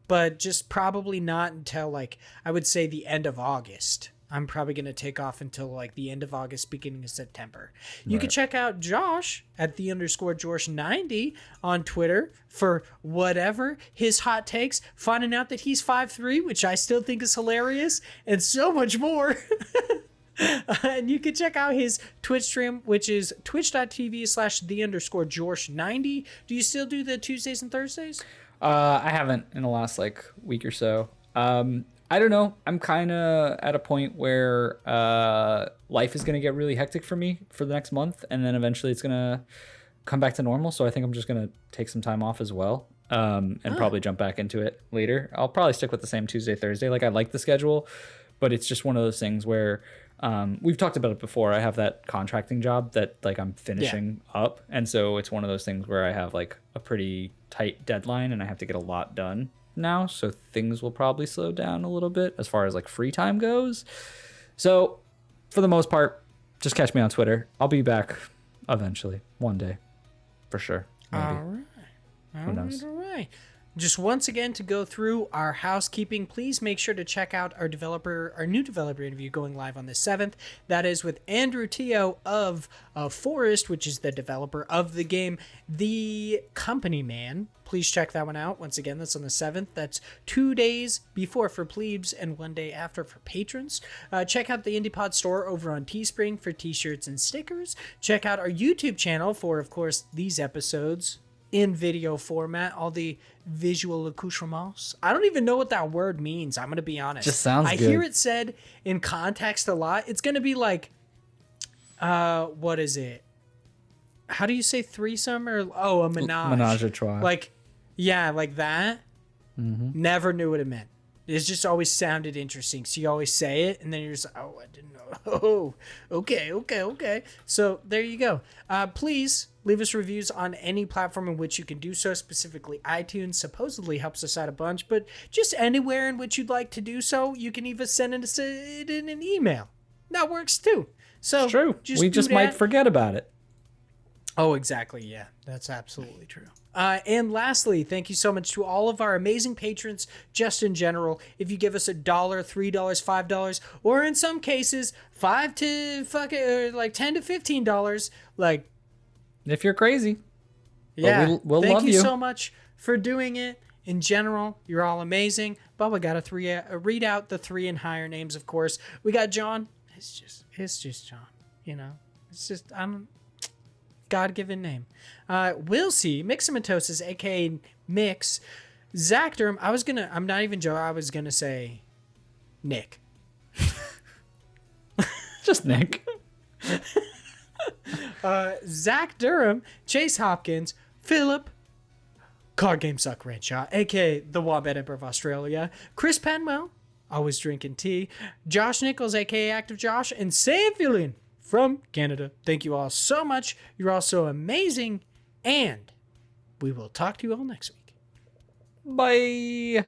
but just probably not until like, I would say the end of August. I'm probably going to take off until like the end of August, beginning of September. You can check out Josh at _Josh90 on Twitter for whatever his hot takes, finding out that he's 5'3", which I still think is hilarious, and so much more. And you can check out his Twitch stream, which is twitch.tv/the_Josh90. Do you still do the Tuesdays and Thursdays? I haven't in the last like week or so. I don't know. I'm kind of at a point where life is going to get really hectic for me for the next month. And then eventually it's going to come back to normal. So I think I'm just going to take some time off as well and probably jump back into it later. I'll probably stick with the same Tuesday, Thursday. Like I like the schedule, but it's just one of those things where we've talked about it before. I have that contracting job that like I'm finishing up. And so it's one of those things where I have like a pretty tight deadline and I have to get a lot done now, so things will probably slow down a little bit as far as like free time goes. So for the most part, just catch me on Twitter. I'll be back eventually, one day, for sure. Maybe. All right. Just once again to go through our housekeeping, please make sure to check out our new developer interview going live on the 7th. That is with Andrew Teo of Forest, which is the developer of the game The Company Man. Please check that one out. Once again, that's on the 7th. That's 2 days before for plebes and 1 day after for patrons. Check out the IndiePod store over on Teespring for t-shirts and stickers. Check out our YouTube channel for, of course, these episodes in video format, all the visual accoutrements. I don't even know what that word means. I'm going to be honest. Just sounds good. I hear it said in context a lot. It's going to be like, what is it? How do you say threesome or, a menage. Menage a trois. Like, yeah, like that. Mm-hmm. Never knew what it meant. It's just always sounded interesting. So you always say it and then you're just, I didn't know. Oh, okay. So there you go. Please leave us reviews on any platform in which you can do so. Specifically, iTunes supposedly helps us out a bunch, but just anywhere in which you'd like to do so, you can even send it in an email. That works too. So it's true. We just might forget about it. Oh, exactly. Yeah, that's absolutely true. And lastly, thank you so much to all of our amazing patrons, just in general. If you give us $1, $3, $5, or in some cases, $10 to $15, if you're crazy, yeah, we'll thank love you so much for doing it. In general, you're all amazing. Bubba got to read out the 3 and higher names, of course. We got John. It's just John. You know, it's just God-given name. We'll see. Mixamatosis, aka Mix. Zach Durham. I'm not even joking. I was gonna say Nick. Just Nick. Zach Durham, Chase Hopkins, Philip, Card Game Suck Renshaw, aka the Wombat Emperor of Australia, Chris Penwell, always drinking tea, Josh Nichols, aka Active Josh, and Sam Fillion from Canada. Thank you all so much. You're all so amazing, and we will talk to you all next week. Bye.